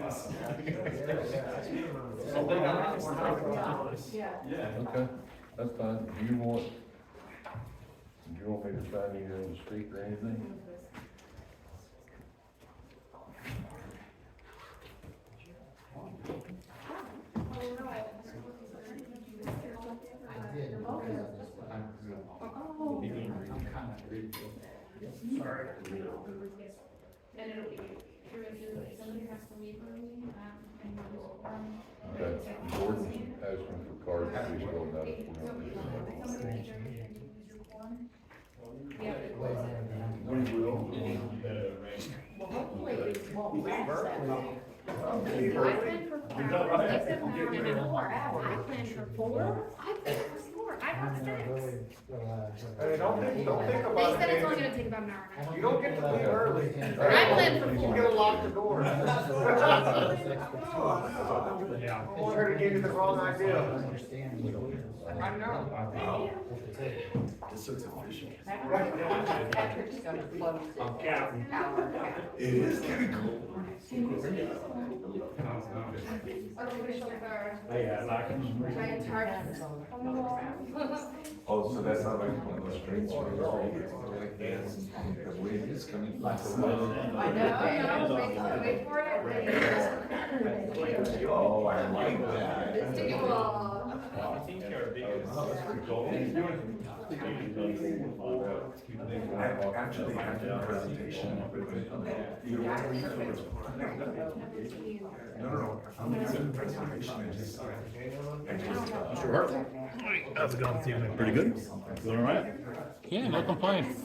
Awesome. Yeah. Okay, that's fine. Do you want me to sign you on the street or anything? Sorry. And it'll be, somebody has to leave early, and Okay, Gordon asking for cards, please fill them out if you want. somebody make sure you use your form. Yeah. We will. Well, hopefully it won't last that long. I planned for 4 You're not hours, right. they said 1 hour and a half. 4 hours. I planned for 4, I planned for 4, I got 6. Hey, don't think They about said it, it's only David. gonna take about an hour and a half. You don't get to leave early. I planned for You 4. gotta lock the door. Yeah. I'm trying to give you the wrong idea. I know. This looks efficient. Patrick's gonna close it. I'm counting. Hour and a half. It is kind of cool. Oh, so that's not like one of those streets where you're all like this, the wind is coming. I know. Wait for it. Oh, I like that. I actually have a presentation. You know, whatever you feel is. No, I'm gonna do a presentation and just. How's it going this evening? Pretty good. Doing all right? Yeah, no complaints.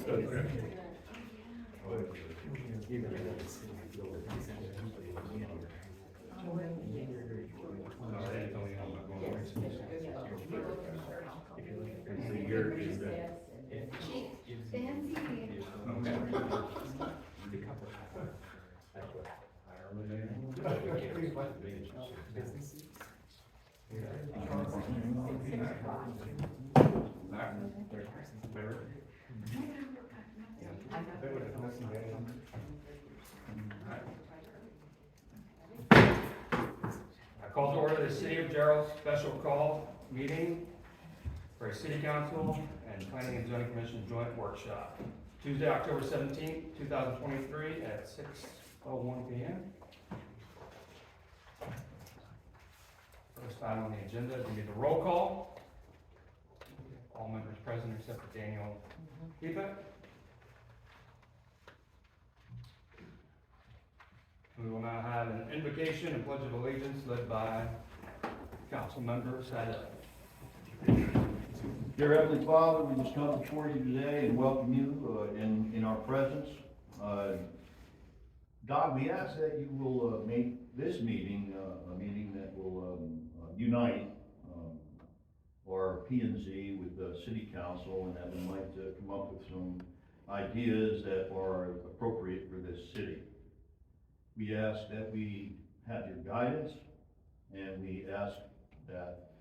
I call to order the City of Jarrell special call meeting for a City Council and Planning and Zoning Commission joint workshop. Tuesday, October 17th, 2023 at 6:01 p.m. First item on the agenda is going to be the roll call. All members present except for Daniel Keepa. We will now have an invocation and pledge of allegiance led by Council Member Sadek. Dear Heavenly Father, we just come before you today and welcome you in our presence. God, we ask that you will make this meeting a meeting that will unite our P&Z with the City Council, and that we might come up with some ideas that are appropriate for this city. We ask that we have your guidance, and we ask that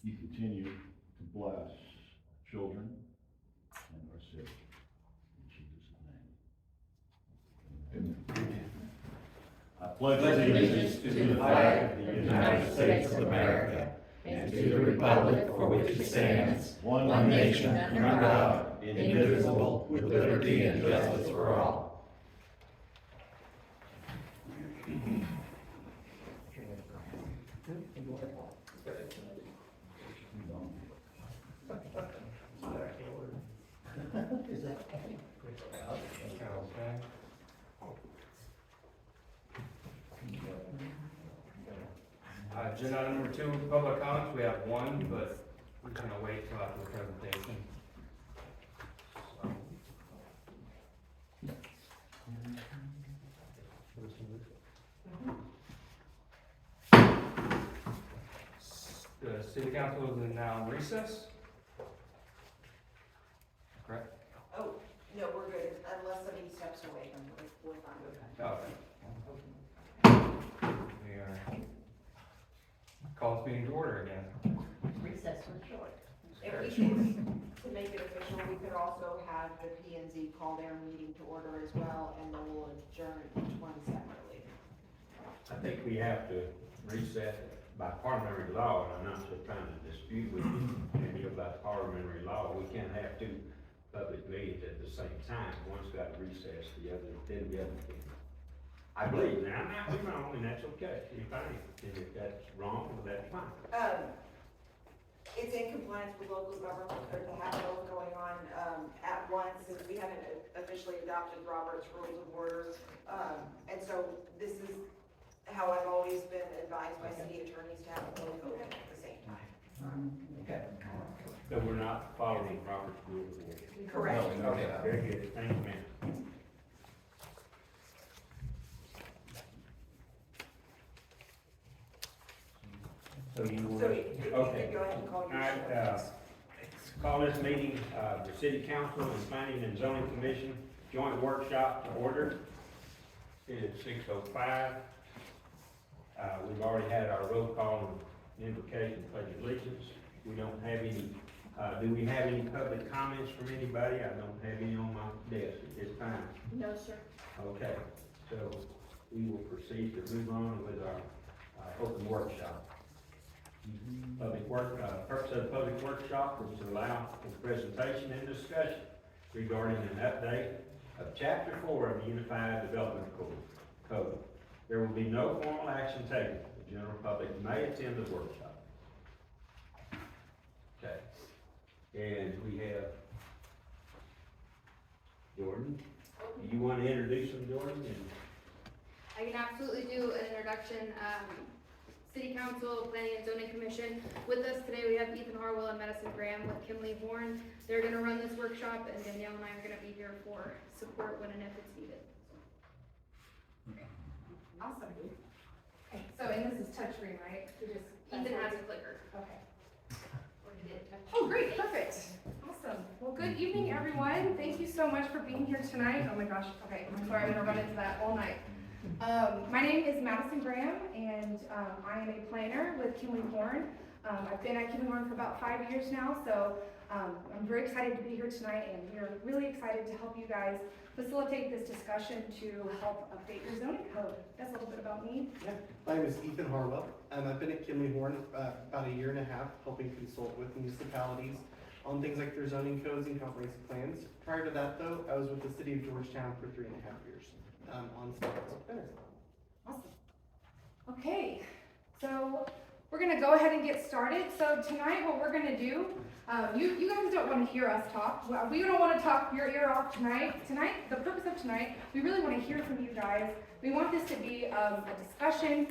you continue to bless children and our city. In Jesus' name. I pledge allegiance to the flag of the United States of America and to the republic for which it stands, one nation under God, indivisible, with liberty and justice for all. Agenda item number 2, public comments. We have one, but we're going to wait till after the presentation. The City Council is now in recess. Correct? Oh, no, we're good, unless somebody steps away from it, we're fine. Okay. We are, call this meeting to order again. Recess was short. If we could, to make it official, we could also have the P&Z call their meeting to order as well, and then we'll adjourn each one separately. think we have to reset by parliamentary law, and I'm not so trying to dispute with you, any about parliamentary law. We can't have two public meetings at the same time. One's got to recess, the other, then the other can. I believe, now, I might be wrong, and that's okay, if I am, and if that's wrong, well, that's fine. It's in compliance with local government code to have both going on, at once, since we haven't officially adopted Robert's Rules of Order. And so this is how I've always been advised by city attorneys to have both open at the same time. Okay. So we're not following Robert's Rules of Order? Correct. Okay, very good, thank you, ma'am. So you will. So if you Okay. could go ahead and call All your. right, call this meeting, the City Council and Planning and Zoning Commission joint workshop to order. It is 6:05. We've already had our roll call and invocation, pledge of allegiance. We don't have any, do we have any public comments from anybody? I don't have any on my desk at this time. No, sir. Okay, so we will proceed to move on with our open workshop. Purpose of the public workshop is to allow for presentation and discussion regarding an update of Chapter 4 of the Unified Development Code. There will be no formal action taken. The general public may attend the workshop. Okay. And we have Jordan. Do you want to introduce him, Jordan? I can absolutely do an introduction. City Council, Planning and Zoning Commission. With us today, we have Ethan Harwell and Madison Graham with Kimley Horn. They're gonna run this workshop, and Danielle and I are gonna be here for support when and if it's needed. Awesome. Okay, so, and this is touchscreen, right? Ethan has a clicker. Okay. Or did it touch? Oh, great, perfect. Awesome. Well, good evening, everyone. Thank you so much for being here tonight. Oh my gosh, okay, I'm sorry, I'm gonna run into that all night. My name is Madison Graham, and I am a planner with Kimley Horn. I've been at Kimley Horn for about 5 years now, so I'm very excited to be here tonight, and we're really excited to help you guys facilitate this discussion to help update your zoning code. That's a little bit about me. Yeah, my name is Ethan Harwell. I've been at Kimley Horn about 1.5 years, helping consult with municipalities on things like their zoning codes and comprehensive plans. Prior to that, though, I was with the city of Georgetown for 3.5 years on staff as a planner. Awesome. Okay, so we're gonna go ahead and get started. So tonight, what we're gonna do, you guys don't want to hear us talk. Well, we don't want to talk your ear off tonight. Tonight, the purpose of tonight, we really want to hear from you guys. We want this to be a discussion.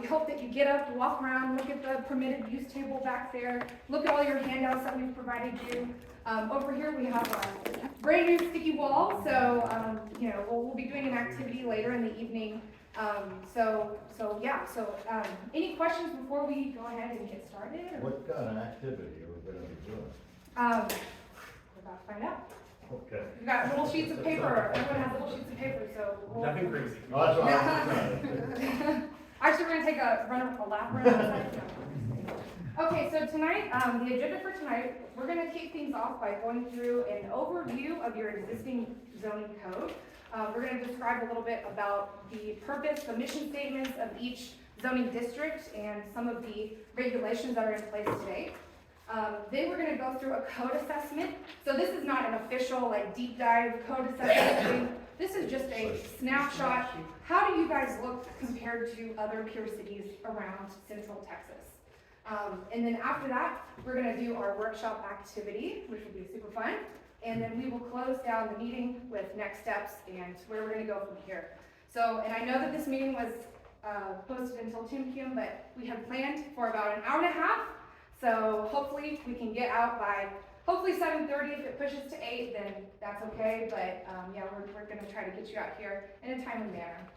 We hope that you get up, walk around, look at the permitted use table back there, look at all your handouts that we've provided you. Over here, we have a brand new sticky wall, so you know, we'll be doing an activity later in the evening. Any questions before we go ahead and get started? Or? What kind of activity are we gonna be doing? We're about to find out. Okay. We've got little sheets of paper. Everyone has little sheets of paper, so. Nothing crazy. Oh, that's what I was saying. Actually, we're gonna take a lap around. Okay, so tonight, the agenda for tonight, we're gonna kick things off by going through an overview of your existing zoning code. We're gonna describe a little bit about the purpose, the mission statements of each zoning district and some of the regulations that are in place today. Then we're gonna go through a code assessment. So this is not an official like deep dive code assessment. This is just a snapshot. How do you guys look compared to other peer cities around Central Texas? And then after that, we're gonna do our workshop activity, which will be super fun. And then we will close down the meeting with next steps and where we're gonna go from here. So, and I know that this meeting was posted until 10 p.m., but we have planned for about 1.5 hours. So hopefully we can get out by, hopefully 7:30. If it pushes to 8, then that's okay. But yeah, we're gonna try to get you out here in a timely manner.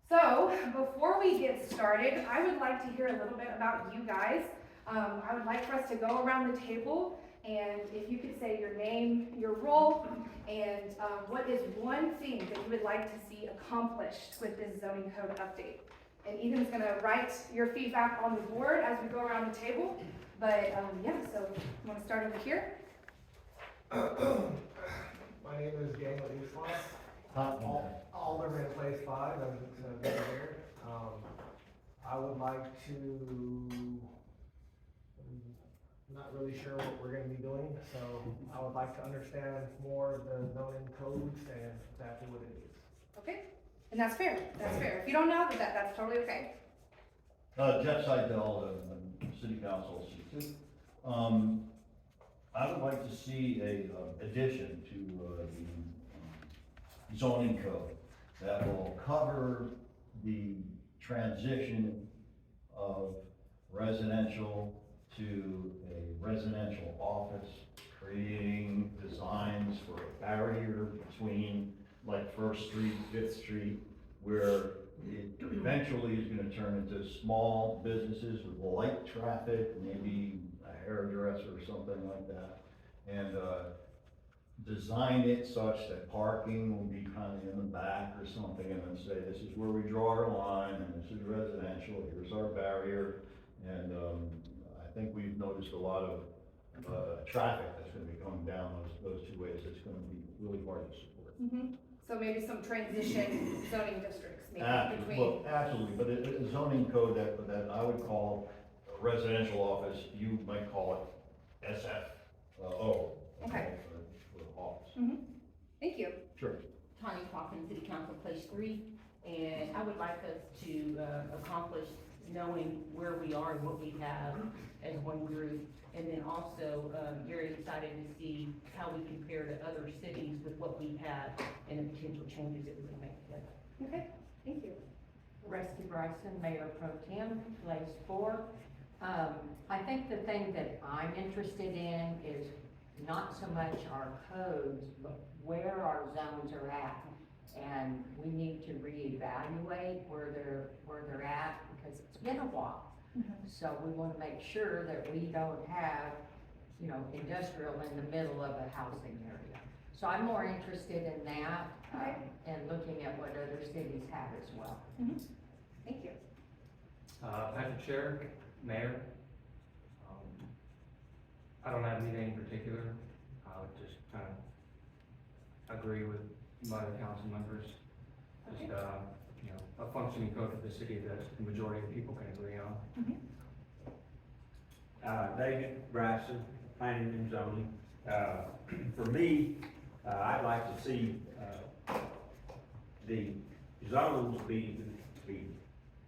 So before we get started, I would like to hear a little bit about you guys. I would like for us to go around the table, and if you could say your name, your role, and what is one thing that you would like to see accomplished with this zoning code update. And Ethan's gonna write your feedback on the board as we go around the table. But yeah, so you wanna start over here? My name is Daniel Islas. I'll Alderman in place 5, I'm there. I would like to, I'm not really sure what we're gonna be doing, so I would like to understand more of the zoning codes and exactly what it is. Okay, and that's fair, that's fair. If you don't know, that's totally okay. Jeff Seidel, City Council. I would like to see a addition to the zoning code that will cover the transition of residential to a residential office, creating designs for a barrier between like First Street, Fifth Street, where it eventually is gonna turn into small businesses with light traffic, maybe a hairdresser or something like that. And, design it such that parking will be kind of in the back or something, and then say, this is where we draw our line, and this is residential, here's our barrier. And, I think we've noticed a lot of, traffic that's gonna be coming down those two ways. It's gonna be really hard to support. So maybe some transition zoning districts, maybe Absolutely, between. well, absolutely, but a zoning code that I would call a residential office, you might call it SFO. Okay. For office. Thank you. Sure. Tanya Coffin, City Council, Place 3, and I would like us to accomplish knowing where we are and what we have as one group, and then also very excited to see how we compare to other cities with what we have and the potential changes that we can make together. Okay, thank you. Rusty Bryson, Mayor Pro Tem, Place 4. I think the thing that I'm interested in is not so much our codes, but where our zones are at. And we need to reevaluate where they're at, because it's been a while. So we want to make sure that we don't have, you know, industrial in the middle of a housing area. So I'm more interested in that, and looking at what other cities have as well. Thank you. Patrick Chair, Mayor. I don't have anything in particular. I would just kind of agree with my other council members. Just, you know, a functioning code for the city that the majority of people can agree on. David Bryson, Planning and Zoning. For me, I'd like to see, the zones be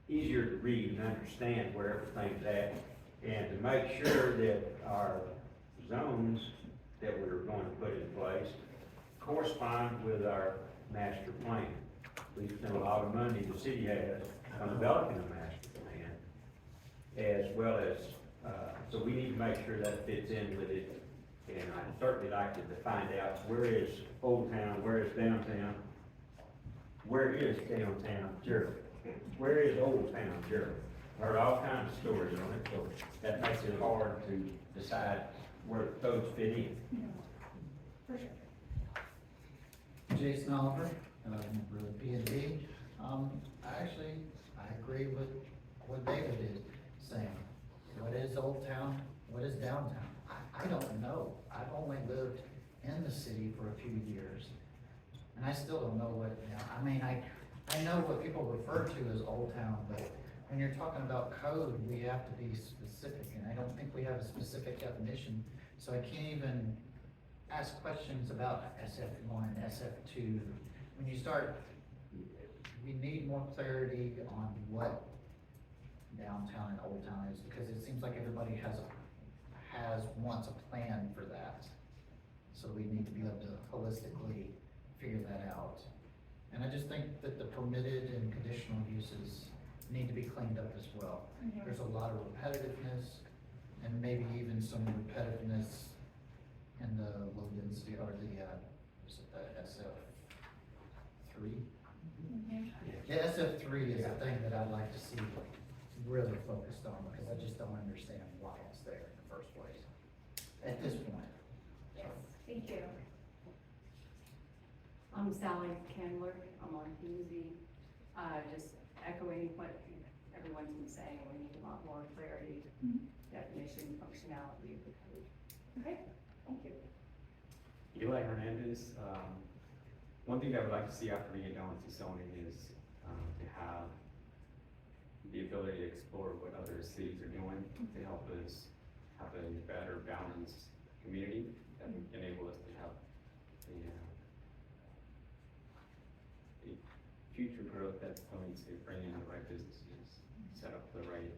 easier to read and understand where everything's at, and to make sure that our zones that we're going to put in place correspond with our master plan. We've spent a lot of money, the city has, on developing a master plan, as well as, so we need to make sure that fits in with it. And I'd certainly like to find out, where is Old Town, where is downtown? Where is downtown Jarrell? Where is Old Town Jarrell? Heard all kinds of stories on it, so that makes it hard to decide where the codes fit in. For sure. Jason Oliver, member of the P&D. I agree with what David is saying. What is Old Town? What is downtown? I don't know. I've only lived in the city for a few years, and I still don't know what, you know, I mean, I know what people refer to as Old Town, but when you're talking about code, we have to be specific, and I don't think we have a specific definition, so I can't even ask questions about SF1, SF2. When you start, we need more clarity on what downtown and Old Town is, because it seems like everybody wants a plan for that. So we need to be able to holistically figure that out. And I just think that the permitted and conditional uses need to be cleaned up as well. There's a lot of repetitiveness, and maybe even some repetitiveness in the low density, or the SF3? The SF3 is a thing that I'd like to see really focused on, because I just don't understand why it's there in the first place, at this point. Yes, thank you. I'm Sally Candler, I'm on P&Z. Just echoing what everyone's been saying, we need a lot more clarity, definition, functionality of the code. Okay, thank you. Eli Hernandez, one thing I would like to see after we get done with the zoning is, to have the ability to explore what other cities are doing to help us have a better balanced community that would enable us to have a future growth that's going to bring in the right businesses, set up the right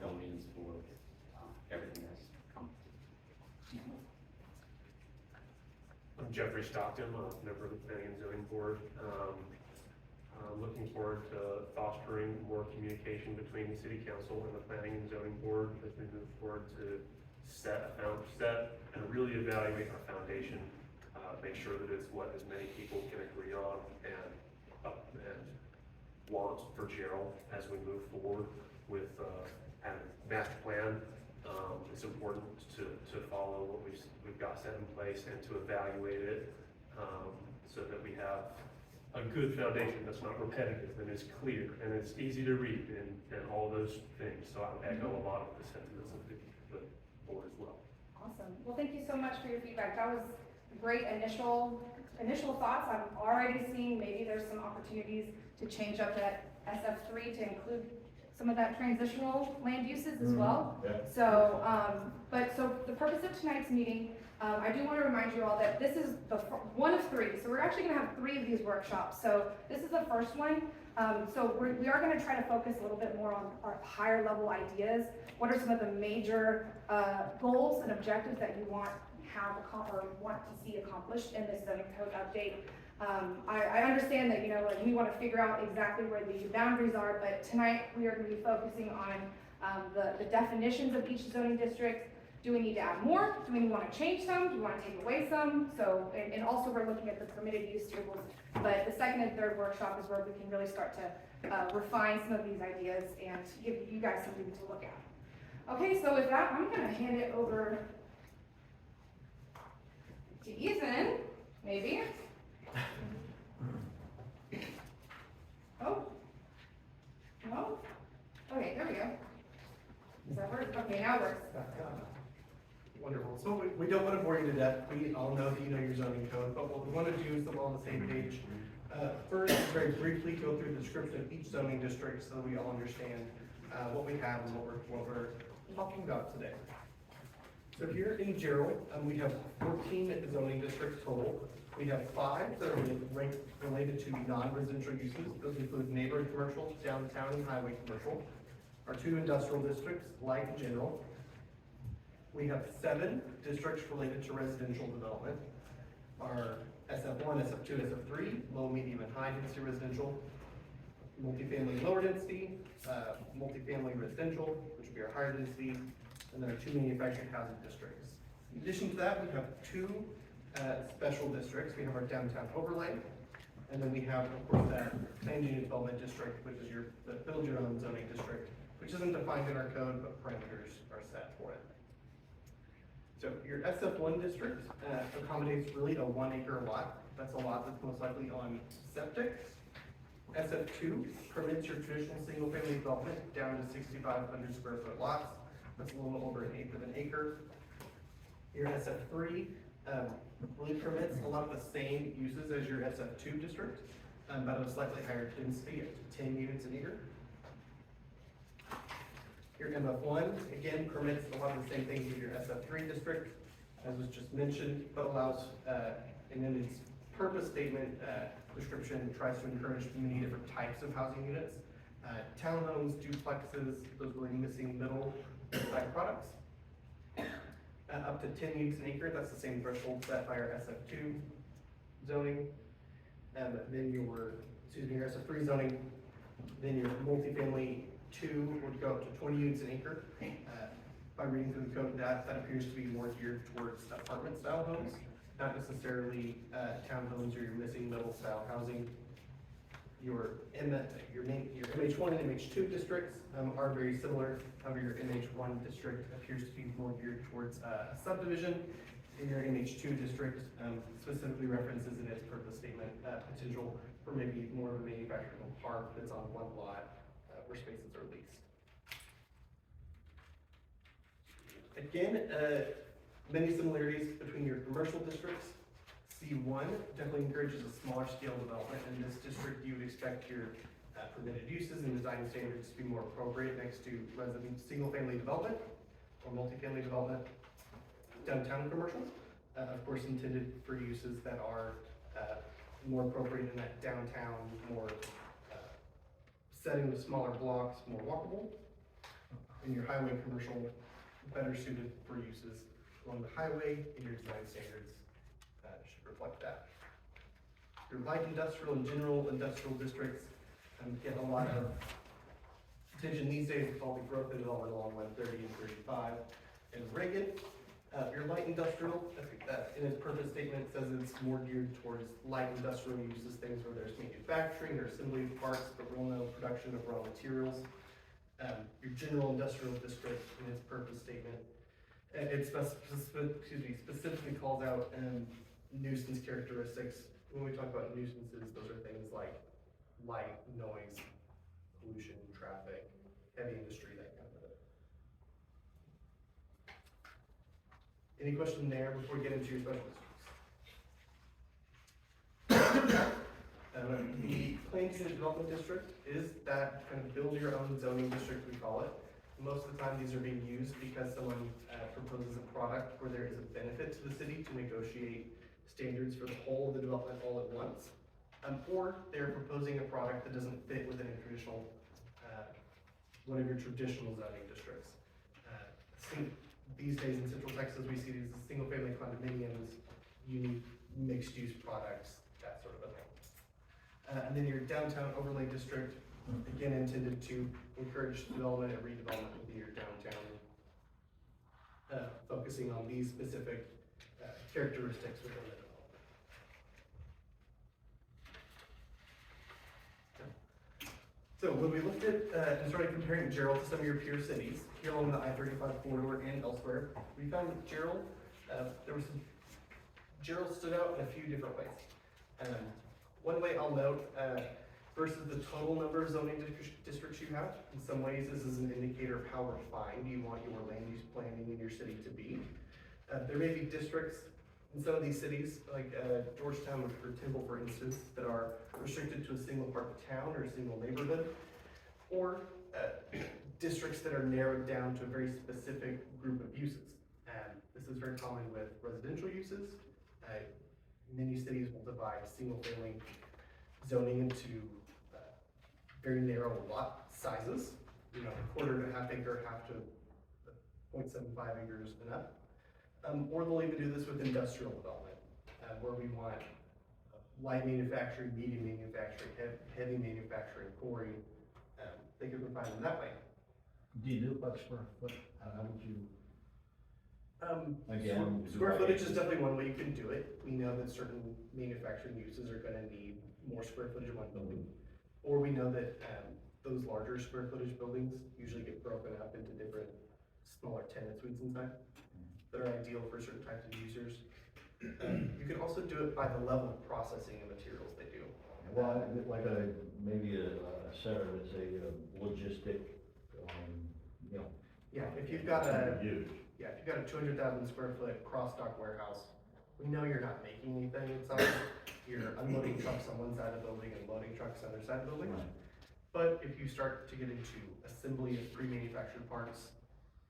zonings for everything that's come. I'm Jeffrey Stockton, I'm a member of the Planning and Zoning Board. I'm looking forward to fostering more communication between the City Council and the Planning and Zoning Board as we move forward to set and really evaluate our foundation, make sure that it's what as many people can agree on and want for Jarrell as we move forward with having a master plan. It's important to follow what we've got set in place and to evaluate it so that we have a good foundation that's not repetitive and is clear and it's easy to read and all those things. So I would echo a lot of the sentiments of the board as well. Awesome. Well, thank you so much for your feedback. That was great initial thoughts. I'm already seeing maybe there's some opportunities to change up that SF3 to include some of that transitional land uses as well. Yeah. So, so the purpose of tonight's meeting, I do want to remind you all that this is one of three. So we're actually going to have 3 of these workshops. So this is the first one. So we are going to try to focus a little bit more on our higher level ideas. What are some of the major goals and objectives that you want to see accomplished in this zoning code update? I understand that, like we want to figure out exactly where the boundaries are, but tonight we are going to be focusing on the definitions of each zoning district. Do we need to add more? Do we want to change some? Do we want to take away some? So, and also we're looking at the permitted use tables, but the second and third workshop is where we can really start to refine some of these ideas and give you guys something to look at. Okay, so with that, I'm going to hand it over to Ethan, maybe. Oh, no? Okay, there we go. Does that work? Okay, now it works. Wonderful. So we don't want to bore you to death. We all know that you know your zoning code, but what we want to do is that we're all on the same page. First, very briefly go through the description of each zoning district so that we all understand what we have and what we're talking about today. So here in Jarrell, we have 14 zoning districts total. We have 5 that are related to non-residential uses. Those include neighborhood commercial, downtown and highway commercial. Our 2 industrial districts, light and general. We have 7 districts related to residential development. Our SF1, SF2, SF3, low, medium, and high density residential. Multifamily, lower density, multifamily residential, which would be our higher density, and then our 2 manufactured housing districts. In addition to that, we have 2 special districts. We have our downtown overlay, and then we have, of course, that planned unit development district, which is the build your own zoning district, which isn't defined in our code, but parameters are set for it. So your SF1 district accommodates really a 1 acre lot. That's a lot that's most likely on septic. SF2 permits your traditional single family development down to 6,500 square foot lots. That's a little over an acre. Your SF3 really permits a lot of the same uses as your SF2 district, but at a slightly higher density, up to 10 units an acre. Your MF1, again, permits a lot of the same things as your SF3 district, as was just mentioned, but allows, and in its purpose statement description, tries to encourage many different types of housing units. Townhomes, duplexes, those really missing middle type products. Up to 10 units an acre, that's the same threshold set by our SF2 zoning. Then your SF3 zoning, then your multifamily 2 would go up to 20 units an acre. By reading through the code, that appears to be more geared towards apartment style homes, not necessarily townhomes or your missing middle style housing. Your MH1 and MH2 districts are very similar. However, your MH1 district appears to be more geared towards a subdivision. And your MH2 district specifically references in its purpose statement potential for maybe more of a manufacturing park that's on 1 lot where spaces are leased. Again, many similarities between your commercial districts. C1 definitely encourages a smaller scale development. In this district, you would expect your permitted uses and design standards to be more appropriate next to resident, single-family development or multifamily development. Downtown commercial, of course, intended for uses that are more appropriate in that downtown, more setting with smaller blocks, more walkable. And your highway commercial, better suited for uses along the highway, and your design standards should reflect that. Your light industrial and general industrial districts get a lot of attention these days with all the growth and development along 130 and 35 and Reagan. Your light industrial, in its purpose statement, says it's more geared towards light industrial uses, things where there's manufacturing or assembly of parts, but real no production of raw materials. Your general industrial district, in its purpose statement, it specifically calls out nuisance characteristics. When we talk about nuisances, those are things like light, noise, pollution, traffic, heavy industry, that kind of thing. Any question there before we get into your special districts? The Plains Unit Development District is that kind of build your own zoning district, we call it. Most of the time these are being used because someone proposes a product where there is a benefit to the city to negotiate standards for the whole of the development all at once. Or they're proposing a product that doesn't fit within a traditional, one of your traditional zoning districts. These days in Central Texas, we see these as single-family condominiums, unique mixed-use products, that sort of a thing. And then your downtown overlay district, again intended to encourage development and redevelopment within your downtown, focusing on these specific characteristics within the development. So when we looked at and started comparing Jarrell to some of your peer cities, here along the I-35 corridor and elsewhere, we found that Jarrell, Jarrell stood out in a few different ways. One way I'll note, versus the total number of zoning districts you have, in some ways this is an indicator of how refined you want your land use planning in your city to be. There may be districts in some of these cities, like Georgetown or Temple, for instance, that are restricted to a single part of town or a single neighborhood, or districts that are narrowed down to a very specific group of uses. This is very common with residential uses. Many cities will divide single-family zoning into very narrow lot sizes, a quarter to half acre, half to 0.75 acres and up. Or they'll even do this with industrial development, where we want light manufacturing, medium manufacturing, heavy manufacturing, quarry. They can refine them that way. Do you do it by square foot? How would you? Again, square footage is definitely one way you can do it. We know that certain manufacturing uses are going to need more square footage in one building. Or we know that those larger square footage buildings usually get broken up into different smaller tenant suites inside that are ideal for certain types of users. You can also do it by the level of processing and materials they do. Well, like maybe a center that's a logistic, Yeah, if you've got a 200,000 square foot cross-dock warehouse, we know you're not making anything inside. You're unloading trucks on one side of the building and loading trucks on the other side of the building. Right. But if you start to get into assembly of pre-manufactured parts,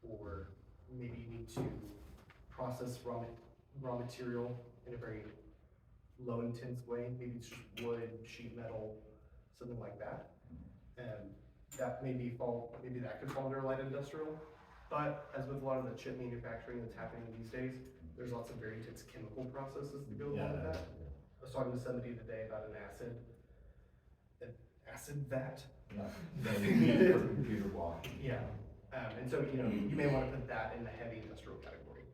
or maybe you need to process raw material in a very low intense way, maybe it's just wood, sheet metal, something like that. And that maybe that could fall under light industrial. But as with a lot of the chip manufacturing that's happening these days, there's lots of very intense chemical processes that go along with that. I was talking to somebody today about an acid vat. Computer block. Yeah. And so, you may want to put that in the heavy industrial category.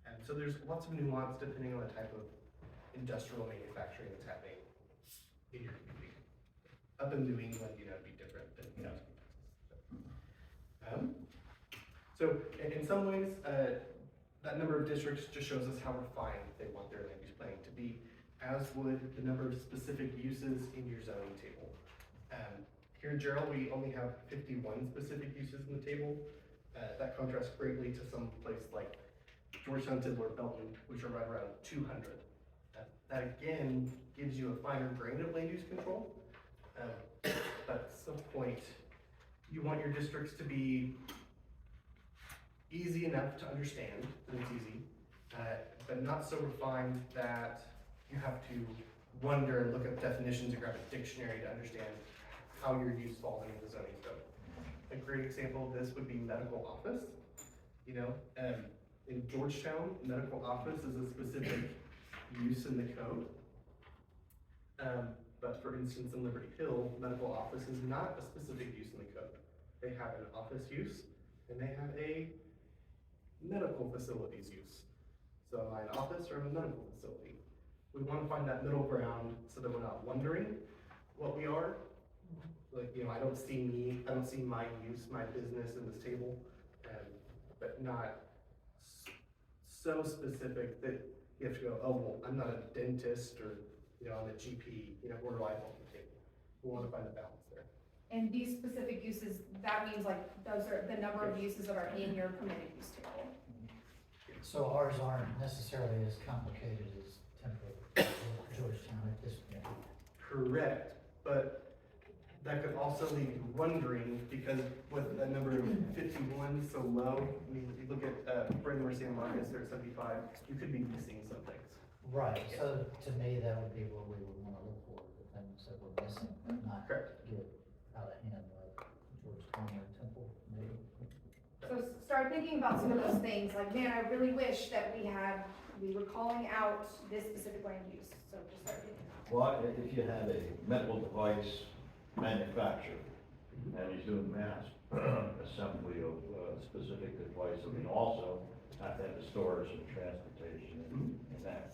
And so there's lots of nuance depending on the type of industrial manufacturing that's happening in your community. Up in New England, it'd be different than so in some ways, that number of districts just shows us how refined they want their land use planning to be, as would the number of specific uses in your zoning table. Here in Jarrell, we only have 51 specific uses in the table. That contrasts greatly to some place like Georgetown, Tidler, Belton, which are right around 200. That again gives you a finer grain of land use control. But at some point, you want your districts to be easy enough to understand, that it's easy, but not so refined that you have to wonder and look up definitions and grab a dictionary to understand how your use falls into the zoning code. A great example of this would be medical office. You know, in Georgetown, medical office is a specific use in the code. But for instance, in Liberty Hill, medical office is not a specific use in the code. They have an office use and they have a medical facilities use. So am I an office or am I a medical facility? We want to find that middle ground so that we're not wondering what we are. Like, you know, I don't see my use, my business in this table, but not so specific that you have to go, oh, well, I'm not a dentist or, you know, I'm a GP, you know, where do I fall on the table? We want to find the balance there. And these specific uses, that means like, those are the number of uses that are in your permitted use table. So ours aren't necessarily as complicated as Temple, Georgetown at this point. Correct, but that could also leave you wondering, because with the number of 51 so low, I mean, if you look at Bryn Mawr San Marcos, they're at 75, you could be missing some things. Right, so to me, that would be what we would want to look for, the things that we're missing, not get out of hand like Georgetown or Temple, maybe. So start thinking about some of those things, like, man, I really wish that we were calling out this specific land use, so just start thinking about it. Well, if you have a medical device manufacturer and he's doing mass assembly of specific device, I mean, also have to have the storage and transportation and that.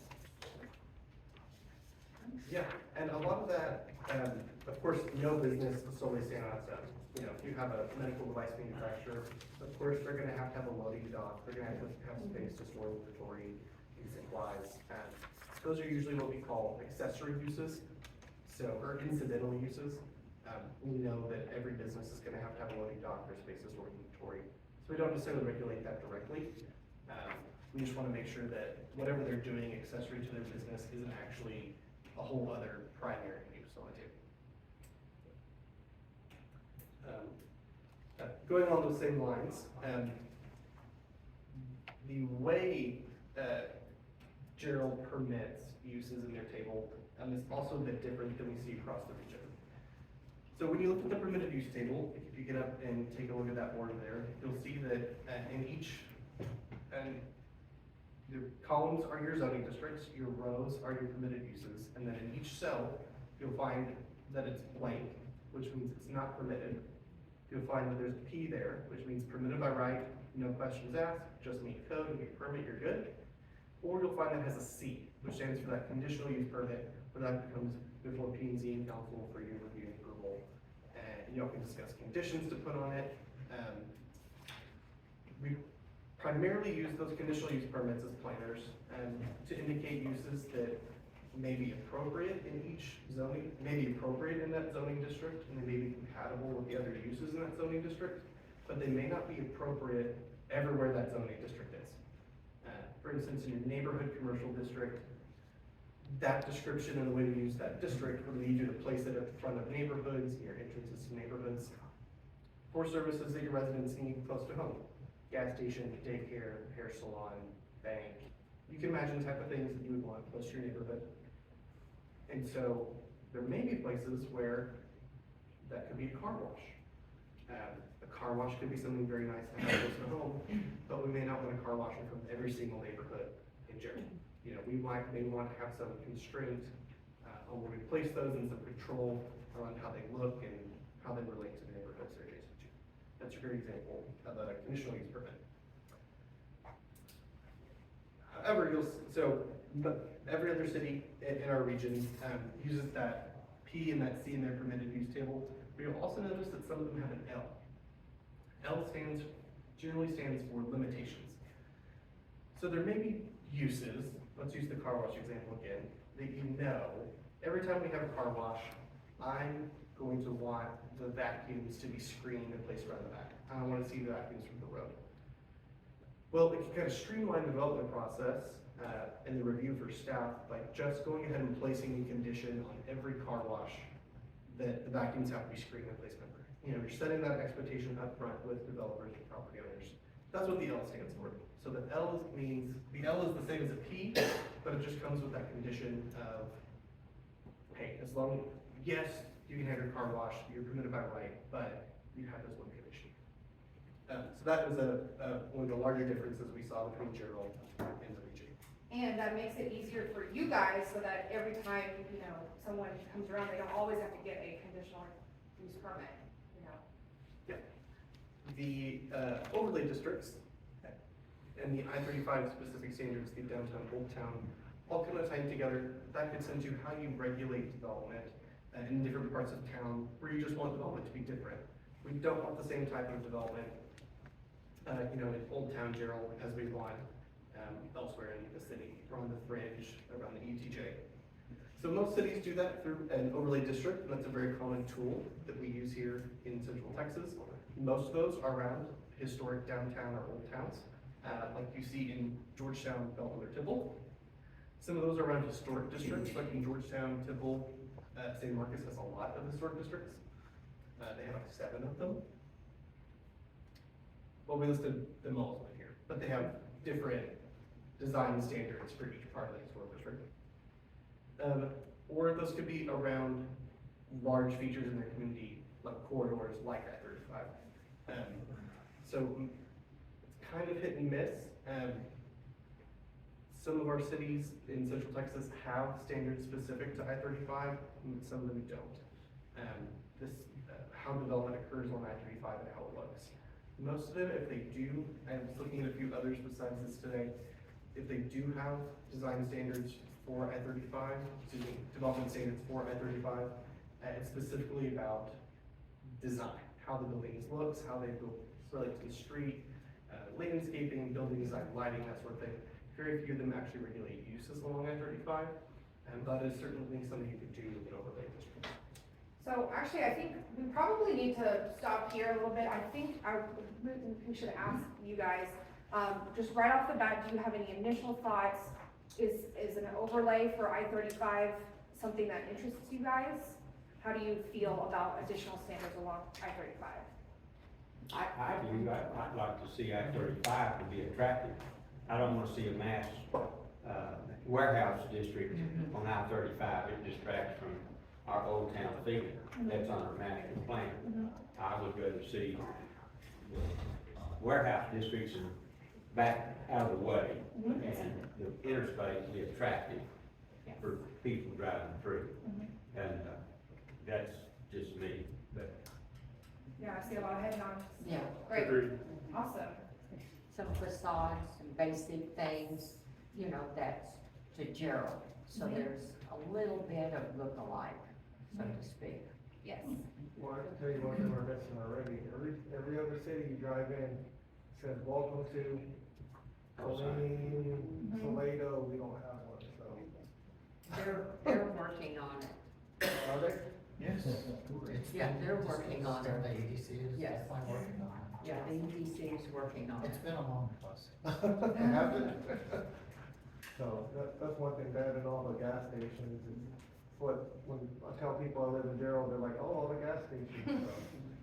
Yeah, and a lot of that, of course, no business will solely stand on its own. You know, if you have a medical device manufacturer, of course, they're gonna have a loading dock, they're gonna have to have space to store inventory and supplies. Those are usually what we call accessory uses, or incidental uses. We know that every business is gonna have a loading dock or space to store inventory. So we don't necessarily regulate that directly. We just wanna make sure that whatever they're doing accessory to their business isn't actually a whole other primary use on the table. Going along those same lines, the way Jarrell permits uses in their table is also a bit different than we see across the region. So when you look at the permitted use table, if you get up and take a look at that board there, you'll see that in each, the columns are your zoning districts, your rows are your permitted uses, and then in each cell, you'll find that it's blank, which means it's not permitted. You'll find that there's a P there, which means permitted by right, no questions asked, just meet code and get your permit, you're good. Or you'll find that has a C, which stands for that conditional use permit, where that becomes before P&Z and council for your review and approval. And you all can discuss conditions to put on it. We primarily use those conditional use permits as planners to indicate uses that may be appropriate in each zoning, may be appropriate in that zoning district, and they may be compatible with the other uses in that zoning district, but they may not be appropriate everywhere that zoning district is. For instance, in your neighborhood commercial district, that description and the way we use that district would lead you to place it at the front of neighborhoods, near entrances to neighborhoods, for services that your residents need close to home. Gas station, daycare, hair salon, bank. You can imagine the type of things that you would want close to your neighborhood. And so there may be places where that could be a car wash. A car wash could be something very nice to have close to home, but we may not want a car wash from every single neighborhood in Jarrell. You know, we might maybe want to have some constraint on where we place those and some control around how they look and how they relate to the neighborhoods they're adjacent to. That's a great example of a conditional use permit. However, every other city in our region uses that P and that C in their permitted use table, but you'll also notice that some of them have an L. L generally stands for limitations. So there may be uses, let's use the car wash example again, that you know, every time we have a car wash, I'm going to want the vacuums to be screened and placed around the back. I don't want to see the vacuums from the road. Well, it can kind of streamline the development process and the review for staff, like just going ahead and placing a condition on every car wash that the vacuums have to be screen replacement. You know, you're setting that expectation up front with developers and property owners. That's what the L stands for. So the L means, the L is the same as a P, but it just comes with that condition of, hey, as long, yes, you can have your car washed, you're permitted by right, but you have this one condition. So that was one of the larger differences we saw between Jarrell and the region. And that makes it easier for you guys so that every time, you know, someone comes around, they don't always have to get a conditional use permit, you know? The overlay districts and the I-35 specific standards, the downtown, old town, all kind of tied together. That gets into how you regulate development in different parts of town where you just want development to be different. We don't want the same type of development, you know, in Old Town Jarrell as we want elsewhere in the city or on the fringe around the ETJ. So most cities do that through an overlay district, and that's a very common tool that we use here in Central Texas. Most of those are around historic downtown or old towns, like you see in Georgetown, Belton, or Tibble. Some of those are around historic districts, like in Georgetown, Tibble, San Marcos has a lot of historic districts. They have like 7 of them. Well, we listed them all in here, but they have different design standards for each part of the historic district. Or those could be around large features in their community, like corridors like I-35. So it's kind of hit and miss. Some of our cities in Central Texas have standards specific to I-35, and some of them don't. How development occurs on I-35 and how it looks. Most of them, if they do, I was looking at a few others besides this today, if they do have design standards for I-35, excuse me, development standards for I-35, it's specifically about design, how the buildings looks, how they relate to the street, landscaping, building design, lighting, that sort of thing. Very few of them actually regulate uses along I-35, and that is certainly something you could do with an overlay district. So actually, I think we probably need to stop here a little bit. I think we should ask you guys, just right off the bat, do you have any initial thoughts? Is an overlay for I-35 something that interests you guys? How do you feel about additional standards along I-35? I do, I'd like to see I-35 to be attractive. I don't wanna see a mass, warehouse district on I-35. It distracts from our old town feeling. That's on our master plan. I would rather see warehouse districts and back out of the way, and the interstate be attractive for people driving through. And that's just me, but. Yeah, I see a lot of head nods. Yeah. Great. Agreed. Awesome. Some facades, some basic things, you know, that's to Jarrell. So there's a little bit of look-alike, so to speak. Yes. Well, I can tell you one thing we're missing already. Every other city you drive in says, welcome to Colleen, Toledo, we don't have one, so. They're working on it. Are they? Yes. Yeah, they're working on it. The EDC is Yes. definitely working on it. Yeah, the EDC is working on it. It's been a long process. Have it? So that's one thing, that and all the gas stations, and what, when I tell people I live in Jarrell, they're like, oh, all the gas stations, so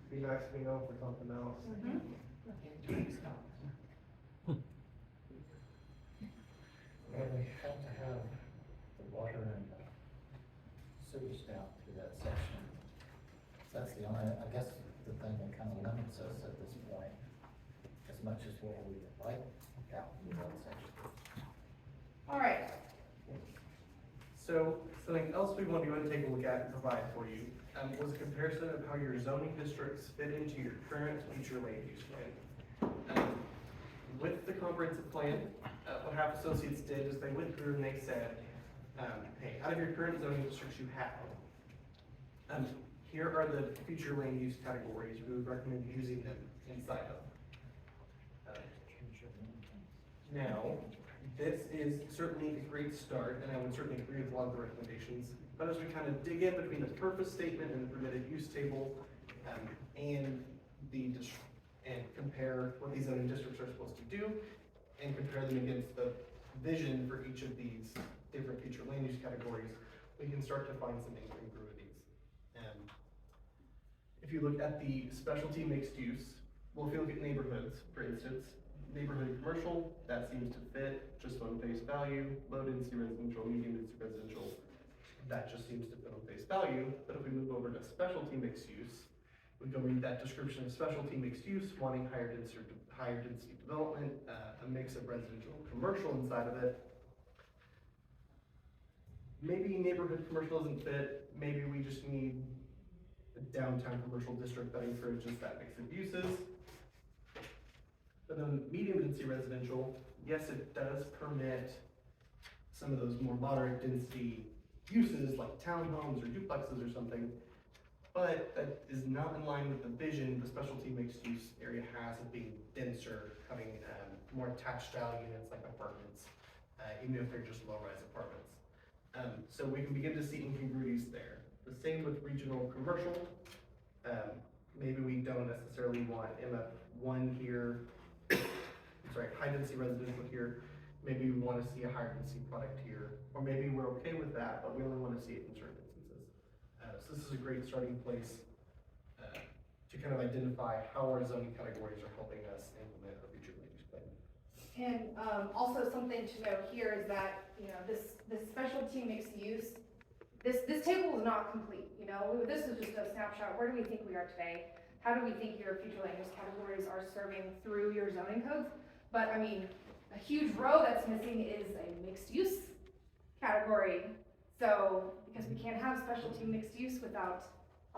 be nice to be known for something else. And we have to have the water and sewage down through that section. That's the only, I guess, the thing that kind of limits us at this point, as much as what we would like out through that section. All right. So something else we want to take a look at and provide for you was a comparison of how your zoning districts fit into your current future land use plan. With the comprehensive plan, what HAP Associates did is they went through and they said, hey, out of your current zoning districts you have, here are the future land use categories we would recommend using them inside of. Now, this is certainly a great start, and I would certainly agree with a lot of the recommendations. But as we kind of dig in between the purpose statement and the permitted use table, and compare what these zoning districts are supposed to do, and compare them against the vision for each of these different future land use categories, we can start to find some incongruities. If you look at the specialty mixed use, well, if you look at neighborhoods, for instance, neighborhood commercial, that seems to fit just on face value. Low density residential, medium density residential, that just seems to fit on face value. But if we move over to specialty mixed use, we go read that description of specialty mixed use, wanting higher density development, a mix of residential and commercial inside of it. Maybe neighborhood commercial doesn't fit, maybe we just need a downtown commercial district that encourages that mix of uses. But then medium density residential, yes, it does permit some of those more moderate density uses like townhomes or duplexes or something, but that is not in line with the vision the specialty mixed use area has of being denser, having more attached style units like apartments, even if they're just low-rise apartments. So we can begin to see incongruities there. The same with regional commercial. Maybe we don't necessarily want MF1 here, high density residential here. Maybe we want to see a higher density product here, or maybe we're okay with that, but we only want to see it in certain instances. So this is a great starting place to kind of identify how our zoning categories are helping us implement our future land use plan. And also something to note here is that, you know, this specialty mixed use, this table is not complete, you know, this is just a snapshot. Where do we think we are today? How do we think your future land use categories are serving through your zoning codes? But I mean, a huge row that's missing is a mixed use category. So, because we can't have specialty mixed use without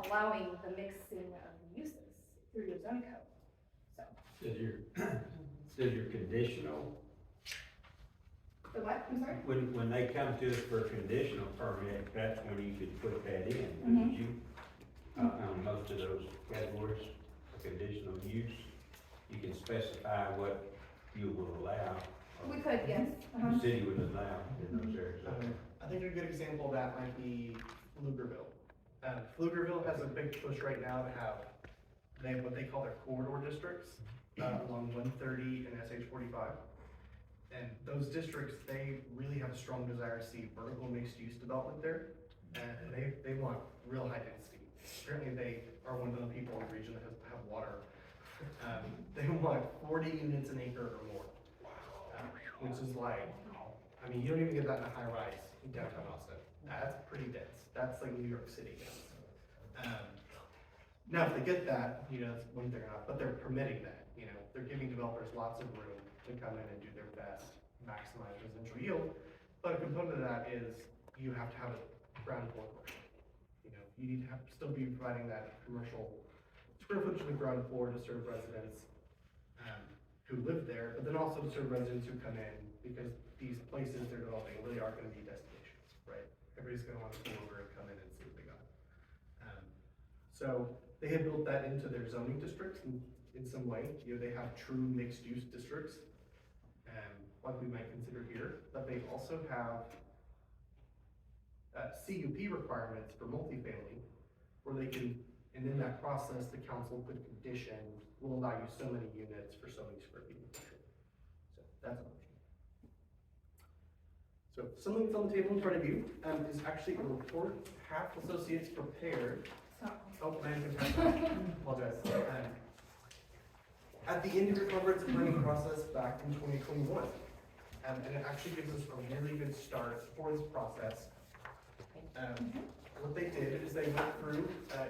allowing the mixing of uses through your zoning code. So. Says you're conditional. The what, I'm sorry? When they come to us for a conditional permit, that's when you could put that in, Mhm. couldn't you? On most of those categories, a conditional use, you can specify what you will allow. Or We could, yes. the city would allow in those areas. I think a good example of that might be Pflugerville. Pflugerville has a big push right now to have, they have what they call their corridor districts along 130 and SH45. And those districts, they really have a strong desire to see vertical mixed use development there. And they want real high density. Apparently they are one of the people in the region that have water. They want 40 units an acre or more. Which is like, I mean, you don't even get that in a high rise in downtown Austin. That's pretty dense. That's like New York City. Now, if they get that, you know, that's one thing or not, but they're permitting that, you know, they're giving developers lots of room to come in and do their best, maximize residential yield. But a component of that is you have to have a ground floor commercial. You know, you need to still be providing that commercial square footage of the ground floor to serve residents who live there, but then also to serve residents who come in, because these places they're developing really are going to be destinations, right? Everybody's going to want to pull over and come in and see what they got. So they have built that into their zoning districts in some way. You know, they have true mixed-use districts, like we might consider here, but they also have CUP requirements for multifamily, where they can, and in that process, the council could condition, will allow you so many units for so many square feet. So that's an option. So something that's on the table in front of you is actually a report Half Associates prepared. Oh, man, apologize. At the end of your comprehensive planning process back in 2021. And it actually gives us a really good start for this process. What they did is they went through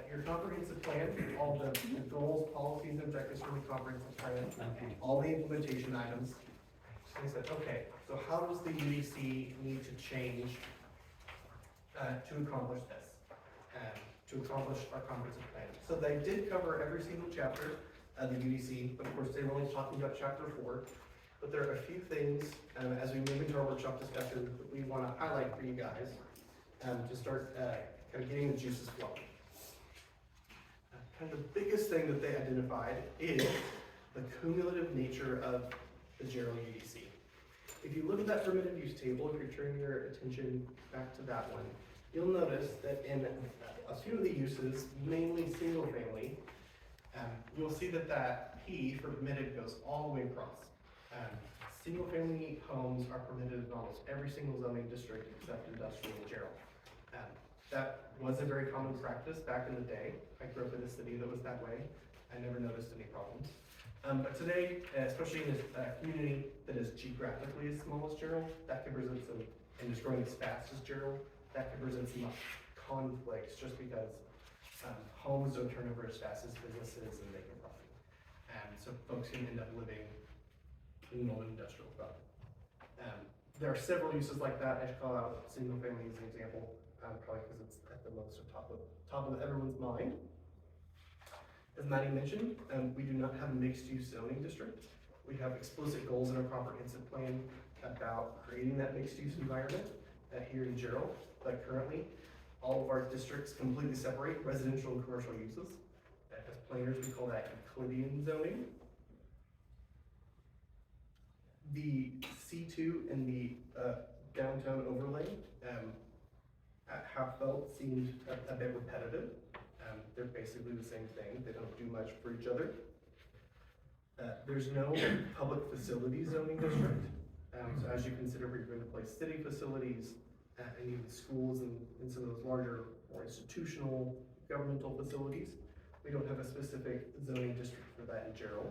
your comprehensive plan, all the goals, policies, and objectives from the comprehensive plan, all the implementation items. And they said, okay, so how does the UDC need to change to accomplish this, to accomplish our comprehensive plan? So they did cover every single chapter of the UDC, but of course they were only talking about chapter 4. But there are a few things as we move into our workshop discussion that we want to highlight for you guys to start kind of getting the juices flowing. Kind of the biggest thing that they identified is the cumulative nature of the Jarrell UDC. If you look at that permitted use table, if you're turning your attention back to that one, you'll notice that in a few of the uses, mainly single family, you'll see that that P for permitted goes all the way across. single-family homes are permitted in almost every single zoning district except industrial and Jarrell. That was a very common practice back in the day. I grew up in a city that was that way. I never noticed any problems. But today, especially in a community that is geographically as small as Jarrell, that can present some, and is growing as fast as Jarrell, that can present some conflicts just because homes don't turn over as fast as businesses and vacant property. So folks can end up living in an industrial property. There are several uses like that. I should call out single family as an example, probably because it's at the most top of everyone's mind. As Maddie mentioned, we do not have a mixed-use zoning district. We have explicit goals in our comprehensive plan about creating that mixed-use environment here in Jarrell, but currently, all of our districts completely separate residential and commercial uses. As planners, we call that Euclidean zoning. The C2 and the downtown overlay have felt seemed a bit repetitive. They're basically the same thing. They don't do much for each other. There's no public facility zoning district. So as you consider where you're going to place city facilities and even schools and some of those larger, more institutional governmental facilities, we don't have a specific zoning district for that in Jarrell.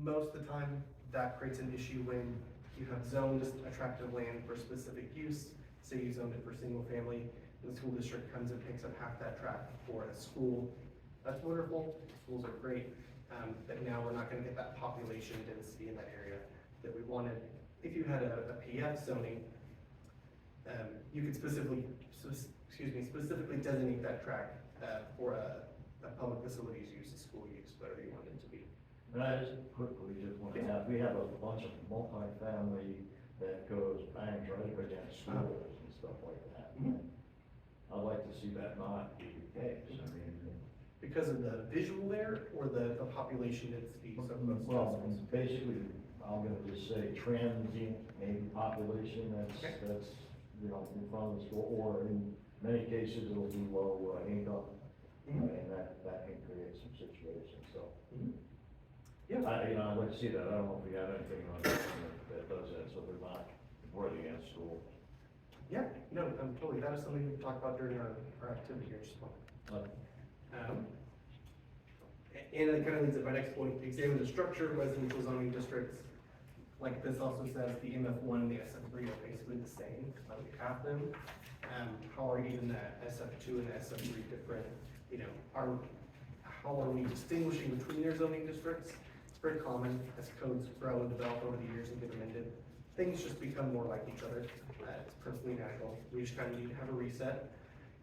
Most of the time, that creates an issue when you have zoned attractive land for specific use. Say you zoned it for single family, and the school district comes and picks up half that tract for a school. That's wonderful, schools are great, but now we're not gonna get that population density in that area that we wanted. If you had a PF zoning, you could specifically designate that tract for a public facilities use, a school use, whatever you want it to be. And I just quickly want to add, we have a bunch of multifamily that goes bangs right up against schools and stuff like that. I'd like to see that not be the case. I mean, because of the visual there, or the population density? Well, basically, I'm gonna just say transient, maybe population that's, you know, in front of the school, or in many cases, it'll be low income. And that can create some situations, so. Yeah. I'd like to see that. I don't know if we have anything on that does that, so they're not worthy against school. Yeah, no, totally. That is something we can talk about during our activity here in just a moment. And it kind of leads to my next point. Examine the structure of residential zoning districts. Like this also says, the MF1 and the SF3 are basically the same. We have them. How are even the SF2 and the SF3 different? You know, how are we distinguishing between their zoning districts? It's very common as codes grow and develop over the years and get amended. Things just become more like each other. It's perfectly natural. We just kind of need to have a reset.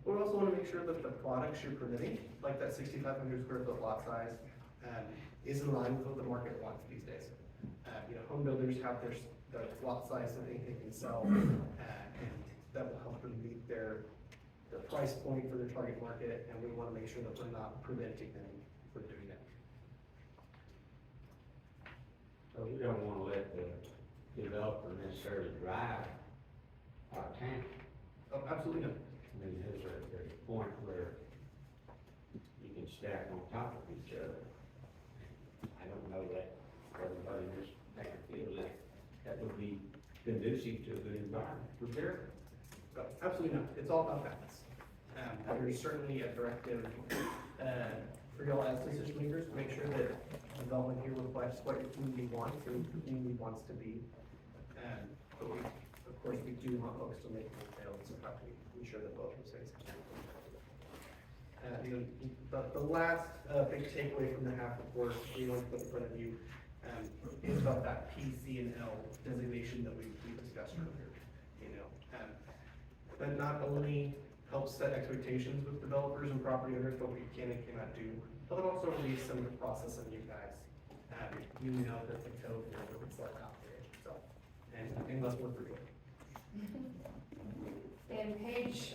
But we also want to make sure that the products you're permitting, like that 6,500 square foot lot size, is in line with what the market wants these days. You know, home builders have their lot size that they can sell, and that will help them meet their price point for their target market, and we want to make sure that we're not preventing them from doing that. So we don't wanna let the developer necessarily drive our town. Oh, absolutely not. I mean, there's a point where you can stack on top of each other. I don't know that everybody in this town feels that would be conducive to a good environment for their. Absolutely not. It's all about balance. There's certainly a directive for y'all as decision makers to make sure that development here reflects what your community wants and your community wants to be. But we, of course, we do want folks to make good sales, so how can we ensure that both of those things can happen? The last big takeaway from the HAP report we want to put in front of you is about that PC and L designation that we discussed earlier. You know, that not only helps set expectations with developers and property owners, what we can and cannot do, but it also relieves some of the process on you guys. You know that the code is like out there, so, and let's work through it. And page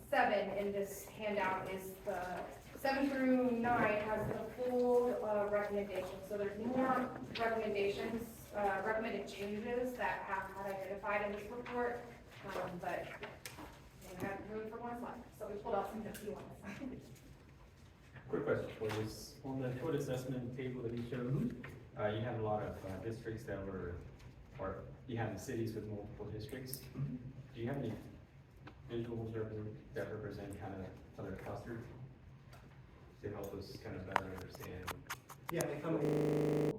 7 in this handout is the 7 through 9 has the full recommendation. So there's more recommendations, recommended changes that have had identified in this report, but we have room for one slide, so we pulled out some nifty ones. Quick question for you. On the code assessment table that you showed, you had a lot of districts that were, or you had cities with multiple districts. Do you have any visuals that represent kind of other clusters to help us kind of better understand? Yeah, they come in.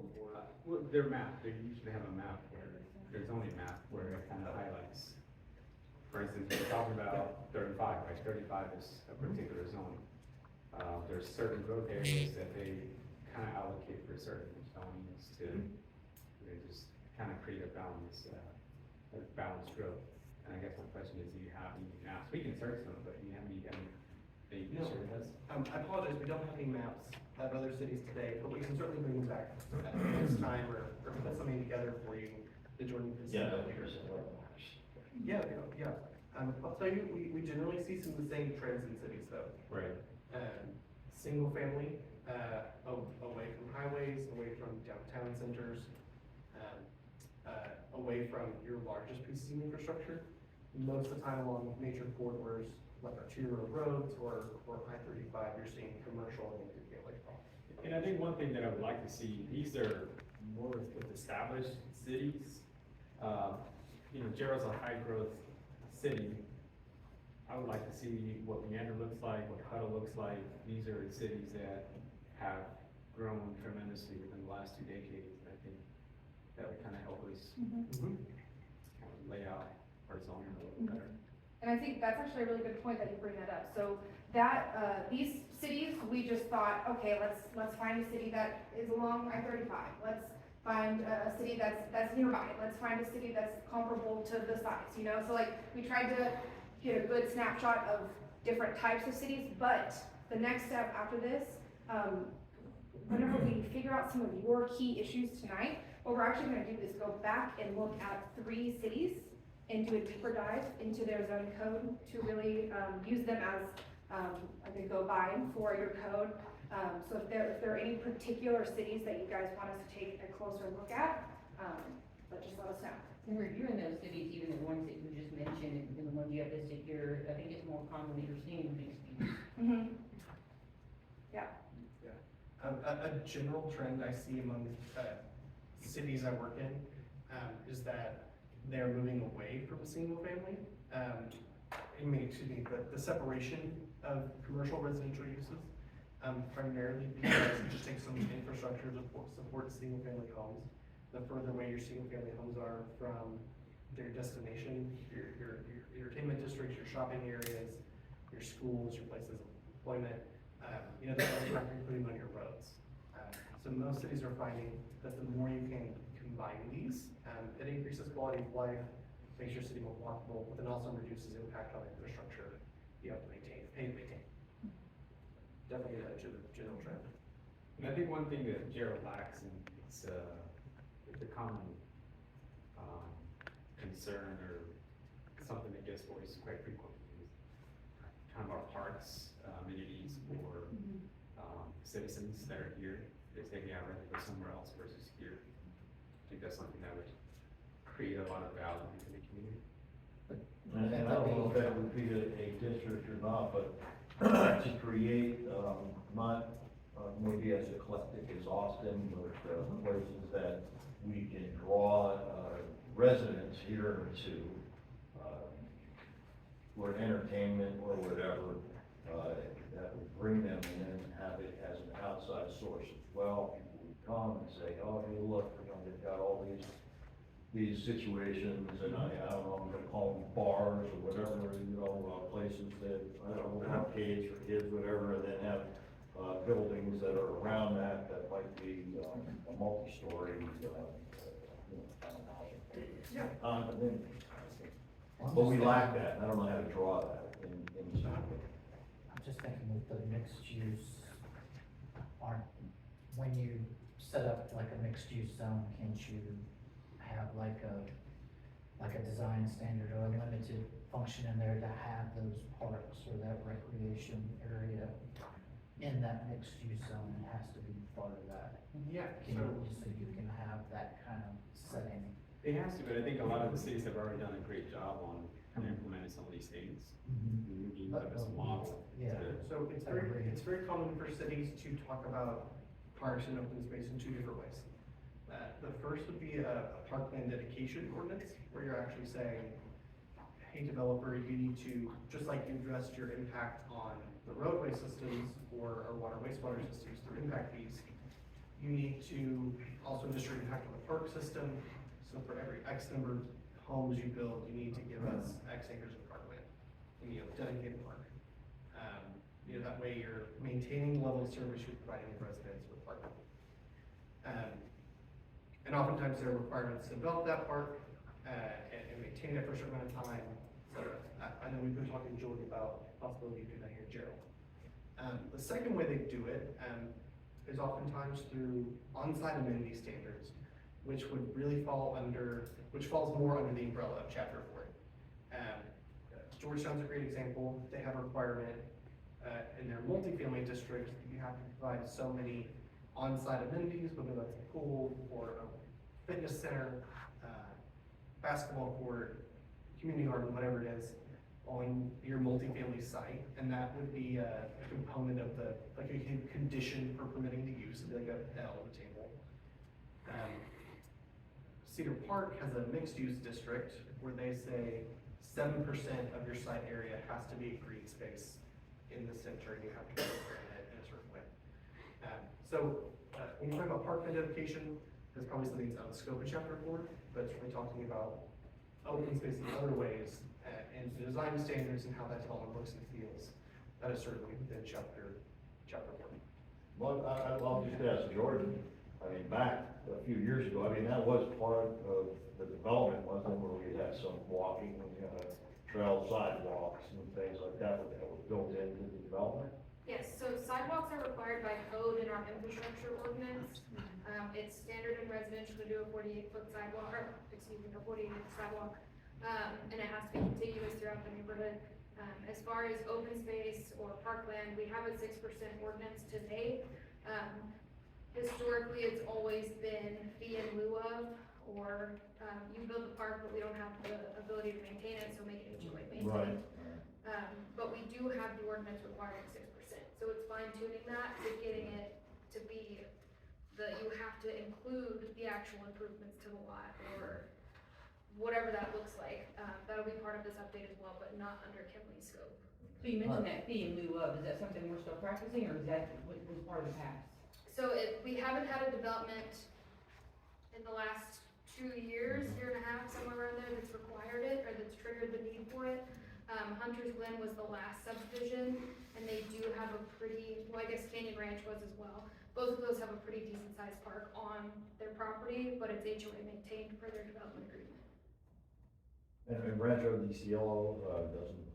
Well, their map, they usually have a map where, there's only a map where it kind of highlights. For instance, we're talking about 35, right? 35 is a particular zone. There's certain growth areas that they kind of allocate for certain zones to, they just kind of create a balanced growth. And I guess my question is, do you have any maps? We can search them, but do you have any that you can share with us? I apologize, we don't have any maps of other cities today, but we can certainly bring them back at next time or put something together for you to join the city. Yeah, yeah. I'll tell you, we generally see some of the same trends in cities though. Right. Single family, away from highways, away from downtown centers, away from your largest pieces of infrastructure. Most of the time along major corridors, like arterial roads or I-35, you're seeing commercial and multi-family. And I think one thing that I would like to see, these are more with established cities. Jarrell's a high growth city. I would like to see what Leander looks like, what Huddle looks like. These are cities that have grown tremendously within the last 2 decades. I think that would kind of help us kind of lay out our zoning a little better. And I think that's actually a really good point that you bring that up. So that, these cities, we just thought, okay, let's find a city that is along I-35. Let's find a city that's nearby. Let's find a city that's comparable to the size, So like, we tried to get a good snapshot of different types of cities, but the next step after this, whenever we figure out some of your key issues tonight, what we're actually gonna do is go back and look at 3 cities and do a deeper dive into their zoning code to really use them as like a go-by for your code. So if there are any particular cities that you guys want us to take a closer look at, just let us know. In reviewing those cities, even the ones that you just mentioned and the ones you have listed here, I think it's more common that you're seeing mixed use. Yeah. A general trend I see among cities I work in is that they're moving away from single family. The separation of commercial residential uses, primarily because it just takes some infrastructure to support single family homes. The further away your single family homes are from their destination, your entertainment districts, your shopping areas, your schools, your places of employment, the less you're putting on your roads. So most cities are finding that the more you can combine these, it increases quality of life, makes your city more walkable, but then also reduces impact on infrastructure you have to pay to maintain. Definitely a general trend. And I think one thing that Jarrell lacks, and it's a common concern or something that gets voiced quite frequently, is kind of our parks, amenities for citizens that are here. They say, yeah, I'd rather go somewhere else versus here. I think that's something that would create a lot of value in the community. And I don't know if that would be a district or not, but to create, not maybe as eclectic as Austin, but places that we can draw residents here to, for entertainment or whatever, that would bring them in and have it as an outside source as well. People would come and say, oh, hey, look, they've got all these situations, and I don't know, I'm gonna call them bars or whatever, places that, I don't know, arcades for kids, whatever, and then have buildings that are around that might be a multi-story, condominium. But we lack that, and I don't know how to draw that in the town. I'm just thinking with the mixed use, when you set up like a mixed use zone, can't you have like a design standard or a limited function in there to have those parks or that recreation area in that mixed use zone? It has to be part of that. Yeah. So you can have that kind of setting. It has to, but I think a lot of the cities have already done a great job on implementing some of these things. Use them as a model. Yeah. So it's very common for cities to talk about parks and open space in 2 different ways. The first would be a parkland dedication ordinance, where you're actually saying, hey developer, you need to, just like you addressed your impact on the roadway systems or water wastewater systems through impact fees, you need to also address your impact on the park system. So for every X number of homes you build, you need to give us X acres of parkland, and, dedicated park. That way you're maintaining the level of service you're providing the residents with parking. And oftentimes there are requirements to develop that park, and maintain it for a certain amount of time. So I know we've been talking to Jordan about the possibility of doing that here at Jarrell. The second way they do it, is oftentimes through on-site amenity standards, which would really falls more under the umbrella of Chapter 4. Georgetown's a great example. They have a requirement in their multifamily district, you have to provide so many on-site amenities, whether that's a pool or a fitness center, basketball court, community garden, whatever it is, on your multifamily site. And that would be a component of a condition for permitting the use, like a L at the table. Cedar Park has a mixed-use district where they say 7% of your site area has to be green space in the center, and you have to go in a certain way. When you're talking about park identification, that's probably something that's out of the scope of Chapter 4, but it's really talking about open space in other ways, and the design standards and how that development looks and feels. That is certainly within Chapter 4. Well, I'll just ask Jordan, back a few years ago, that was part of the development, wasn't it, where we had some walking, trail sidewalks and things like that was built into the development? Yes, so sidewalks are required by code in our infrastructure ordinance. It's standard in residential to do a 48-foot sidewalk, or excuse me, a 48-inch sidewalk, and it has to be contiguous throughout the neighborhood. As far as open space or parkland, we have a 6% ordinance today. Historically, it's always been fee in lieu of, or you build the park, but we don't have the ability to maintain it, so make it HOA maintained. Right. But we do have the ordinance requiring 6%, so it's fine tuning that to getting it to be you have to include the actual improvements to the lot, or whatever that looks like. That'll be part of this update as well, but not under Kimley's scope. So you mentioned that fee in lieu of, is that something we're still practicing, or is that was part of the past? So we haven't had a development in the last 2 years, year and a half, somewhere around there, that's required it, or that's triggered the need for it. Hunter's Glen was the last subdivision, and they do have a pretty, well, I guess Canyon Ranch was as well. Both of those have a pretty decent sized park on their property, but it's HOA maintained per their development agreement. And Rancho de Cielo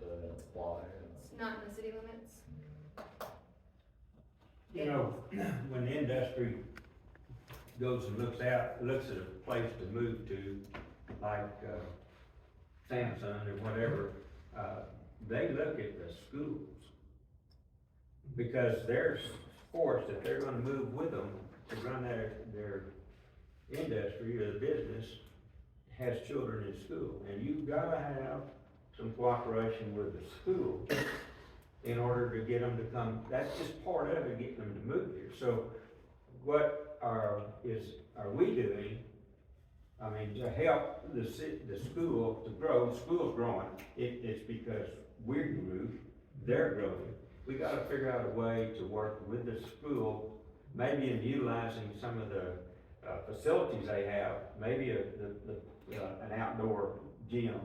doesn't apply? It's not in the city limits. When the industry goes and looks at a place to move to, like Samsung or whatever, they look at the schools. Because they're forced, if they're gonna move with them to run their industry or the business, has children in school. And you've gotta have some cooperation with the school in order to get them to come. That's just part of it, getting them to move here. So what are we doing, to help the school to grow? The school's growing. It's because we grew, they're growing. We gotta figure out a way to work with the school, maybe in utilizing some of the facilities they have, maybe an outdoor gym,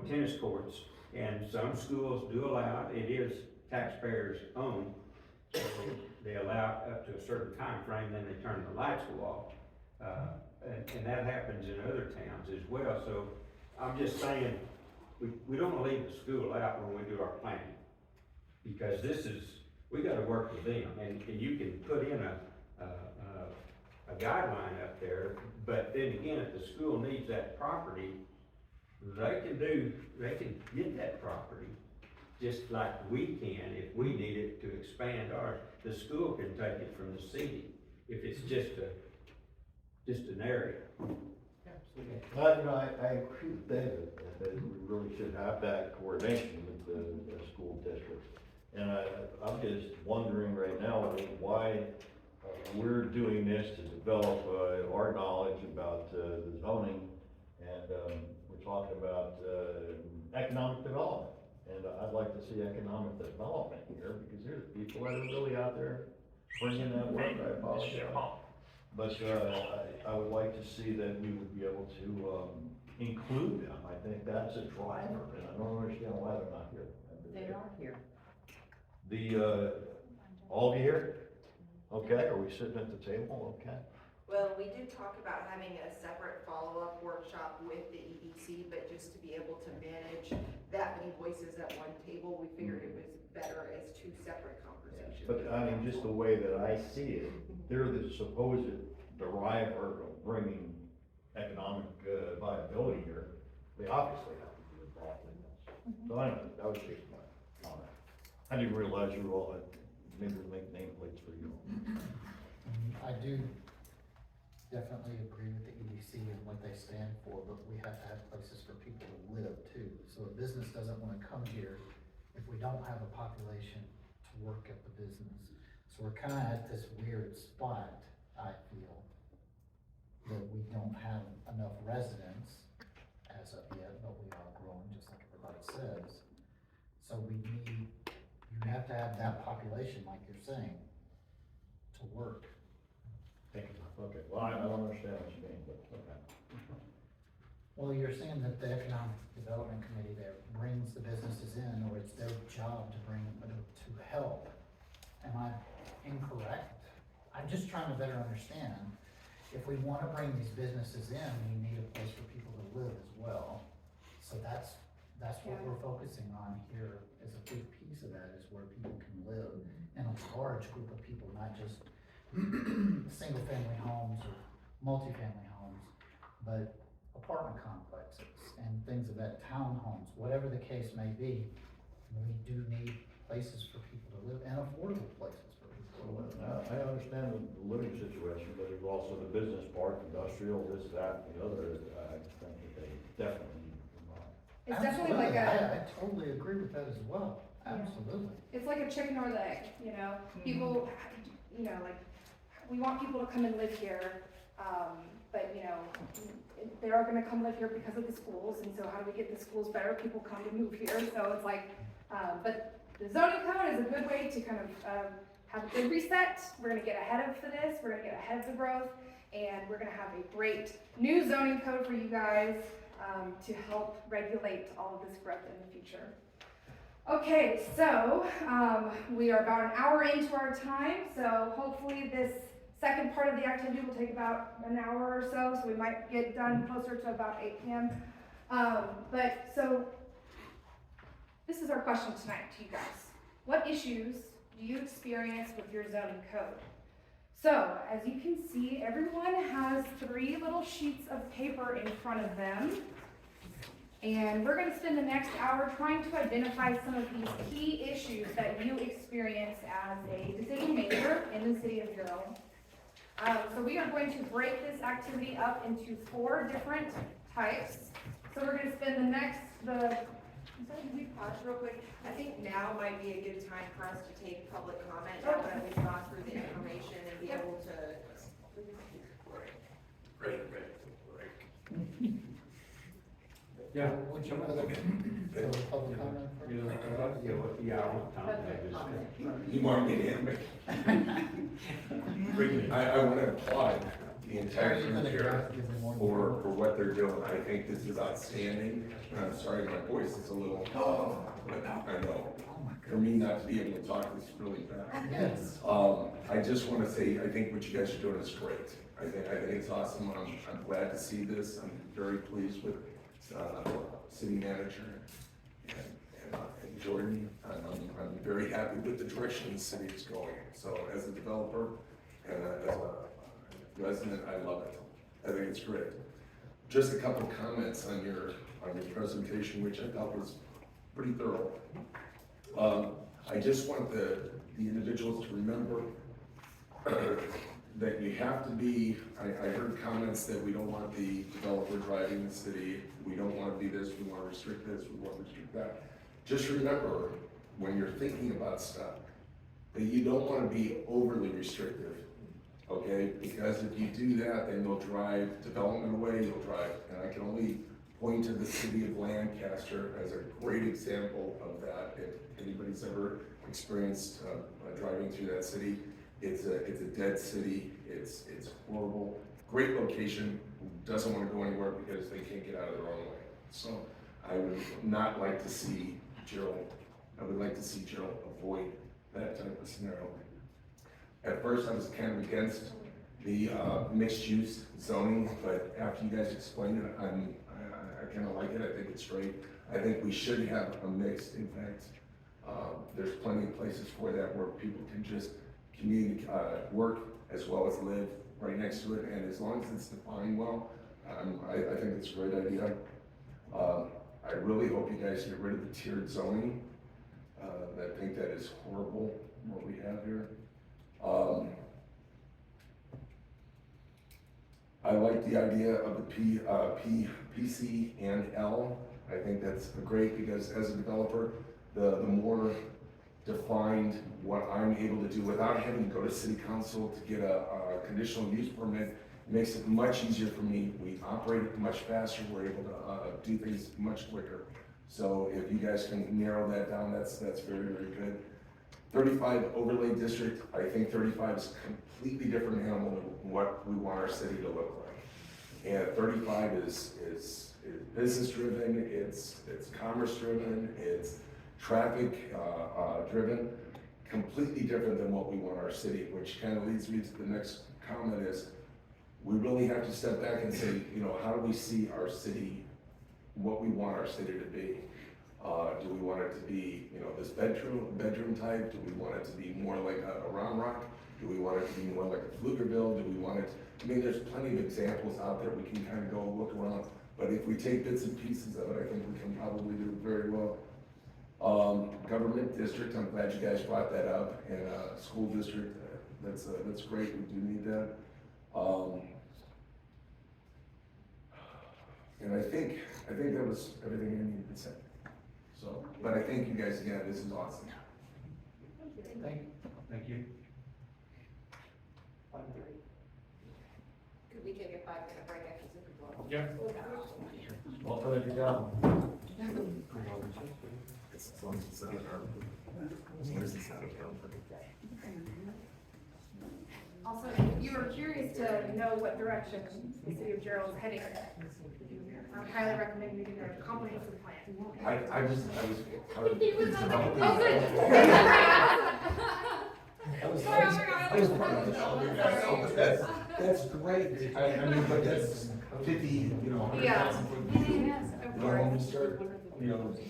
tennis courts. And some schools do allow it. It is taxpayers owned. So they allow up to a certain time frame, then they turn the lights go off. And that happens in other towns as well. So I'm just saying, we don't wanna leave the school out when we do our planning. Because we gotta work with them, and you can put in a guideline up there, but then again, if the school needs that property, they can get that property, just like we can if we need it to expand ours. The school can take it from the city if it's just an area. Absolutely. I agree with David that we really should have that coordination with the school district. And I'm just wondering right now why we're doing this to develop, our knowledge about, the zoning, and, we're talking about, economic development. And I'd like to see economic development here, because there's people that are really out there bringing that work, I apologize. But, I would like to see that we would be able to, include them. I think that's a driver, and I don't understand why they're not here. They are here. The, all of you here? Okay, are we sitting at the table? Okay. Well, we did talk about having a separate follow-up workshop with the EDC, but just to be able to manage that many voices at one table, we figured it was better as two separate conversations. But I mean, just the way that I see it, they're the supposed driver of bringing economic viability here. They obviously have to be involved in this. So anyway, that was just my comment. I didn't realize you were all, maybe we'll make nameplates for you. I do definitely agree with the EDC and what they stand for, but we have to have places for people to live too. So a business doesn't wanna come here if we don't have a population to work at the business. So we're kinda at this weird spot, I feel, that we don't have enough residents as of yet, but we are growing, just like everybody says. So we need, you have to have that population, like you're saying, to work. Thank you. Okay, well, I don't understand what you mean, but, okay. Well, you're saying that the Economic Development Committee there brings the businesses in, or it's their job to bring them to help. Am I incorrect? I'm just trying to better understand. If we wanna bring these businesses in, we need a place for people to live as well. So that's what we're focusing on here, is a big piece of that, is where people can live in a large group of people, not just single-family homes or multifamily homes, but apartment complexes and things of that, townhomes, whatever the case may be. We do need places for people to live and affordable places for people to live. I understand the living situation, but there's also the business part, industrial, this, that, and the other. I think that they definitely need to combine. It's definitely like I totally agree with that as well, absolutely. It's like a chicken or the egg, you know? People, you know, like, we want people to come and live here, but, you know, they are gonna come live here because of the schools, and so how do we get the schools better? People come to move here, so it's like, but the zoning code is a good way to kind of, have a good reset. We're gonna get ahead of this, we're gonna get ahead of the growth, and we're gonna have a great new zoning code for you guys, to help regulate all of this growth in the future. Okay, so, we are about an hour into our time, so hopefully this second part of the activity will take about an hour or so we might get done closer to about 8 p.m. But so, this is our question tonight to you guys. What issues do you experience with your zoning code? So, as you can see, everyone has 3 little sheets of paper in front of them. And we're going to spend the next hour trying to identify some of these key issues that you experience as a decision maker in the city of Jarrell. So we are going to break this activity up into 4 different types. So we're going to spend the next, Can we pause real quick? I think now might be a good time for us to take public comment, now that we've gone through the information and be able to. Right. Yeah. Would you rather go to public comment first? You want me to answer? I want to applaud the entire group here for what they're doing. I think this is outstanding. And I'm sorry, my voice is a little, but I know. For me not to be able to talk is really bad. Yes. I just want to say, I think what you guys are doing is great. I think it's awesome. I'm glad to see this. I'm very pleased with city manager and Jordan. I'm very happy with the direction the city is going. So as a developer and as a resident, I love it. I think it's great. Just a couple comments on your presentation, which I thought was pretty thorough. I just want the individuals to remember that you have to be, I heard comments that we don't want the developer driving the city, we don't want to be this, we want to restrict this, we want to restrict that. Just remember, when you're thinking about stuff, that you don't want to be overly restrictive. okay? Because if you do that, then you'll drive development away, you'll drive, and I can only point to the city of Lancaster as a great example of that. If anybody's ever experienced driving through that city, it's a dead city, it's horrible, great location, doesn't want to go anywhere because they can't get out of their own way. So I would not like to see I would like to see Jarrell avoid that type of scenario. At first, I was kind of against the mixed use zoning, but after you guys explained it, I kind of like it. I think it's great. I think we should have a mix. In fact, there's plenty of places for that where people can just communicate, work as well as live right next to it, and as long as it's defined well, I think it's a great idea. I really hope you guys get rid of the tiered zoning. I think that is horrible, what we have here. I like the idea of the PC and L. I think that's great because as a developer, the more defined what I'm able to do without having to go to city council to get a conditional use permit makes it much easier for me. We operate much faster. We're able to do things much quicker. So if you guys can narrow that down, that's very, very good. 35 overlay district, I think 35 is a completely different animal than what we want our city to look like. And 35 is business driven, it's commerce driven, it's traffic driven, completely different than what we want our city, which kind of leads me to the next comment is, we really have to step back and say, how do we see our city, what we want our city to be? Do we want it to be, this bedroom type? Do we want it to be more like a Round Rock? Do we want it to be more like a Pflugerville? Do we want it, there's plenty of examples out there we can kind of go look around. But if we take bits and pieces of it, I think we can probably do it very well. Government district, I'm glad you guys brought that up, and school district, that's great, we do need that. And I think that was everything I needed to say. So, but I thank you guys again, this is awesome. Thank you. Could we take a 5-minute break after Super Bowl? Yeah. Well, there you go. As long as it's not Also, if you were curious to know what direction the city of Jarrell is heading, I highly recommend reading their comprehensive plan. I was part of He was on the, oh, good. That's great. I mean, but that's 50, 100,000 foot. Yes, of course. When we start,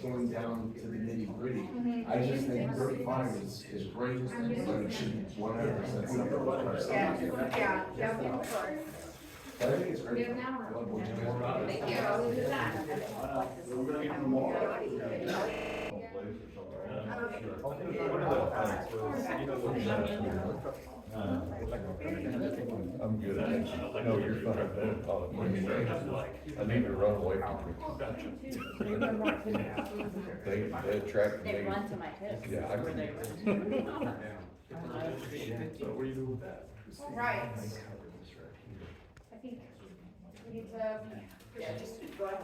going down to the nitty gritty, I just think 35 is great, but it should be 100% separate. Yeah, of course. But I think it's great. We have an hour. I love what you're doing. Thank you. I'll leave it at that. We're gonna give them more. I'm good at it. No, you're fine. I need to run away from people. They attract me. They run to my hips. Yeah, I can. So what do you do with that? All right. I think we need to. Yeah, just go ahead.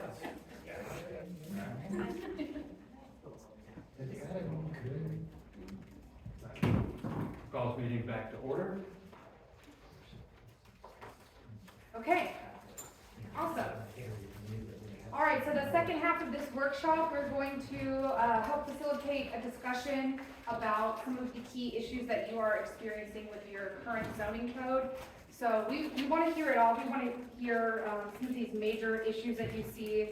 Call this meeting back to order. Okay, awesome. All right, so the second half of this workshop, we're going to help facilitate a discussion about some of the key issues that you are experiencing with your current zoning code. So we want to hear it all. We want to hear some of these major issues that you see.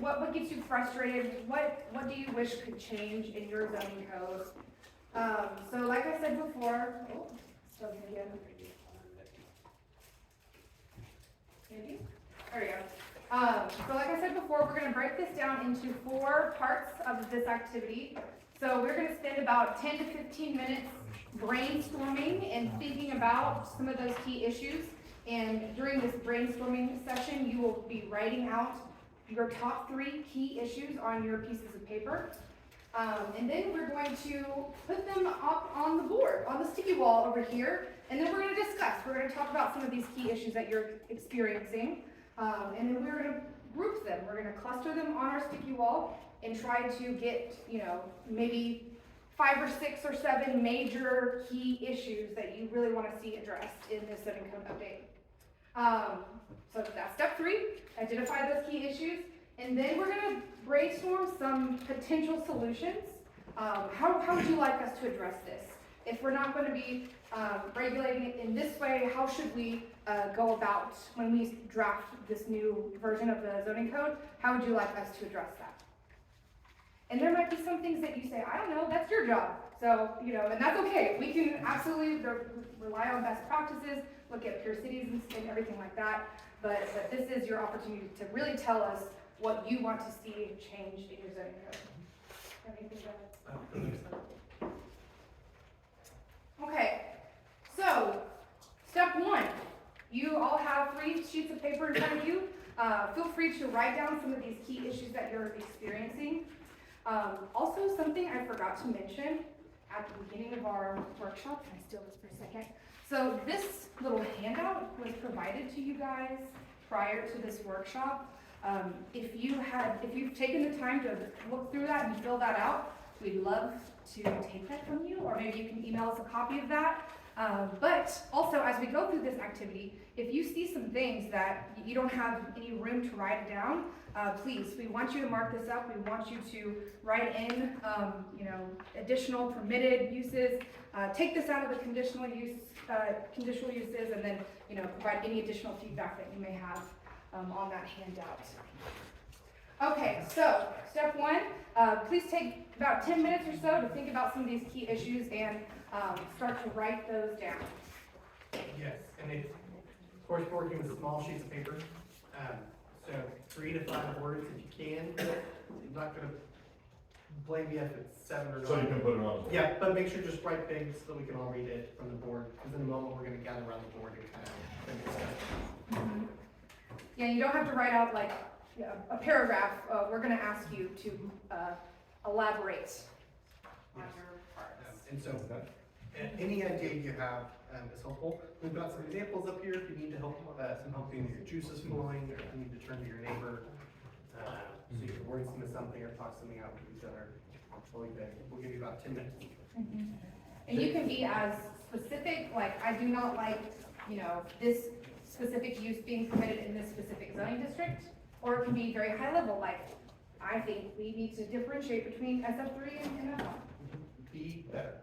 What gets you frustrated? What do you wish could change in your zoning code? So like I said before, again. Maybe? There we go. So like I said before, we're going to break this down into 4 parts of this activity. So we're going to spend about 10 to 15 minutes brainstorming and thinking about some of those key issues. And during this brainstorming session, you will be writing out your top 3 key issues on your pieces of paper. And then we're going to put them up on the board, on the sticky sticky wall over here, and then we're gonna discuss. We're gonna talk about some of these key issues that you're experiencing, and then we're gonna group them. We're gonna cluster them on our sticky wall and try to get, maybe 5 or 6 or 7 major key issues that you really wanna see addressed in this zoning code update. So that's step 3, identify those key issues, and then we're gonna brainstorm some potential solutions. How would you like us to address this? If we're not gonna be regulating it in this way, how should we go about when we draft this new version of the zoning code? How would you like us to address that? And there might be some things that you say, I don't know, that's your job. So, and that's okay. We can absolutely rely on best practices, look at peer cities and everything like that. But this is your opportunity to really tell us what you want to see changed in your zoning code. Anything to add? Okay, so step 1, you all have 3 sheets of paper in front of you. Feel free to write down some of these key issues that you're experiencing. Also, something I forgot to mention at the beginning of our workshop, can I steal this for a second? So this little handout was provided to you guys prior to this workshop. If you've taken the time to look through that and fill that out, we'd love to take that from you, or maybe you can email us a copy of that. But also, as we go through this activity, if you see some things that you don't have any room to write down, please, we want you to mark this up. We want you to write in, additional permitted uses. Take this out of the conditional uses, and then, provide any additional feedback that you may have on that handout. Okay, so step 1, please take about 10 minutes or so to think about some of these key issues and start to write those down. Yes, and of course, we're working with small sheets of paper. So 3 to 5 words if you can. I'm not gonna blame you if it's 7 or 9. So you can put it on. Yeah, but make sure just write big so that we can all read it from the board, because in a moment, we're gonna gather around the board and kind of discuss. Yeah, you don't have to write out like a paragraph. We're gonna ask you to elaborate on your parts. And so, any idea you have is helpful. We've got some examples up here if you need to help, some help getting your juices flowing, or if you need to turn to your neighbor, so you can wordsmith something or talk something out with each other. We'll give you about 10 minutes. And you can be as specific, like, I do not like, this specific use being permitted in this specific zoning district, or it can be very high level, like, I think we need to differentiate between SF3 and SF1. Be better.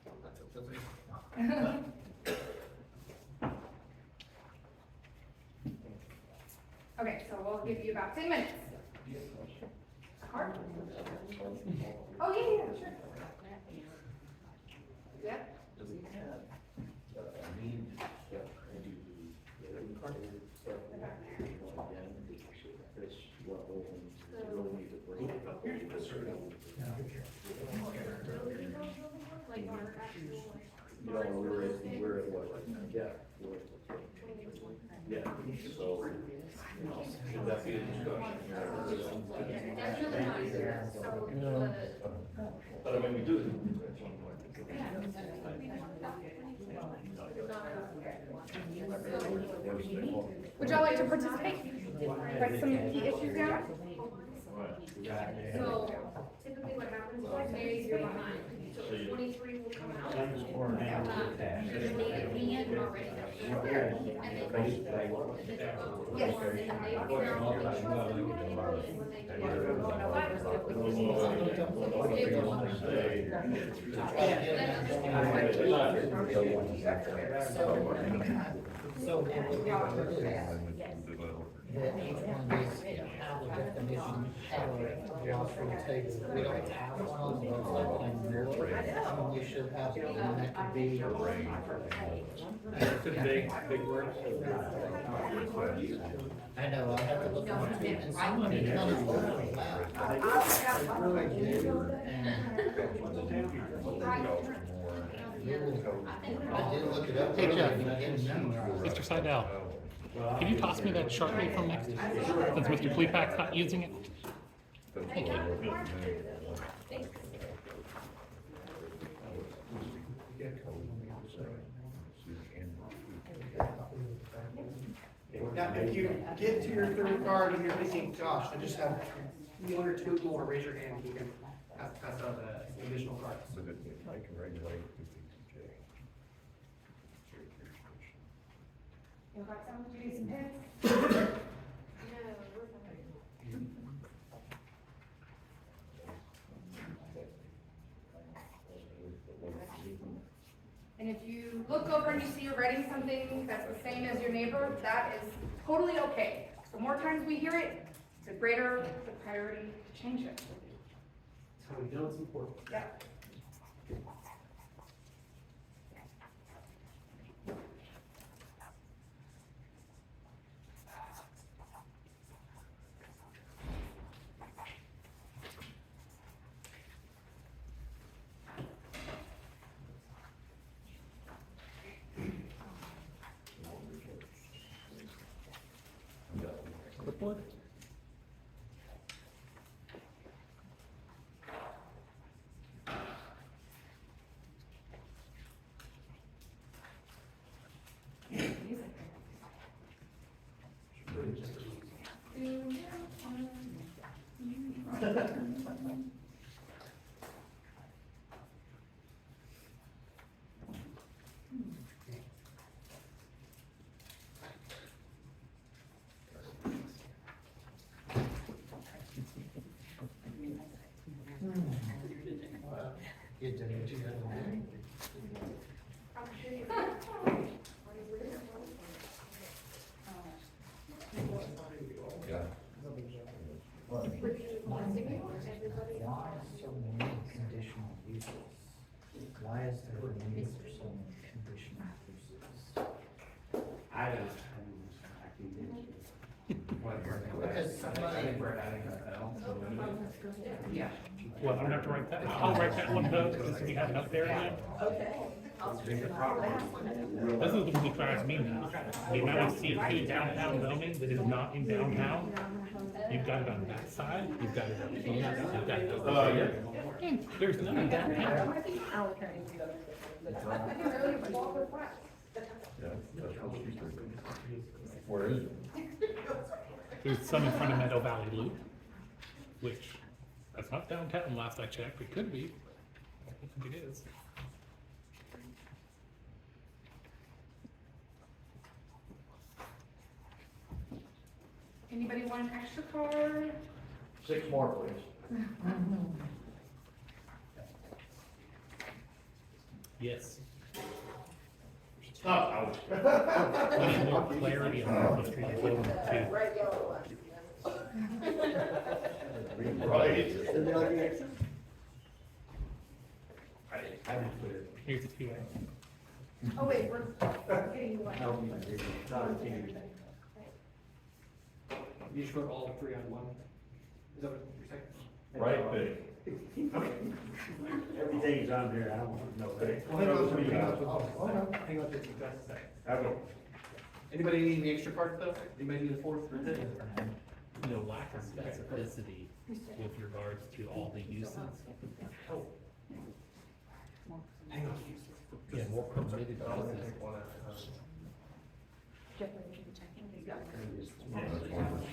That's it. Okay, so we'll give you about 10 minutes. Art? Oh, yeah, sure. Yeah? So, should that be a discussion? That's really nice. So, But I mean, we do. Would y'all like to participate? Write some key issues down? So typically what happens is maybe you're behind, so 23 will come out. There's a meeting already. And then Yes. So, that each one of these have a definition or a glossary table. We don't have one on the website. We should have one that could be. Big words. I know, I have to look on it, and somebody kind of told me about. I did look it up. Hey, Jeff. and I didn't know. Mr. Seidel, can you toss me that Sharpie from next, since Mr. Klepak's not using it? Thank you. Now, if you get to your third card and you're thinking, gosh, I just have one or two more, raise your hand, you can pass out the additional cards. But I can regulate the PCJ. You got some, do you need some pens? And if you look over and you see you're writing something that's the same as your neighbor, that is totally okay. The more times we hear it, the greater the priority to change it. So we know it's important. Yeah. Clipboard? You did what you had to do. Yeah. Why so many conditional uses? Why is there a need for so many conditional uses? I don't. Because somebody. Yeah. Well, I'm gonna have to write that. I'll write that one though, because we haven't up there yet. Okay. This is the one that drives me nuts. The amount of C2 downtown zoning that is not in downtown. You've got it on that side, you've got it up here, you've got it over here. And there's none in downtown. Yeah, that's what she said. Where is it? There's some in front of Meadow Valley Loop, which, that's not downtown last I checked, it could be. I don't think it is. Anybody want an extra card? 6 more, please. Yes. Ouch. We need more clarity on the street code too. Right. Here's the two. Oh wait, we're getting one. You just wrote all three on one? Is that what you're saying? Right there. Everything's on there, I don't want to know. Well, hang on just a second. Okay. Anybody need any extra cards though? Anybody need a fourth or fifth? No lack of specificity with regards to all the uses. Hang on. Yeah, more permitted uses.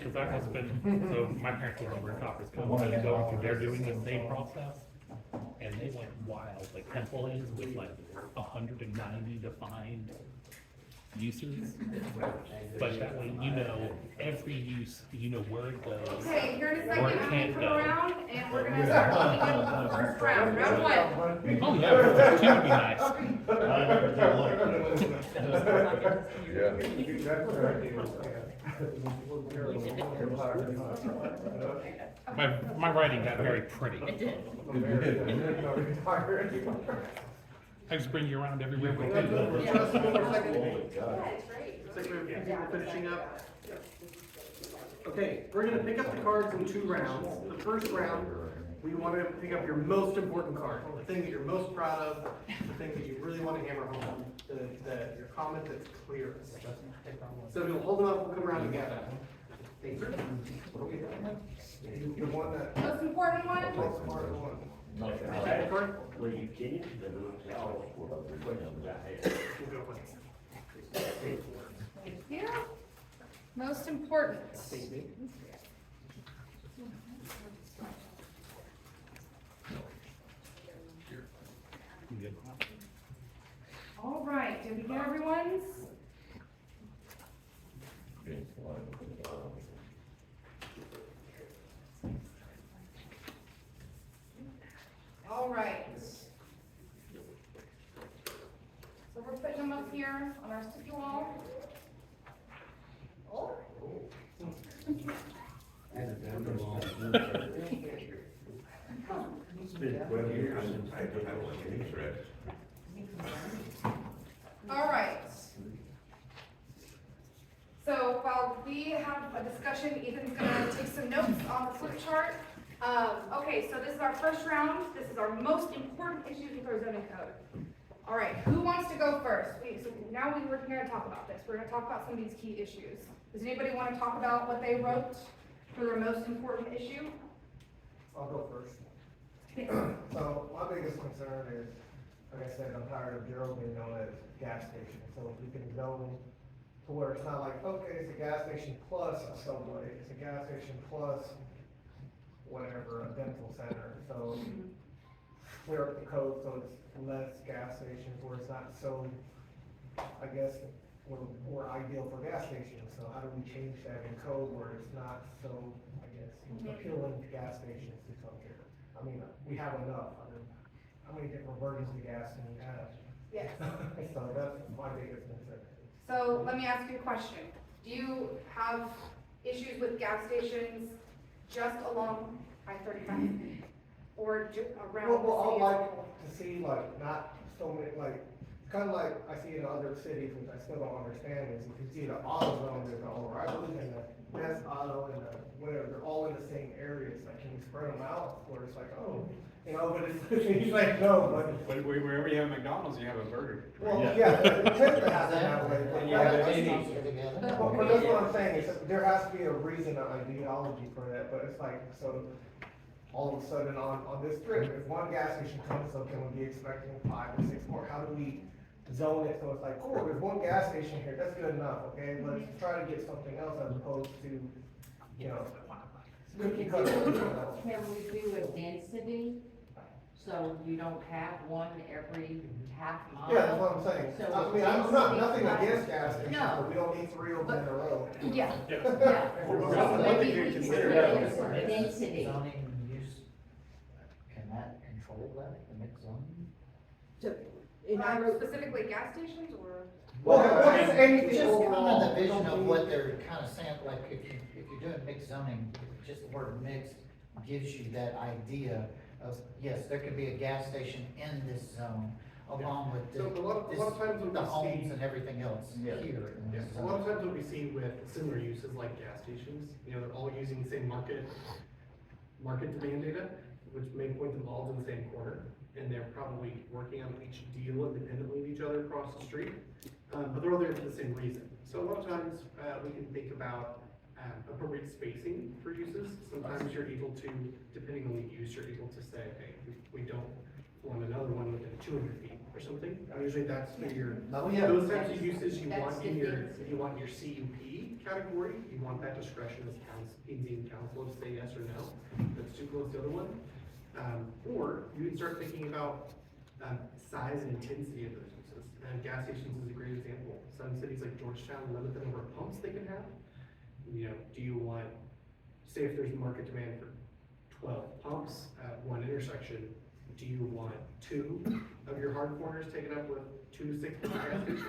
Cause that has been, so my parents were over in Copper's Cove, and going through, they're doing the same process. And they went wild, like Temple is with like 190 defined uses. But that way, you know, every use, you know where it goes. Okay, here in a Or it second, I'm gonna can't come go. around and we're gonna start looking at the first round, round one. Oh, yeah, two would be nice. My writing got very pretty. I just bring you around everywhere we go. Just one more second. Looks like we're finishing up. Okay, we're gonna pick up the cards in 2 rounds. The first round, we want to pick up your most important card, the thing that you're most proud of, the thing that you really want to hammer home, your comment that's clearest. So we'll hold them up, we'll come around together. Thank you. The one that. Most important one? Most important one. Were you kidding? We'll go with it. Yeah. Most important. All right, did we get everyone's? All right. So we're putting them up here on our sticky wall. Oh. All right. So while we have a discussion, Ethan's gonna take some notes on the flip chart. Okay, so this is our first round. This is our most important issues with our zoning code. All right, who wants to go first? So now we're here to talk about this. We're gonna talk about some of these key issues. Does anybody want to talk about what they wrote for their most important issue? I'll go first. So my biggest concern is, like I said, I'm tired of Jarrell being known as gas station. So if we can zone to where it's not like, okay, it's a gas station plus a subway, it's a gas station plus whatever, a dental center. So clear up the code so it's less gas stations where it's not so, I guess, we're ideal for gas stations. So how do we change that in code where it's not so, I guess, appealing to gas stations to come here? I mean, we have enough. I mean, how many different versions of gas can we have? Yes. So that's my biggest concern. So let me ask you a question. Do you have issues with gas stations just along I-35? Or around the Well, city? I'd like to see like, not so many, like, kind of like I see in other cities, which I still don't understand, is you can see the auto zone, there's the O'Reilly's and the Best Auto and the whatever, they're all in the same areas. Like, can you spread them out where it's like, oh, you know, but it's, he's like, no, but. Wherever you have McDonald's, you have a burger. Well, yeah, it tends to happen that way. And you have a Denny's. But that's what I'm saying, is that there has to be a reason, an ideology for that, but it's like, so all of a sudden on this strip, if one gas station comes, so can we be expecting 5 or 6 more? How do we zone it so it's like, cool, there's one gas station here, that's good enough, okay? Let's try to get something else as opposed to, you know, cookie cutter. Can we do a density, so you don't have one every half mile? Yeah, that's what I'm saying. So I mean, I'm not, nothing density- against gas stations, No. but we don't need 3 of them in a row. Yeah. Yeah. One Maybe thing to we can consider. do density. Zoning use, can that control that, the mixed zoning? Specifically gas stations or? Well, just anything Just kind overall. of the vision of what they're kind of saying, like, if you're doing mixed zoning, just the word mixed gives you that idea of, yes, there could be a gas station in this zone, along with So a lot of times when the we homes see- and everything else Yeah. here in Yeah, this a lot of zone. times what we see with similar uses like gas stations, you know, they're all using the same market demand data, which may point them all to the same corner, and they're probably working on each deal independently of each other across the street, but they're all there for the same reason. So a lot of times, we can think about appropriate spacing for uses. Sometimes you're able to, depending on the use, you're able to say, hey, we don't want another one within 200 feet or something. Usually that's for your, those types of uses you want in your, CUP category. You want that discretion as P&Z and council to say yes or no. That's too close to the other one. Or you can start thinking about size and intensity of those uses. And gas stations is a great example. Some cities like Georgetown limit the number of pumps they can have. You know, do you want, say if there's market demand for 12 pumps at one intersection, do you want 2 of your hard corners taken up with 2 6-pump gas stations?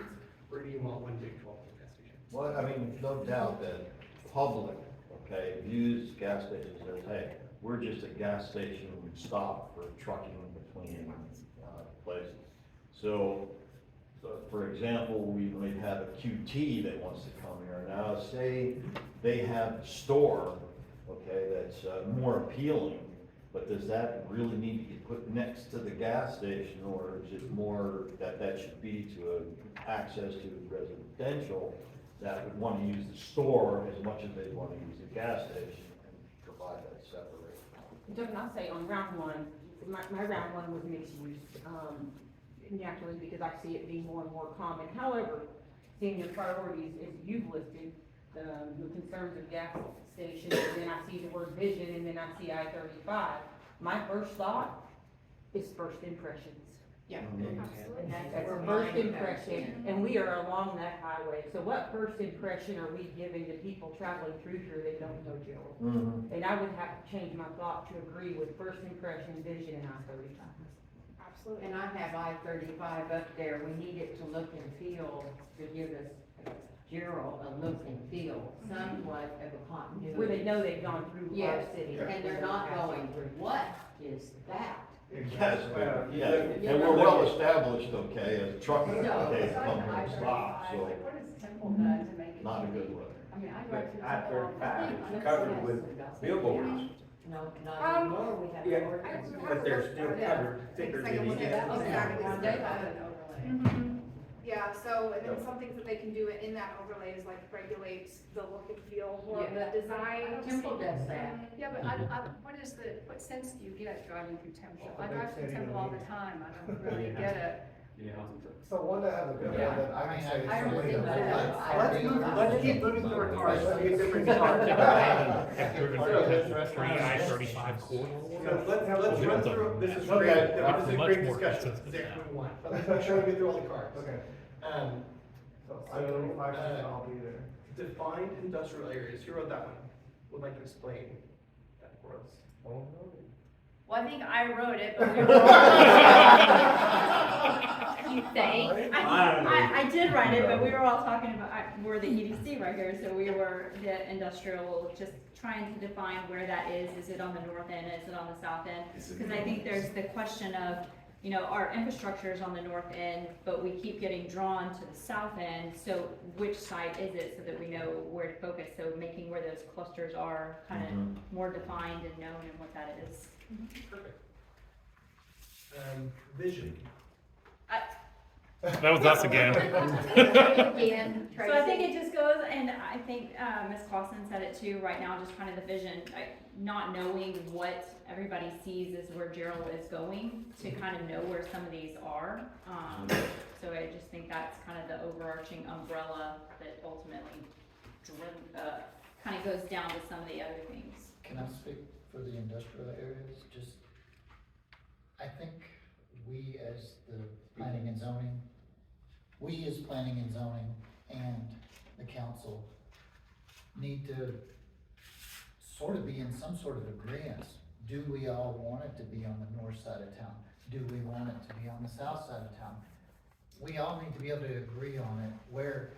Or do you want one big 12-pump gas station? Well, I mean, no doubt that public, okay, views gas stations as, hey, we're just a gas station stop for trucking between places. So, for example, we might have a QT that wants to come here. Now, say they have a store, okay, that's more appealing, but does that really need to get put next to the gas station, or is it more that should be to access to residential that would want to use the store as much as they want to use the gas station and provide that separation? Doesn't I say on round one, my round one was mixed use, naturally, because I see it being more and more common. However, seeing your priorities as you've listed, the concerns of gas stations, and then I see the word vision, and then I see I-35. My first thought is first impressions. Yeah, And absolutely. that's our first impression, and we are along that highway, so what first impression are we giving to people traveling through here that don't know Gerald? Mhm. And I would have to change my thought to agree with first impression, vision, and I-35. Absolutely. And I have I-35 up there, we need it to look and feel, to give us, Jarrell, a look and feel, somewhat of a continuity. Where they know they've gone through our Yes, city. and they're not going, what is that? Yes, yeah, and we're well established, okay, as trucking, No. okay, company stop, so What has Temple done to make it? not a good one. I mean, I But drive through Temple all the I-35 time. is covered with billboards. No, not anymore, we have. Yeah, an ordinance. but they're still covered thicker Take a than look the at that. other. Exactly. They have an overlay. Mhm. Yeah, so, and then some things that they can do in that overlay is like regulate the look and feel or Yeah. the design. Temple does that. Yeah, but what sense do you get driving through Temple? I Well, drive through they say Temple you all know. the time, I don't really get it. Yeah. So one that has a good one Yeah. that I can say is I don't somebody think that that- Let's keep moving through our cars, let's get different cars. Have driven through three I-35 corridors. So let's run through, this is Okay. great, this is a Much great more discussion, consistent exactly now. what we want, but let's make sure we get through all the cars. Okay, Um, so I-35, I'll be there. defined industrial areas, who wrote that one? Would like to explain that for us? Oh, Well, I think I wrote it, but we were all. You think? I did write it, but we were all talking about, we're the EDC right here, so we were the industrial, just trying to define where that is. Is it on the north end? Is it on the south end? Because I think there's the question of, you know, our infrastructure is on the north end, but we keep getting drawn to the south end. So which site is it so that we know where to focus? So making where those clusters are kind of more defined and known and what that is. Perfect. Vision. That was us again. Again, so I think it just goes, and I think Ms. Clausen said it too, right now, just kind of the vision, not knowing what everybody sees is where Jarrell is going, to kind of know where some of these are. So I just think that's kind of the overarching umbrella that ultimately kind of goes down to some of the other things. Can I speak for the industrial areas? Just, I think we as the planning and zoning, and the council need to sort of be in some sort of agreement. Do we all want it to be on the north side of town? Do we want it to be on the south side of town? We all need to be able to agree on it, where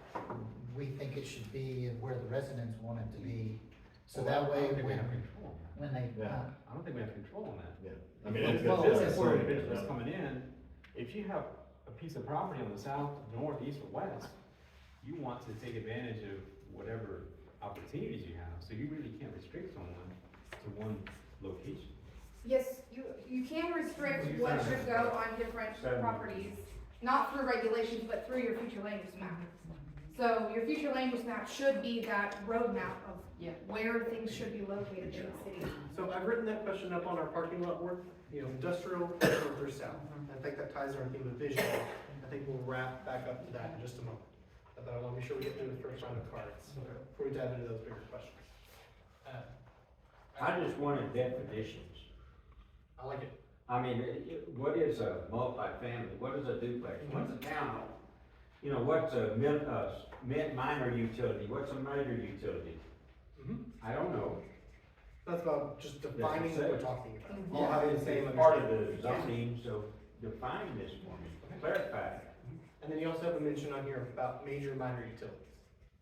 we think it should be and where the residents want it to be. So that way, when they, I don't think we have control on that. Yeah. I mean, if Well, a business or a yeah. business coming in, if you have a piece of property on the south, north, east, or west, you want to take advantage of whatever opportunities you have, so you really can't restrict someone to one location. Yes, you can restrict what should go on different properties, not through regulations, but through your future land use map. So your future land use map should be that roadmap of where things should be located in the city. So I've written that question up on our parking lot board, you know, industrial, north or south. I think that ties our theme of vision. I think we'll wrap back up to that in just a moment. But I want to be sure we get through the first round of cards before we dive into those bigger questions. I just wanted definitions. I like it. I mean, what is a multifamily? What is a duplex? What's a townhome? You know, what's a minor utility? What's a major utility? I don't know. That's about just defining what we're talking about. Yeah, All having the same it's part of the understanding. zoning, so define this for me, clarify. And then you also have a mention on here about major minor utilities.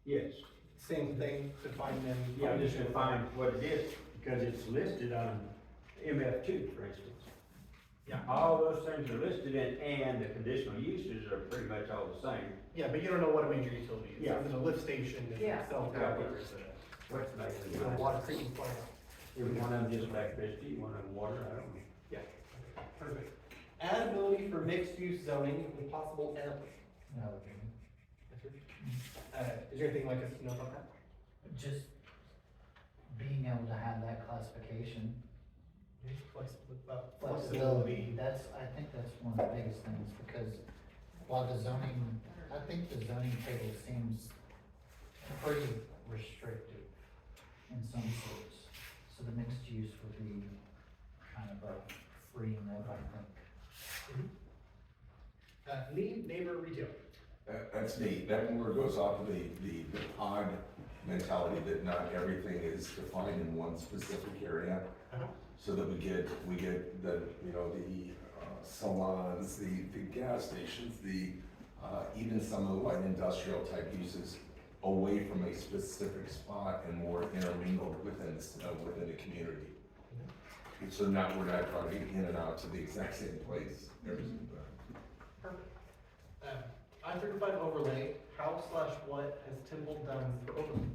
Yes. Same thing, define them. Yeah, just define what it is, because it's listed on MF2, for instance. Yeah. All those things are listed in, and the conditional uses are pretty much all the same. Yeah, but you don't know what a major utility is. Yeah. Is it a lift station, is it Yeah. a cell tower, is it What's basically a water treatment plant? Every one of them just electricity, one of them water, I don't know. Yeah, perfect. Addability for mixed-use zoning with possible M's. Is there anything like us to know about that? just being able to have that classification. Flexibility. That's, I think that's one of the biggest things, because while the zoning, I think the zoning table seems pretty restrictive in some sorts. So the mixed use would be kind of a freeing of, I think. Lead neighbor retail. That's neat. That more goes off of the pod mentality that not everything is defined in one specific area. So that we get the, you know, the salons, the gas stations, even some of the light industrial type uses away from a specific spot and more intermingled within the community. So now we're not running in and out to the exact same place every single time. Perfect. I-35 overlay, how/what has Temple done for overlay?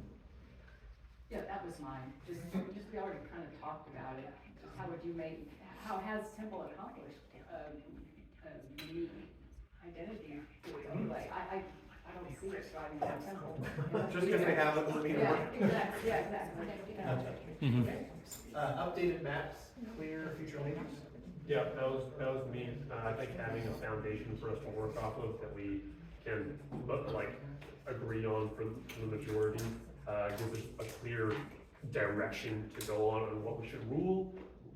Yeah, that was mine. Just we already kind of talked about it. Just how has Temple accomplished a unique identity for its overlay? I don't see it driving down Temple. Just because they have it doesn't mean it works. Exactly, yeah, exactly. Updated maps, clear future land use. Yeah, that was me. I think having a foundation for us to work off of that we can agree on for the majority gives us a clear direction to go on what we should rule,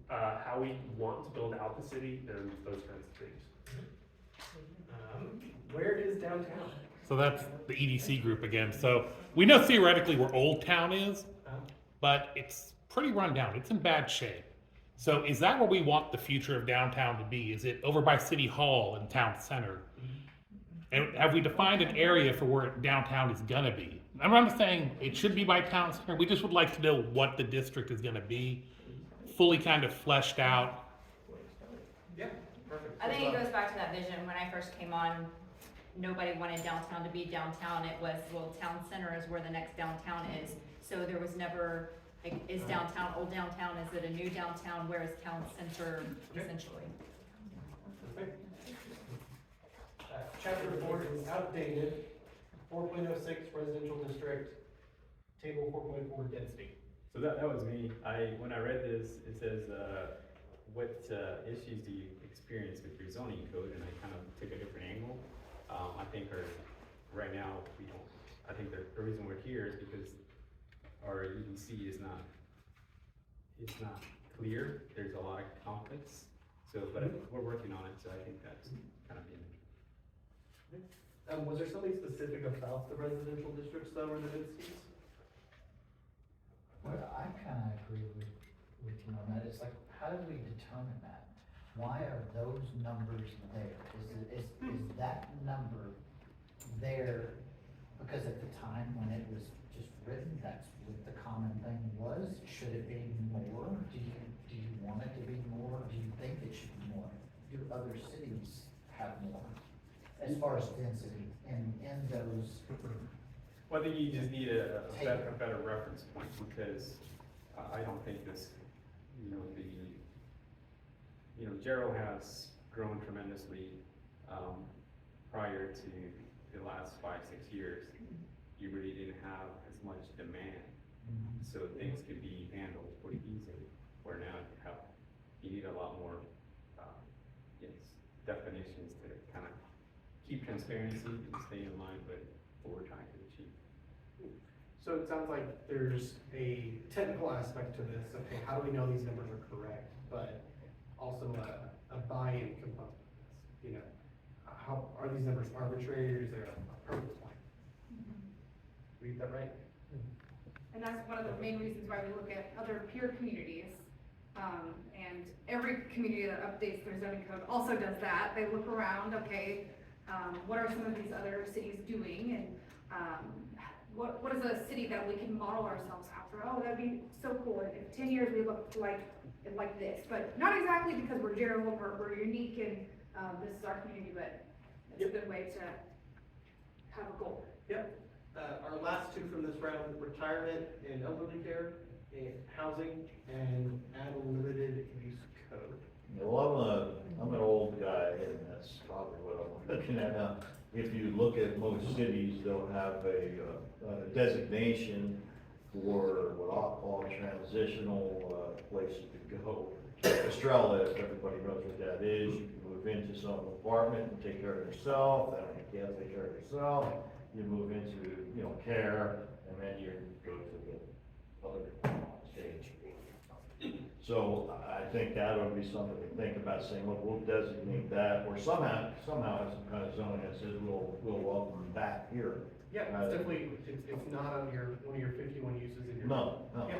how we want to build out the city, and those kinds of things. Where is downtown? So that's the EDC group again. So we know theoretically where Old Town is, but it's pretty run down. It's in bad shape. So is that where we want the future of downtown to be? Is it over by City Hall and Town Center? And have we defined an area for where downtown is gonna be? I'm not saying it should be by Town Center. We just would like to know what the district is gonna be, fully kind of fleshed out. Yeah, perfect. I think it goes back to that vision. When I first came on, nobody wanted downtown to be downtown. It was, well, Town Center is where the next downtown is. So there was never, like, is downtown old downtown? Is it a new downtown? Where is Town Center essentially? Chapter 4 is outdated. 4.06 residential district, table 4.4 density. So that was me. When I read this, it says, what issues do you experience with your zoning code? And I kind of took a different angle. I think right now, we don't, I think the reason we're here is because our UDC is not clear. There's a lot of conflicts. So, but we're working on it, so I think that's kind of been. Was there something specific about the residential districts though, or the densities? Well, I kind of agree with you on that. It's like, how do we determine that? Why are those numbers there? Is that number there because at the time when it was just written, that's what the common thing was? Should it be more? Do you want it to be more? Do you think it should be more? Do other cities have more as far as density in those? Well, I think you just need a better reference point, because I don't think this, Jarrell has grown tremendously prior to the last 5-6 years. You really didn't have as much demand, so things could be handled pretty easily. Where now you need a lot more definitions to kind of keep transparency and stay in line with what we're trying to achieve. So it sounds like there's a technical aspect to this. Okay, how do we know these numbers are correct? But also a buy-in component. How are these numbers arbitrary, or is there a purpose point? Read that right? And that's one of the main reasons why we look at other peer communities. And every community that updates their zoning code also does that. They look around, okay, what are some of these other cities doing? And what is a city that we can model ourselves after? Oh, that'd be so cool. In 10 years, we look like this. But not exactly because we're Jarrell, we're unique, and this is our community, but it's a good way to have a goal. Yep. Our last two from this round: retirement and elderly care, and housing, and add a limited use code. Well, I'm an old guy, and that's probably what I'm looking at now. If you look at most cities, they'll have a designation for what I'll call transitional places to go. Estrella, if everybody knows what that is, you can move into some apartment and take care of yourself, then you can't take care of yourself, you move into, you know, care, and then you go to the other stage. So I think that would be something to think about, saying, look, we'll designate that, or somehow have some kind of zoning that says we'll welcome them back here. Yeah, it's definitely, it's not on your, one of your 51 uses in your. No, no. Yeah.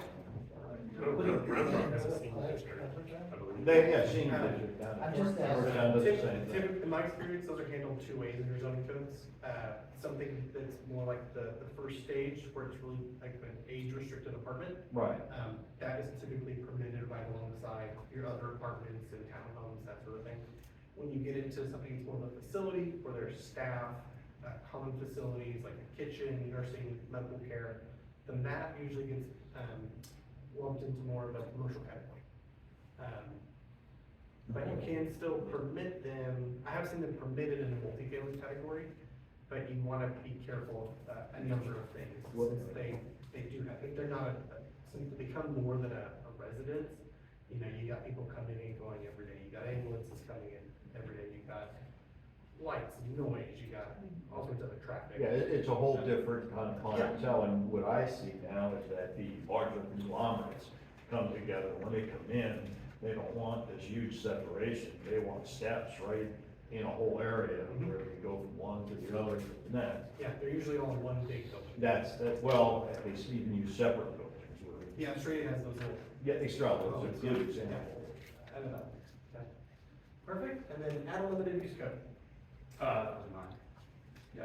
That's a single district, I believe. They, yeah, senior district, I'm just Georgetown does the same thing. Typically, in my experience, those are handled two ways in your zoning codes. Something that's more like the first stage, where it's really like an age-restricted apartment. Right. That is typically permitted right alongside your other apartments and townhomes, that sort of thing. When you get into something that's more of a facility, where there's staff, common facilities like a kitchen, nursing, medical care, the map usually gets, lumped into more of a commercial category. But you can still permit them, I have seen them permitted in the multifamily category, but you wanna be careful of a number of things. Since they do have, if they're not since they become more than a residence, you know, you got people coming and going every day, you got ambulances coming in every day, you got lights and noise, you got all sorts of other traffic. Yeah, it's a whole different kind of clientele, and what I see now is that the larger conglomerates come together. When they come in, they don't want this huge separation, they want steps right in a whole area where we go from one to the other to the next. Yeah, they're usually all in one big building. That's, well, they even use separate buildings. where- Yeah, Australia has those little. Yeah, Estrella is a good example. I don't know. Okay. Perfect, and then add a limited use code. That was mine. Yeah.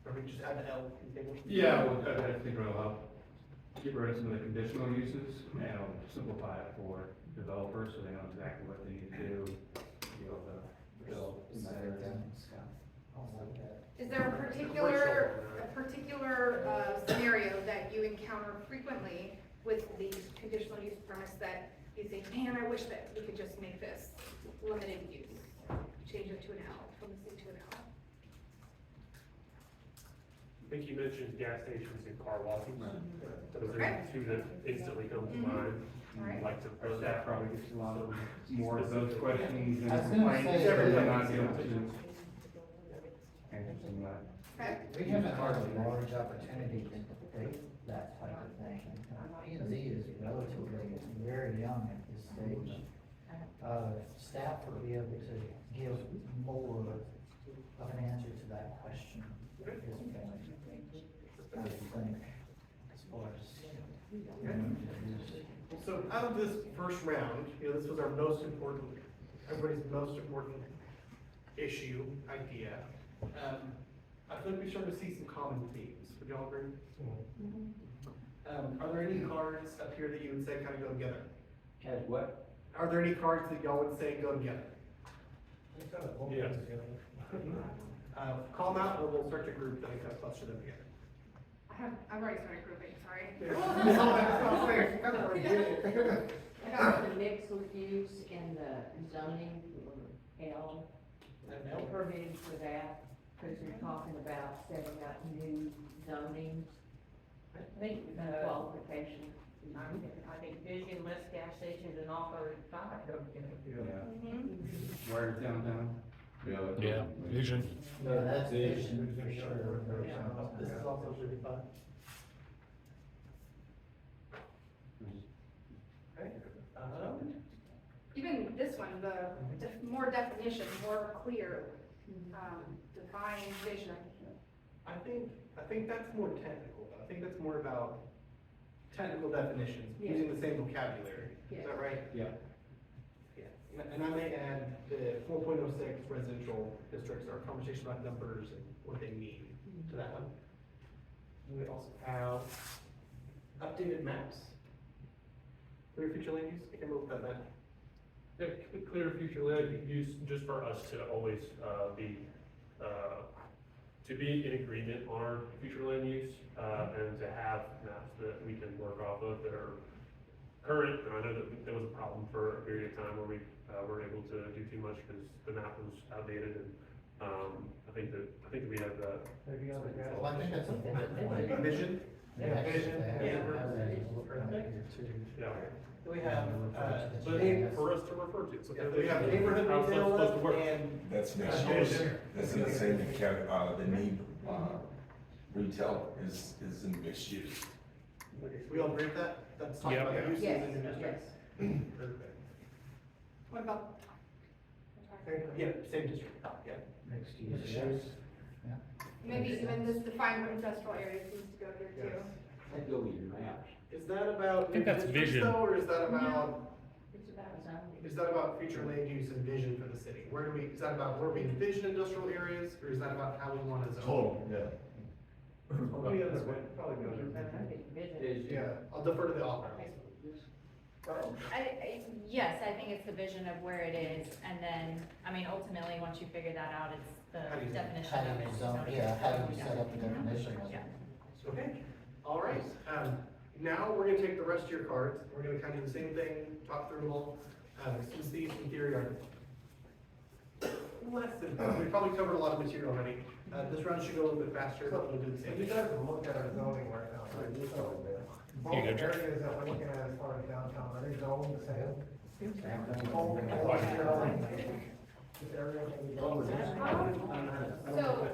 Perfect, just add the L in the table. Yeah, well, I think it'll help get rid of some of the conditional uses and simplify it for developers, so they know exactly what they need to do, you know, the build. Is there a particular scenario that you encounter frequently with the conditional use premise that you think, man, I wish that we could just make this limited use, change it to an L, from the C to an L? I think you mentioned gas stations and car washes. Those Okay. are two that instantly come to mind. Alright. Like to. Our staff probably gets a lot of more of those questions and I was gonna complaints. say- Everybody not be able to answer some of that. Okay. We haven't had a large opportunity to debate that type of thing. P and Z is relatively very young at this stage. Staff will be able to give more of an answer to that question at this point. I think, as far as. So out of this first round, you know, this was our most important, everybody's most important issue, idea. I feel like we started to see some common themes. Would y'all agree? Are there any cards up here that you would say kind of go together? As what? Are there any cards that y'all would say go together? Yes. Call them out, or we'll start to group them and kind of cluster them together. I've already started grouping, sorry. I got the mixed use in the zoning L, no permitting for that, because you're talking about setting up new zoning. I think, Qualification. I think vision, less gas stations and all 35 go together. Yeah. Where downtown? Yeah, vision. Yeah, that's vision for sure. This is also 35. Okay. Even this one, the more definition, more clear, define vision. I think that's more technical. I think that's more about technical definitions, using the same vocabulary. Is that right? Yeah. Yeah. And I may add the 4.06 residential districts, our conversation about numbers and what they mean to that one. And we also have updated maps. Clear future land use, I can move that map. Yeah, clear future land use, just for us to always be in agreement on our future land use, and to have maps that we can work off of that are current. And I know that there was a problem for a period of time where we weren't able to do too much because the map was outdated, and I think that we have that. Well, I think that's a bullet point. Vision? Yeah. Vision. Yeah. Yeah. We have, For us to refer to, so. we have neighborhood How's that retail supposed to work? and. That's next year. That's in the same category, the need, retail is in mixed use. We all agree with that? That's talking about uses Yes, in the district. Perfect. What about? Yeah, same district, yeah. Mixed use. Maybe even this defined industrial areas needs to go here too. That go with your map. Is that about I think that's districts vision. though, or is that about, It's about zoning. is that about future land use and vision for the city? Where do we, is that about where we envision industrial areas, or is that about how we want to zone? Total, yeah. Probably the other way, probably the other way. Vision. Yeah, I'll defer to the author. Yes, I think it's the vision of where it is, and then, I mean, ultimately, once you figure that out, it's the How do you- definition How of do it. you zone, yeah, how do you set up the definition of it? Yeah. Okay, all right. Now we're gonna take the rest of your cards. We're gonna kind of do the same thing, talk through them all. Since these in theory are less than, we probably covered a lot of material already. This round should go a little bit faster, but we'll do the So same you thing. guys have looked at our zoning right now, right? So both You go, Jeff. areas that we're looking at as far as downtown, are they zoned the same? This area that we zoned the same? So,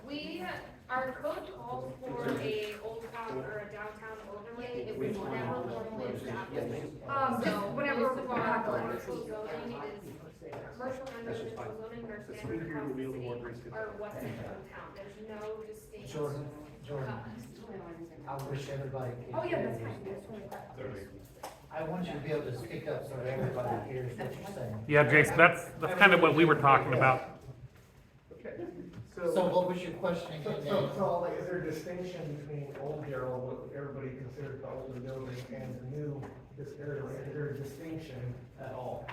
we, our code calls for a old town or a downtown overlay, it was never formally established. So whenever most of our commercial zoning is, commercial and residential zoning are standard across the city, or what's in old town, there's no distinct. Jordan, I wish everybody could. Oh, yeah, hear that's you. fine, that's totally fine. I want you to be able to speak up so that everybody hears what you're saying. Yeah, Jason, that's kind of what we were talking about. So what was your question again? So like, is there a distinction between old Jarrell, what everybody considers the older building, and the new, this area, like, is there a distinction at all?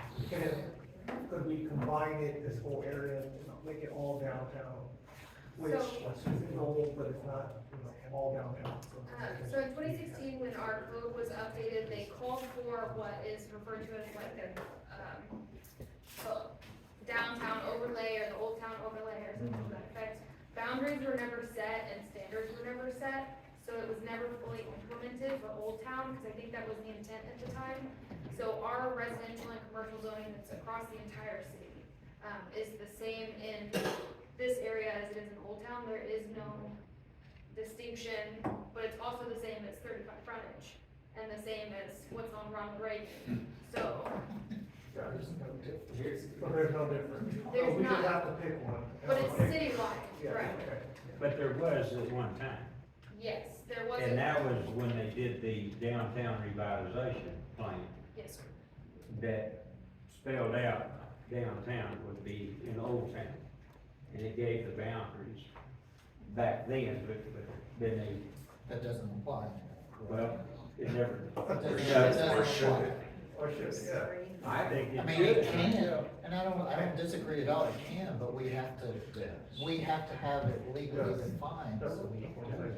Could we combine it, this whole area, make it all downtown? Which is old, but it's not, all downtown. So in 2016, when our code was updated, they called for what is referred to as like a downtown overlay or the old town overlay or something to that effect. Boundaries were never set and standards were never set, so it was never fully implemented for Old Town, because I think that was the intent at the time. So our residential and commercial zoning that's across the entire city is the same in this area as it is in Old Town. There is no distinction, but it's also the same as 35 frontage and the same as what's on Ronald Reagan. So There's no difference. There's We just not. have to pick one. But it's citywide, Yeah, correct? okay. But there was at one time, Yes, there was. and that was when they did the downtown revitalization plan Yes, sir. that spelled out downtown would be in Old Town. And it gave the boundaries back then, but then they, That doesn't apply. well, it never. Or should it? Or should, yeah. I think I it mean, it should. can, and I don't disagree at all, it can, but we have to have it legally defined. That's so what we-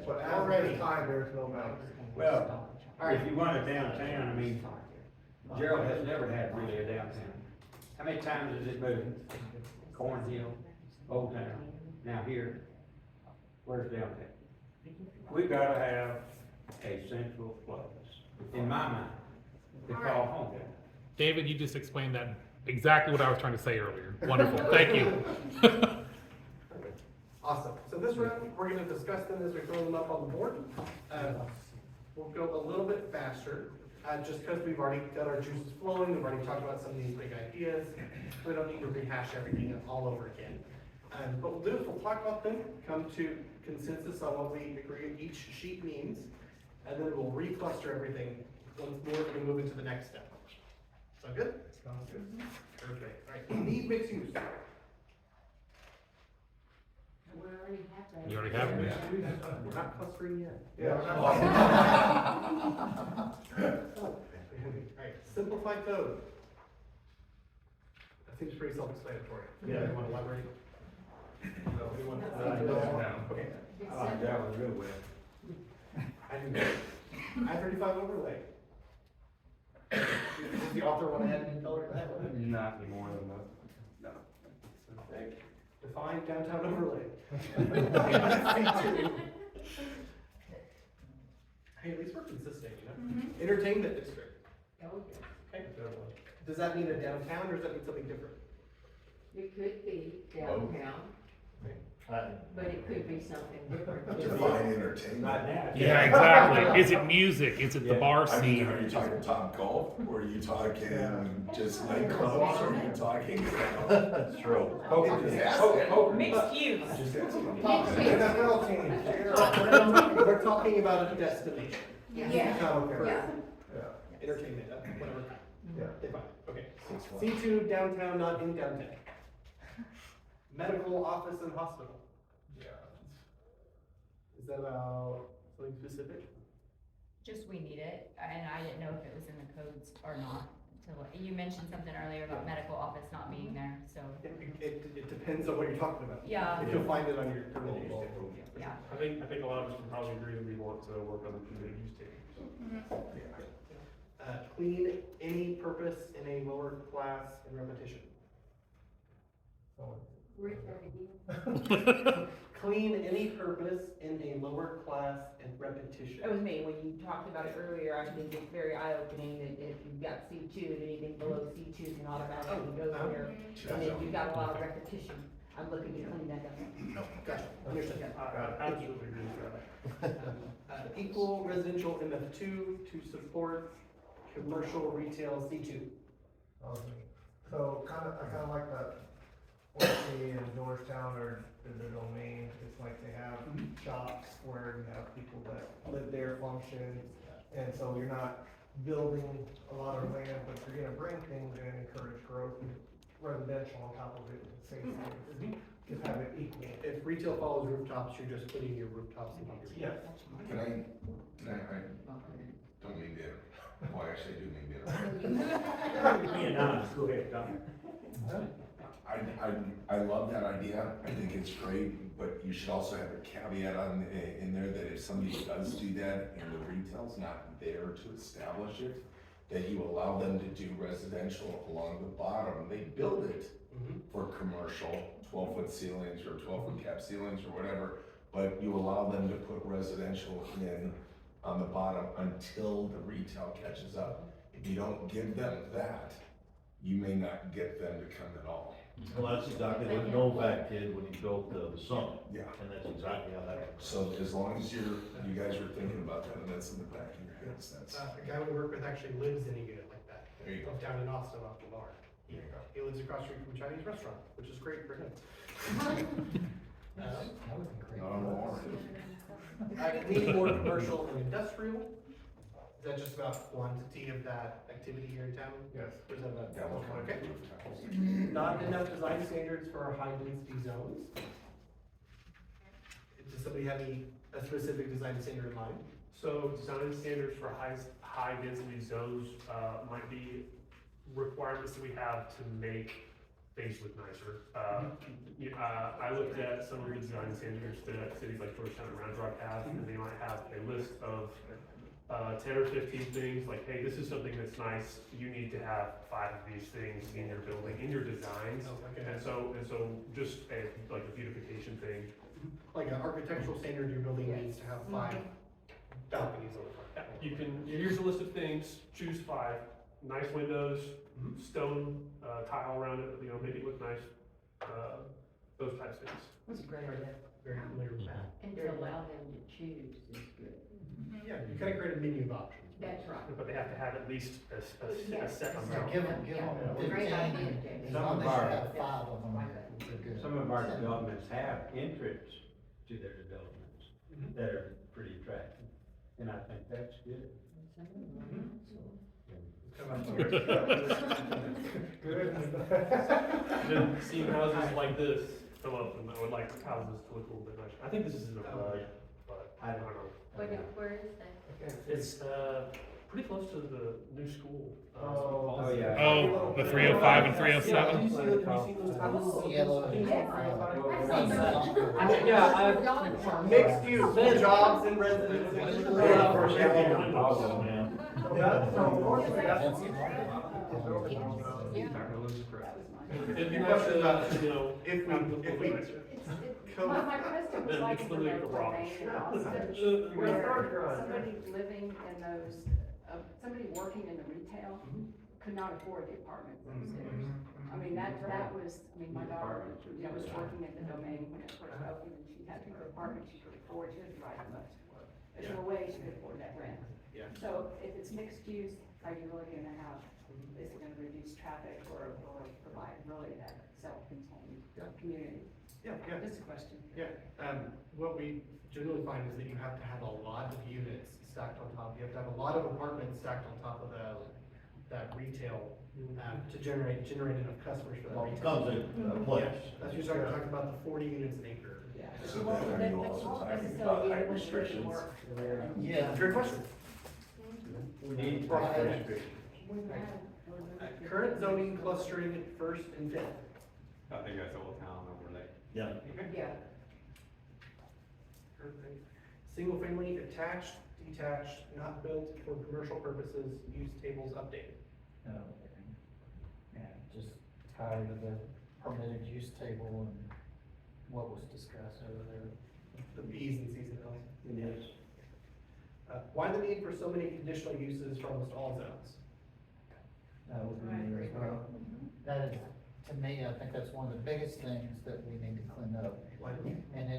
But as of this time, there's no boundaries. Well, if you want a downtown, I mean, Gerald has never had really a downtown. How many times has it moved? Cornhill, Old Town, now here, where's downtown? We've gotta have a central place, in my mind, to call home. David, you just explained that exactly what I was trying to say earlier. Wonderful, thank you. Awesome. So this round, we're gonna discuss them as we throw them up on the board. We'll go a little bit faster, just because we've already got our juices flowing, we've already talked about some of these big ideas. We don't need to rehash everything all over again. What we'll do is we'll talk about them, come to consensus on what we agree each sheet means, and then we'll recluster everything once more and move into the next step. Sound good? Sounds good. Perfect. All right, need mixed use. We already have that. You already have it. We're not clustering yet. Yeah. Alright, simplified code. That seems pretty self-explanatory. Yeah. You want to elaborate? No, we want to. Okay. I like that one real well. I do not. I-35 overlay. Does the author want to add any color to that one? Not any more than that. No. Define downtown overlay. Hey, at least we're consistent, you know? Entertainment district. Oh, yes. Okay. Does that mean a downtown, or does that mean something different? It could be downtown, but it could be something different. Define entertainment. Right now. Yeah, exactly. Is it music? Is it the bar I mean, scene? are you talking Top Golf, or are you talking just nightclubs, or are you talking? That's true. Mixed use. NFL team. We're talking about a destination. Yeah. For Yeah. entertainment, whatever. Yeah. Define, okay. C2 downtown, not in downtown. Medical office and hospital. Yeah. Is that about something specific? Just we need it, and I didn't know if it was in the codes or not. You mentioned something earlier about medical office not being there, so. It depends on what you're talking about. Yeah. If you'll find it on your community use table. Yeah. I think a lot of us can probably agree that we want to work on the community use table. Clean any purpose in a lower class and repetition. Clean any purpose in a lower class and repetition. That was me, when you talked about it earlier, I think it's very eye-opening that if you've got C2, and anything below C2 can automatically go there. And then you've got a lot of repetition, I'm looking to clean that up. No, gotcha, understood. I absolutely agree with that. Equal residential MF2 to support commercial retail C2. So I kinda like that, what I see in Georgetown or the domain, it's like they have shops where you have people that live there, function, and so you're not building a lot of land, but you're gonna bring things in, encourage growth, and residential on top of it, same thing, just have it equal. If retail follows rooftops, you're just putting your rooftops in your. Yes. I don't mean to, well, actually I do mean to. Being honest, go ahead, Tom. I love that idea, I think it's great, but you should also have a caveat in there that if somebody does do that and the retail's not there to establish it, that you allow them to do residential along the bottom, they build it for commercial, 12-foot ceilings or 12-foot cap ceilings or whatever, but you allow them to put residential in on the bottom until the retail catches up. If you don't give them that, you may not get them to come at all. Well, that's exactly what Novak did when he built the summit. Yeah. And that's exactly how that works. So as long as you guys are thinking about that, and that's in the back of your heads, that's, The guy we work with actually lives in a unit like that. There you go. Down in Austin off the bar. there you go. He lives across the street from a Chinese restaurant, which is great for him. That would be great. Need more commercial and industrial. Is that just about quantity of that activity here in town? Yes. Or is that about? That was Okay. Not enough design standards for our high density zones. Does somebody have a specific design standard in mind? So design standards for high density zones, might be requirements that we have to make things look nicer. I looked at some of the design standards that cities like Georgetown and Round Rock have, and they might have a list of 10 or 15 things, like, hey, this is something that's nice, you need to have 5 of these things in your building, in your designs. Okay. And so just like a beautification thing. Like an architectural standard, your building needs to have 5 balconies on the front. Here's a list of things, choose 5, nice windows, stone, tile around it, make it look nice, those types of things. That's a great idea. Very familiar with that. And to allow them to choose is good. Yeah, you kind of create a menu of options. That's right. But they have to have at least a set So amount. give them Great 10, idea, Jamie. as long as you have 5 of them, they're good. Some of our developments have entrance to their developments that are pretty attractive, and I think that's good. Then seeing houses like this come up, and I would like houses to look a little bit nicer. I think this is in a flood, but I don't know. Where is that? It's, pretty close to the new school. Oh, yeah. Oh, the 305 and 307? Have you seen those houses? Yellow. Mixed use, jobs and residences. It'd be nice to, If we My question was Then like it's the literally a local garage. domain in Austin, where somebody living in those, somebody working in the retail could not afford the apartments upstairs. I mean, that was, I mean, my daughter, was working at the Domain when it first opened, and she had her apartment she could afford, she was driving much to work. There's no way she could afford that rent. Yeah. So if it's mixed use, are you really gonna have, is it gonna reduce traffic or provide really that self-contained community? Yeah. Just a question. Yeah, what we generally find is that you have to have a lot of units stacked on top. You have to have a lot of apartments stacked on top of that retail, to generate enough customers for that Well, it retail. becomes a place. That's what you're talking about, the 40 units an acre. Yeah. So then are you also talking about height restrictions? Yeah. Great question. We need Current zoning clustering at first and fifth. I think that's Old Town overlay. Yeah. Yeah. Single family attached, detached, not built for commercial purposes, use tables updated. Yeah, just tired of the permitted use table and what was discussed over there. The Bs and Cs and Ls. Yes. Why the need for so many conditional uses for almost all zones? That would be me as well. That is, to me, I think that's one of the biggest things that we need to clean up. And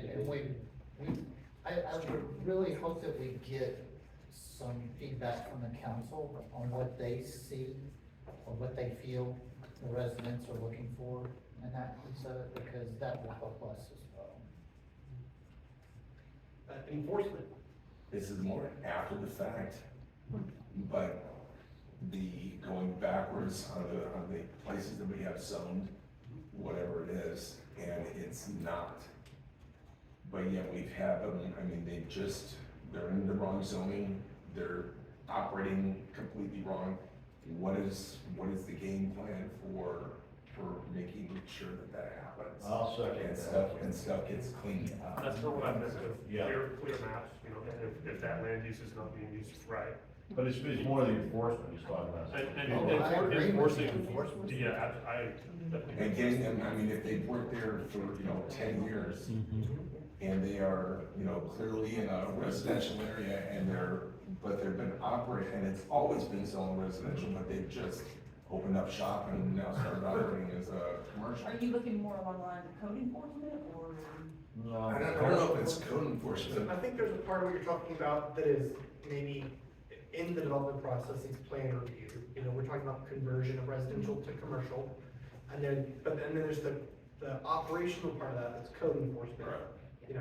I would really hope that we get some feedback from the council on what they see or what they feel the residents are looking for in that piece of it, because that will help us as well. Enforcement. This is more after the fact, but the going backwards on the places that we have zoned, whatever it is, and it's not. But yet we've had them, I mean, they're in the wrong zoning, they're operating completely wrong. What is the game plan for making sure that happens? I'll second And stuff gets cleaned up. That's not what I meant with Yeah. clear maps, you know, and if that land use is not being used right. But it's more the enforcement he's talking about. And enforcing, yeah, I definitely. And getting them, I mean, if they've worked there for, 10 years, and they are, clearly in a residential area, but they've been operating, and it's always been zoned residential, but they've just opened up shop and now started operating as a commercial. Are you looking more along the lines of code enforcement or? I don't know if it's code enforcement. I think there's a part of what you're talking about that is maybe in the development process, it's plan review. We're talking about conversion of residential to commercial. And then there's the operational part of that, that's code enforcement. Right.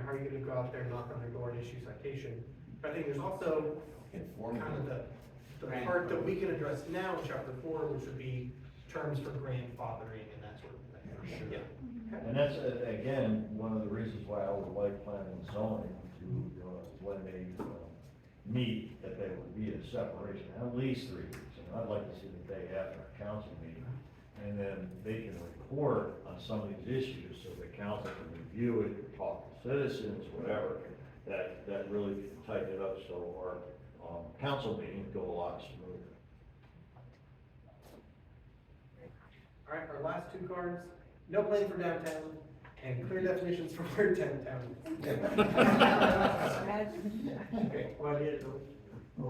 How are you gonna go out there, knock on their door and issue citation? But I think there's also kind of the part that we can address now in chapter 4, which would be terms for grandfathering and that sort of thing. Sure. Yeah. And that's, again, one of the reasons why I would like planning and zoning to, when they meet, that they would be in separation, at least 3 weeks. And I'd like to see the day after a council meeting, and then they can report on some of these issues, so the council can review it, talk to citizens, whatever, that really can tighten it up, so our council meetings go a lot smoother. All right, our last 2 cards, no plan for downtown and clear definitions for where downtown is. Okay, What is, I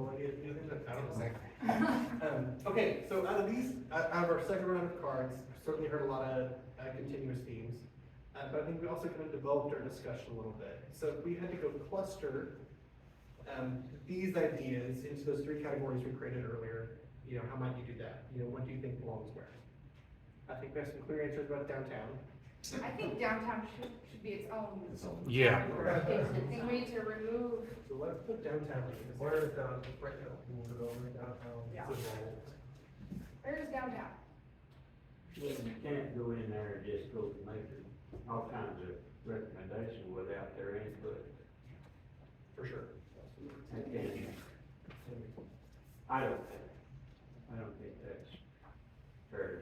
don't know. Okay, so out of our second round of cards, certainly heard a lot of continuous themes. But I think we also kind of developed our discussion a little bit. So if we had to go cluster these ideas into those 3 categories we created earlier, how might you do that? What do you think belongs where? I think we have some clear answers about downtown. I think downtown should be its own. Yeah. I think we need to remove. So let's put downtown. Where is downtown? Right now, move it over downtown. Yeah. Where is downtown? you can't go in there and just go make all kinds of recommendations without their input. For sure. And I don't think that's fair to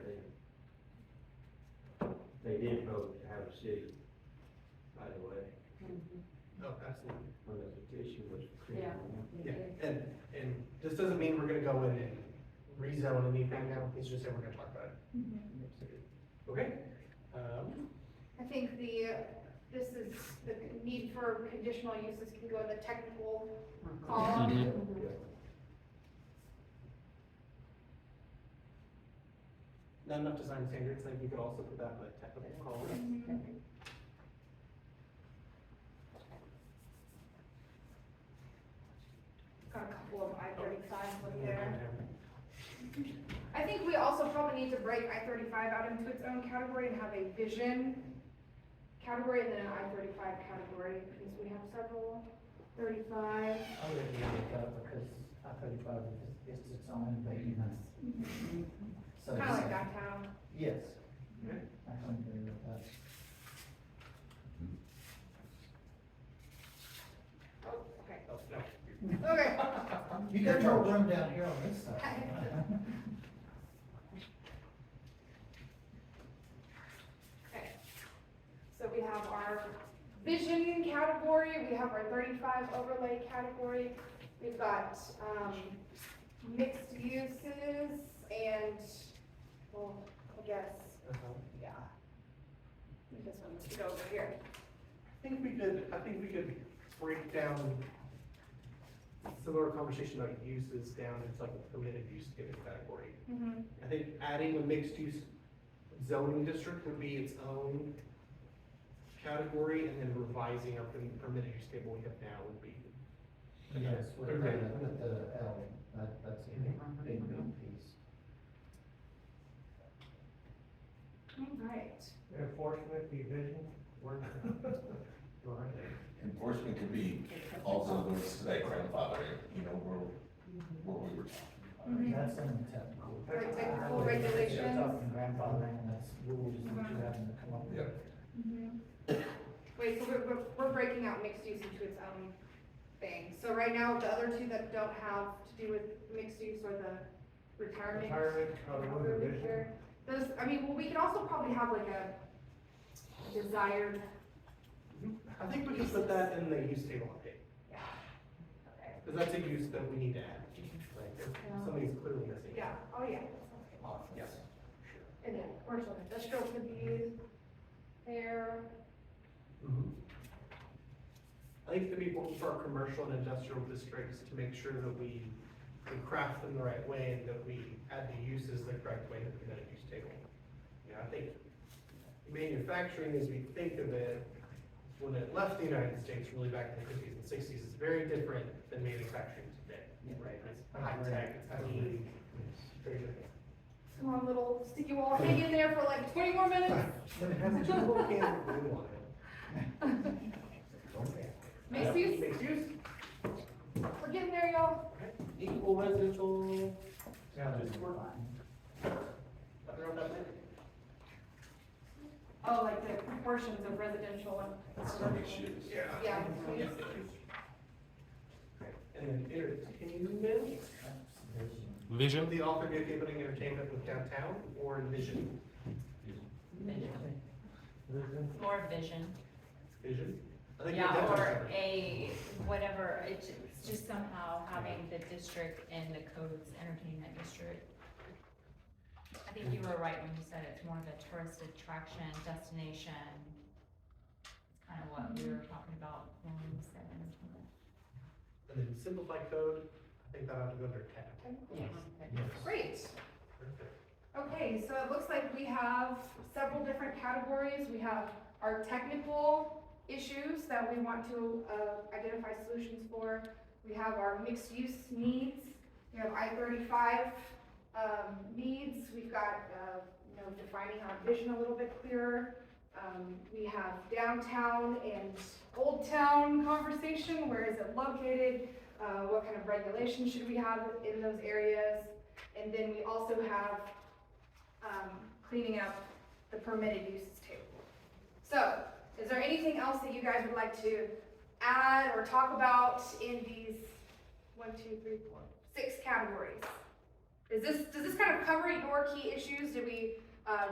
them. They did vote to have a city, by the way, Oh, absolutely. when the petition was created. Yeah, and this doesn't mean we're gonna go in and rezone anything now, it's just that we're gonna talk about it. Okay? I think this is, the need for conditional uses can go in the technical column. not enough design standards, I think you could also put that in a technical call. Got a couple of I-35 with there. I think we also probably need to break I-35 out into its own category and have a vision category and then an I-35 category, because we have several 35. I would agree with that because I-35 is its own thing. So Kind of like downtown. Yes. I can agree with that. Oh, okay. Oh, no. Okay. You got more room down here on this side. Okay. So we have our vision category, we have our 35 overlay category, we've got, mixed uses and, well, I guess, yeah. This one, let's go over here. I think we could break down similar conversation about uses down into like a permitted use given category. Mm-hmm. I think adding a mixed use zoning district would be its own category, and then revising our permitted use table we have now would be. Yes, with the L, that's a big piece. All right. Enforcement, division, work. Enforcement could be also goes to that grandfathering, you know, where we were talking about. That's in the technical. Very technical regulations. You're talking grandfathering, and that's rules that you're having to come up with. Wait, so we're breaking out mixed use into its own thing. So right now, the other two that don't have to do with mixed use are the retirement. Division. care. Those, I mean, well, we could also probably have like a desired. I think we could put that in the use table update, Yeah. Okay. because that's a use that we need to add, like, if somebody's clearly missing. Yeah, oh yeah. Yes. And then commercial and industrial could be there. I think it's gonna be important for our commercial and industrial districts to make sure that we craft them the right way and that we add the uses the correct way to the permitted use table. You know, I think manufacturing, as we think of it, when it left the United States really back in the 50s and 60s, is very different than manufacturing today, right? It's high tech, it's clean, it's very different. Come on, little sticky wall, hang in there for like 20 more minutes. But it has a two little cans of glue on it. Mixed use, Mixed use, we're getting there, y'all. equal residential, Yeah, that's just work. Nothing wrong with that, man? Oh, like the proportions of residential and. Mixed use. Yeah. Yes. And then entertainment. Vision? The author be okay putting entertainment with downtown or vision? More vision. Vision? I think Yeah, downtown's or covered. a, whatever, it's just somehow having the district in the code's entertainment district. I think you were right when you said it's more of a tourist attraction, destination. It's kind of what we were talking about when we said entertainment. And then simplified code, I think that ought to go under 10. Yes. Great. Perfect. Okay, so it looks like we have several different categories. We have our technical issues that we want to identify solutions for. We have our mixed use needs. We have I-35 needs. We've got, defining our vision a little bit clearer. We have downtown and old town conversation. Where is it located? What kind of regulations should we have in those areas? And then we also have cleaning up the permitted uses table. So, is there anything else that you guys would like to add or talk about in these 6 categories? Does this kind of cover your key issues? Did we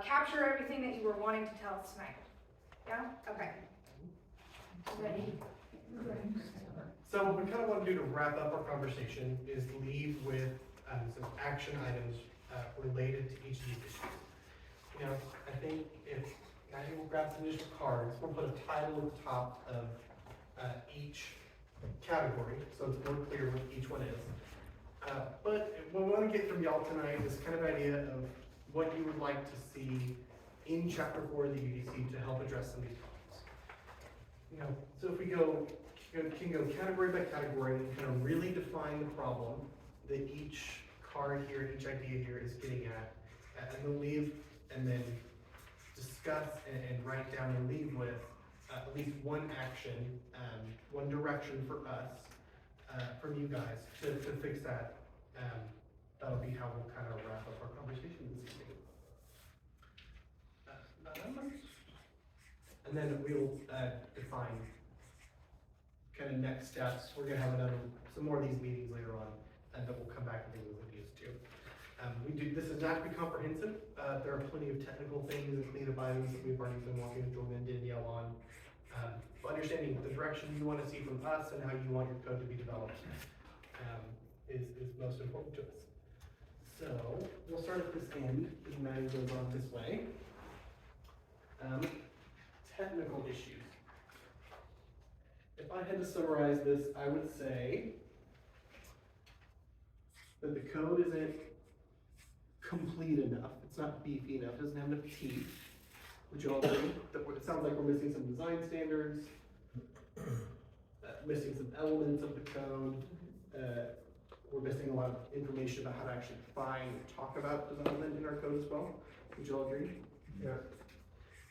capture everything that you were wanting to tell us tonight? Yeah? Okay. Ready? So what we kind of want to do to wrap up our conversation is leave with some action items related to each of these issues. You know, I think if I will grab some additional cards, we'll put a title at the top of each category, so it's more clear what each one is. But what we want to get from y'all tonight is kind of an idea of what you would like to see in chapter 4 of the UDC to help address some of these problems. You know, so if we can go category by category and kind of really define the problem that each card here, each idea here is getting at, and then leave, and then discuss and write down and leave with at least one action, one direction for us, from you guys to fix that. That'll be how we'll kind of wrap up our conversation this evening. And then we'll define kind of next steps. We're gonna have some more of these meetings later on, and then we'll come back and do those ideas too. This is not to be comprehensive. There are plenty of technical things and cleanup items that we've already been walking with Jordan and Danielle on. But understanding the direction you want to see from us and how you want your code to be developed is most important to us. So we'll start at this end, as Maddie goes on this way. Technical issues. If I had to summarize this, I would say that the code isn't complete enough. It's not beefy enough. It doesn't have enough teeth. Would you all agree? It sounds like we're missing some design standards, missing some elements of the code. We're missing a lot of information about how to actually define and talk about development in our code as well. Would you all agree? Yeah.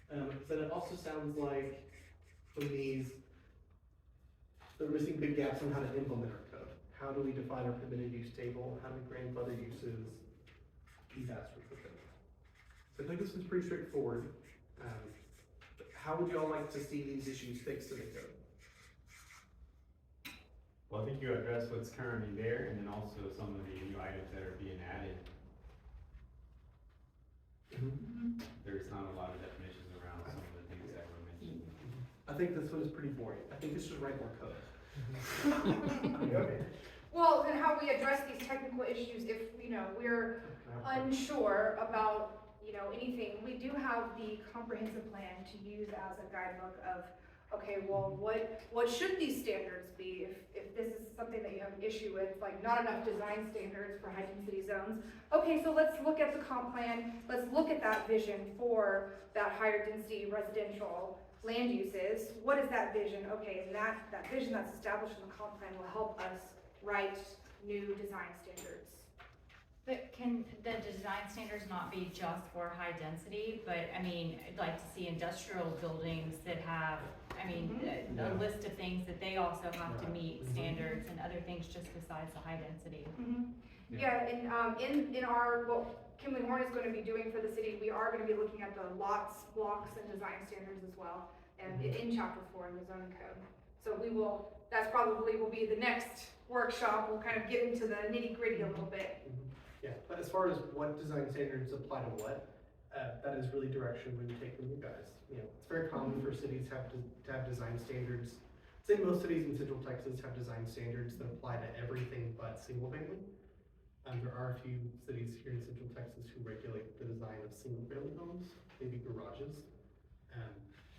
Then it also sounds like from these, they're missing big gaps on how to implement our code. How do we define our permitted use table? How do we grandfather uses? These aspects of it. So I think this is pretty straightforward. How would you all like to see these issues fixed in the code? Well, I think you addressed what's currently there, and then also some of the new items that are being added. There's not a lot of definitions around some of the things that were mentioned. I think this one is pretty boring. I think it's just write more code. Well, then how we address these technical issues if, we're unsure about, anything, we do have the comprehensive plan to use as a guidebook of, okay, well, what should these standards be if this is something that you have an issue with, like not enough design standards for high density zones. Okay, so let's look at the comp plan, let's look at that vision for that higher density residential land uses. What is that vision? Okay, and that vision that's established in the comp plan will help us write new design standards. But can the design standards not be just for high density? But I mean, I'd like to see industrial buildings that have, a list of things that they also have to meet standards and other things just besides the high density. Yeah, and in our, what Kimley Horn is going to be doing for the city, we are going to be looking at the lots, blocks, and design standards as well, and in chapter 4 in the zoning code. So that's probably will be the next workshop. We'll kind of get into the nitty gritty a little bit. Yeah, but as far as what design standards apply to what, that is really direction we take from you guys. It's very common for cities to have design standards. I'd say most cities in Central Texas have design standards that apply to everything but single family. There are a few cities here in Central Texas who regulate the design of single family homes, maybe garages.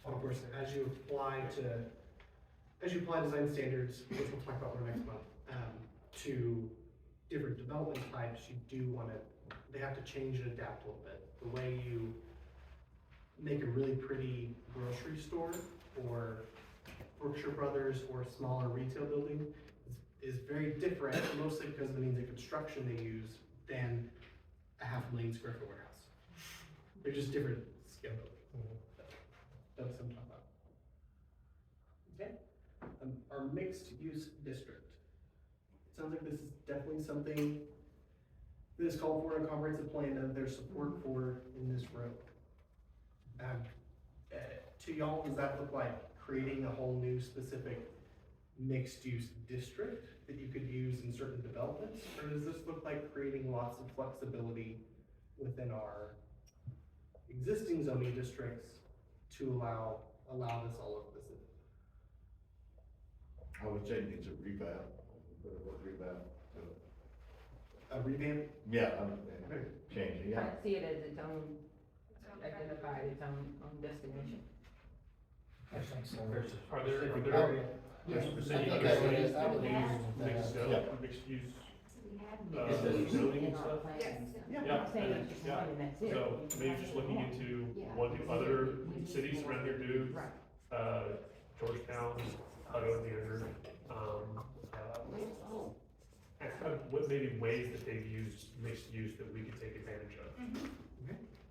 But of course, as you apply design standards, which we'll talk about more next month, to different development types, they have to change and adapt a little bit. The way you make a really pretty grocery store or Berkshire Brothers or smaller retail building is very different, mostly because of the means of construction they use, than a 500,000 square foot warehouse. They're just different scale buildings. That's what I'm talking about. Okay. Our mixed use district. Sounds like this is definitely something that is called for in a comprehensive plan and there's support for in this room. To y'all, does that look like creating a whole new specific mixed-use district that you could use in certain developments? Or does this look like creating lots of flexibility within our existing zoning districts to allow this all over the city? I would say it needs a revamp. A revamp? Yeah, changing, Kind of see it as its own, identified its own destination. I think so. Are there Yes, I think mixed I would use use zoning and stuff. Yes. Yeah, Not saying and- it's just yeah. one and that's it. So maybe just looking into what do other cities around here do, Georgetown, Hutto, Leander, and kind of what maybe ways that they've used mixed use that we could take advantage of.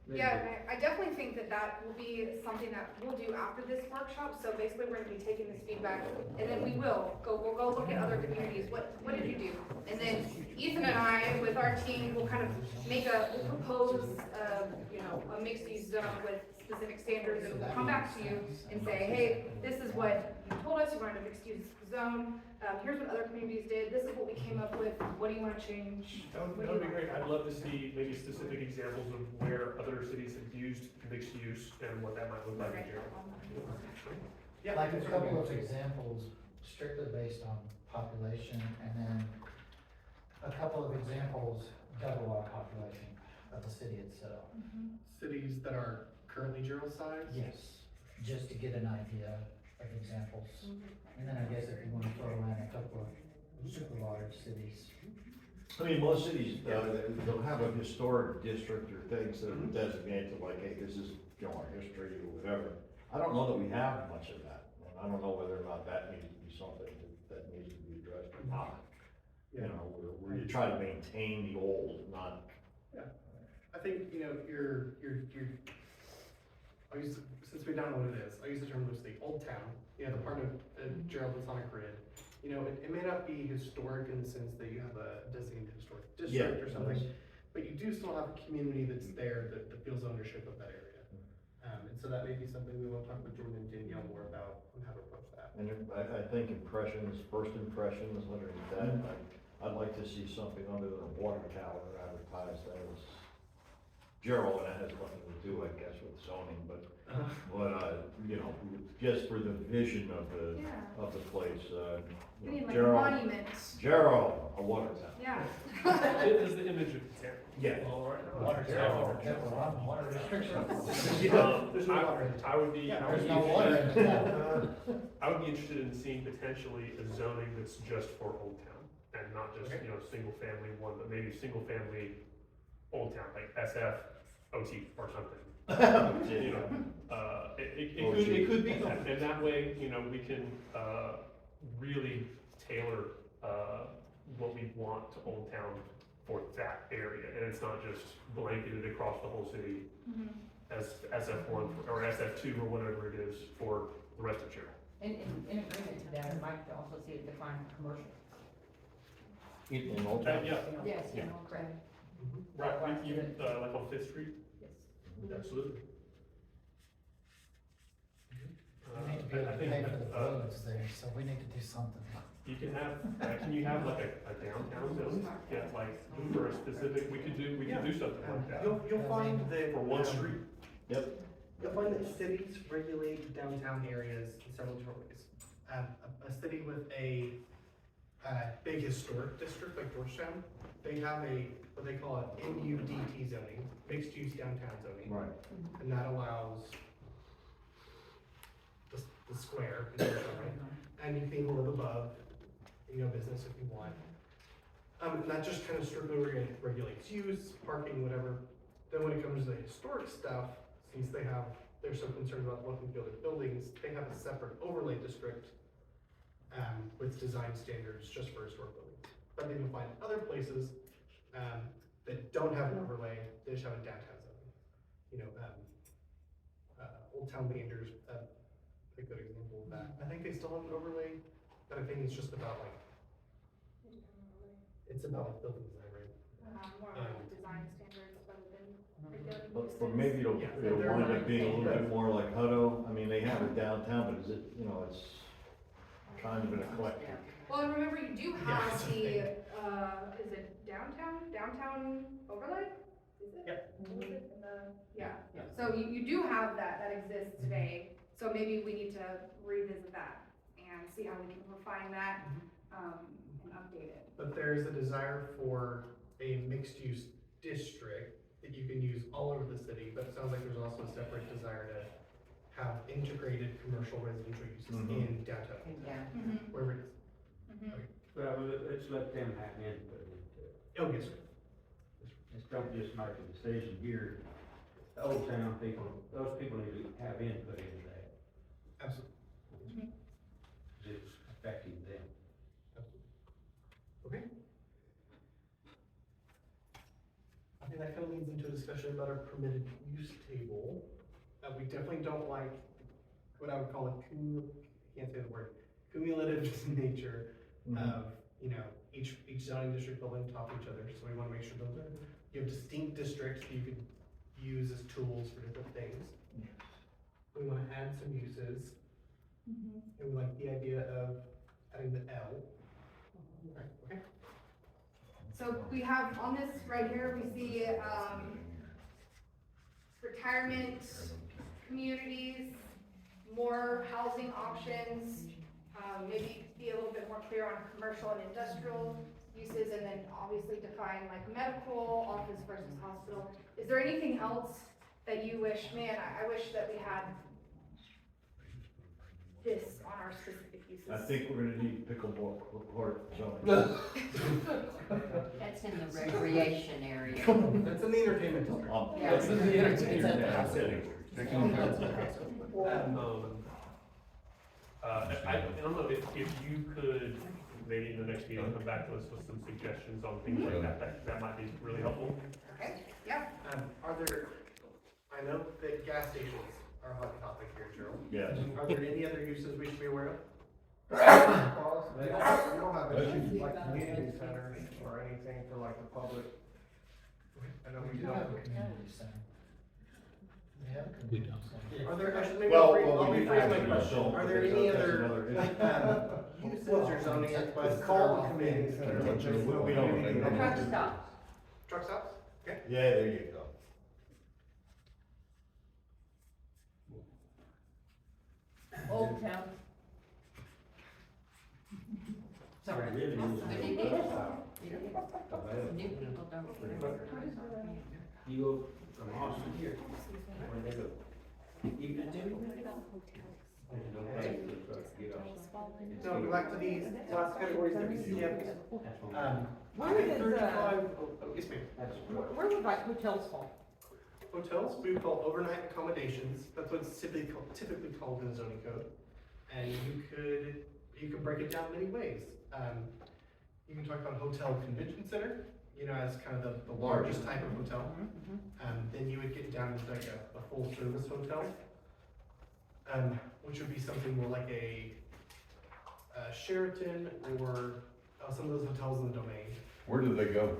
Yeah, and I definitely think that that will be something that we'll do after this workshop, so basically we're gonna be taking this feedback, and then we'll go look at other communities, what did you do? And then Ethan and I, with our team, will kind of we'll propose, a mixed use zone with specific standards, and we'll come back to you and say, hey, this is what you told us, you wanted a mixed use zone, here's what other communities did, this is what we came up with, what do you wanna change? That would be great. I'd love to see maybe specific examples of where other cities have used mixed use and what that might look like in general. Yeah. Like a couple of examples strictly based on population, and then a couple of examples double our population of the city itself. Cities that are currently Jarrell size? Yes, just to get an idea of examples. And then I guess if you wanna throw in a couple of super large cities. I mean, most cities, they'll have a historic district or things that are designated like, hey, this is, our history or whatever. I don't know that we have much of that, and I don't know whether or not that needs to be something that needs to be addressed or not. You know, where you try to maintain the old, not. Yeah, I think, since we don't know what it is, I use the term loosely, Old Town, the part of Jarrell that's on a grid. It may not be historic in the sense that you have a designated historic district or something, but you do still have a community that's there that feels ownership of that area. And so that may be something we want to talk with Jordan and Danielle more about on how to approach that. And I think impressions, first impressions, underneath that, I'd like to see something other than a water tower advertised as Jarrell, and that has nothing to do, I guess, with zoning, but just for the vision of the place, We need like a Jarrell, monument. Jarrell, a water tower. Yeah. It is the image of the town. Yeah. All right. Water tower, water restrictions. There's no water in I would be, There's no water in the town. I would be interested in seeing potentially a zoning that's just for Old Town and not just, single family one, but maybe single family Old Town, like SF, OT or something. It could be that, and that way, we can, really tailor, what we want to Old Town for that area, and it's not just blanketed across the whole city as SF1 or SF2 or whatever it is for the rest of Jarrell. And in agreement to that, I'd like to also see it defined commercial. In Old Town? Yeah. Yes, Yeah. correct. Right, like on Fifth Street? Yes. Absolutely. We need to be able to pay for the roads there, so we need to do something. You can have, can you have like a downtown zone? Yeah, like for a specific, we could do something like that. You'll find that. For one street. Yep. You'll find that cities regulate downtown areas in several different ways. A city with a big historic district like Georgetown, they have what they call an MUDT zoning, mixed use downtown zoning. Right. And that allows the square, and you can live above, business if you want. And that just kind of strictly regulates use, parking, whatever. Then when it comes to the historic stuff, since they're so concerned about look and feel of buildings, they have a separate overlay district with design standards just for historic buildings. But then you'll find other places that don't have an overlay, they just have a downtown zone. Old Town Leander's a good example of that. I think they still have an overlay, but I think it's just about it's about building design, right? More like design standards rather than regulating But maybe it'll wind up being a little bit more like Hutto. I mean, they have it downtown, but is it, it's kind of an eclectic. Well, and remember, you do have is it downtown overlay? Is it? Yep. Is it in the, yeah, so you do have that exists today, so maybe we need to revisit that and see how we can refine that, and update it. But there is a desire for a mixed-use district that you can use all over the city, but it sounds like there's also a separate desire to have integrated commercial residential uses in downtown. Yeah. Wherever it is. Well, let's let them have input into it. Oh, yes, sir. Let's don't just make a decision here. The Old Town people, those people need to have input into that. Absolutely. It's affecting them. Okay. I think that kind of leads into a discussion about our permitted use table. We definitely don't like what I would call a can't say the word, cumulative nature of, you know, each zoning district building on top of each other. So we want to make sure those are, you have distinct districts that you could use as tools for different things. We want to add some uses. And we like the idea of adding the L. Right, okay. So we have on this right here, we see, retirement communities, more housing options, maybe be a little bit more clear on commercial and industrial uses, and then obviously define like medical, office versus hospital. Is there anything else that you wish, man, I wish that we had this on our specific uses? I think we're gonna need pickleball court zoning. That's in the recreation area. That's in the entertainment district. Yeah. That's in the entertainment. I don't know if you could, maybe in the next meeting, come back to us with some suggestions on things like that might be really helpful. Okay, yeah. Are there, I know that gas stations are a hot topic here, Gerald. Yes. Are there any other uses we should be aware of? We don't have any, like, community centers or anything for like the public. I know we We do don't. have a community center. We have a community center. Are there, actually, maybe Well, I'll we rephrase my actually question. don't, Are there because any that's other, another issue. uses or zoning requests? It's called a community center, but there's no We don't- community. A truck stop. Truck stops? Okay. Yeah, there you go. Old Town. Sorry. Really is a bus stop. New people don't remember. You go from Austin here, where they go. You can do. There's no place for the truck to get off. So go back to these last categories that we see. That's one. Where is, 35, yes ma'am. That's where would like hotels fall? Hotels, we would call overnight accommodations. That's what's typically called in the zoning code. And you could break it down many ways. You can talk about hotel convention center, you know, as kind of the largest type of hotel. Then you would get down to like a full service hotel, which would be something more like a Sheraton or some of those hotels in the Domain. Where do they go?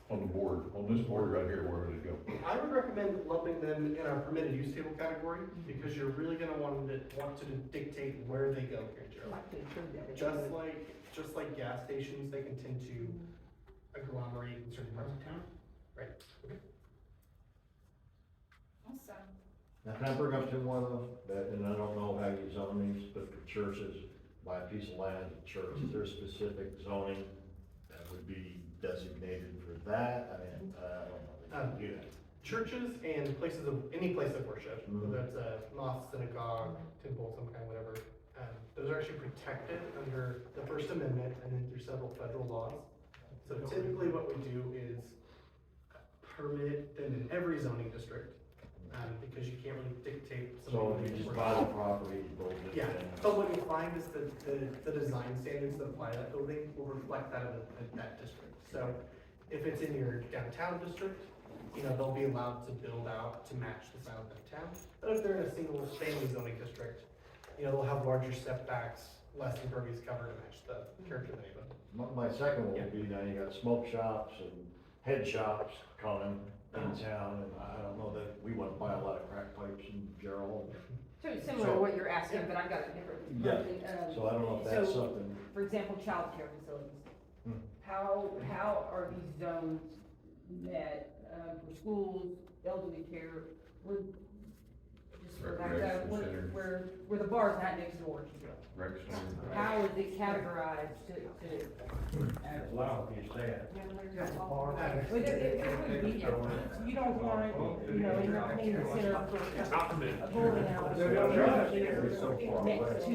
On the board, on this board right here, where would it go? I would recommend lumping them in our permitted use table category, because you're really gonna want to dictate where they go here, Gerald. Just like gas stations, they can tend to agglomerate in certain parts of town. Right, okay. Awesome. Now, can I bring up one of them, that, and I don't know how you zone these, but for churches, buy a piece of land, church, is there specific zoning that would be designated for that? I mean, I don't know if you can do that. Churches and any place of worship, whether it's a mosque, synagogue, temple, some kind, whatever, those are actually protected under the First Amendment and then through several federal laws. So typically what we do is permit them in every zoning district, because you can't really dictate. So if you just buy the property, you build it. Yeah, then- but what you'll find is that the design standards that apply to that building will reflect that in that district. So if it's in your downtown district, you know, they'll be allowed to build out to match the style of downtown. But if they're in a single family zoning district, you know, they'll have larger setbacks, less impervious cover to match the character of the neighborhood. My second one would be, now you got smoke shops and head shops coming in town, and I don't know that we want to buy a lot of crack pipes in Jarrell. So similar to what you're asking, but I've got a different. Yeah, so I don't know if that's So, something. For example, childcare facilities. How are these zones met, for schools, elderly care, where the bar's not next door to you? How is it categorized to? That's loud, you say it. You don't want it, you know, in your community center for It's not permitted. a bowling alley. Next to.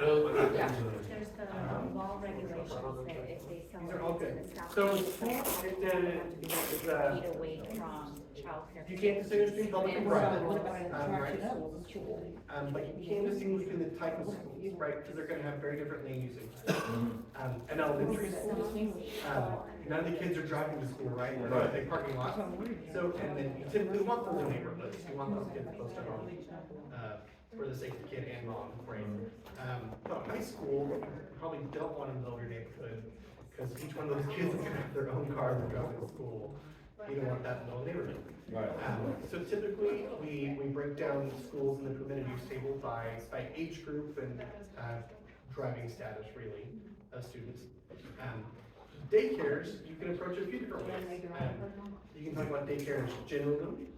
No, but Yeah. There's the law regulations that if they sell. These are all good So, it's, Feet away from childcare. you can't distinguish between public and private. What about in Right. charge But you can distinguish between the type of schools, right, because they're gonna have very different land usage. An elementary school, none of the kids are driving to school, right, they're not in a parking lot. So, and then you typically want them in neighborhoods, you want those kids close to home, for the sake of the kid and mom, right? But high school, you probably don't want in the middle of your neighborhood, because each one of those kids is gonna have their own car they're driving to school. You don't want that in the middle of the neighborhood. Right. So typically, we break down schools in the permitted use table by age group and, driving status really, of students. Daycares, you can approach it a few different ways. You can talk about daycares generally.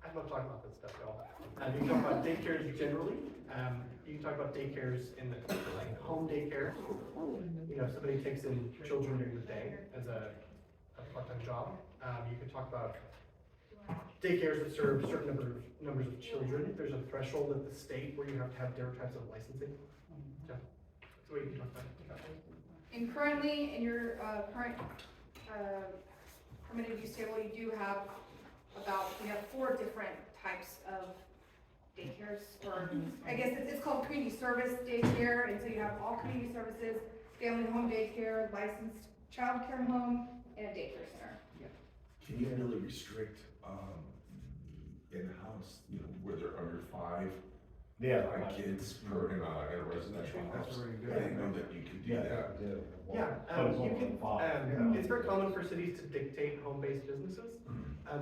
I love talking about this stuff, y'all. You can talk about daycares generally. You can talk about daycares in the, like, home daycare. You know, if somebody takes in children during the day as a part-time job. You can talk about daycares that serve certain numbers of children. There's a threshold at the state where you have to have different types of licensing. So, that's the way you can talk about it. And currently, in your, current, permitted use table, you do have we have 4 different types of daycares, or, I guess it's called community service daycare, and so you have all community services, family home daycare, licensed childcare home, and a daycare center. Can you really restrict, in-house, you know, where they're under 5? Yeah. 5 kids per, in a residential house? I didn't know that you could do that. You can, it's very common for cities to dictate home-based businesses.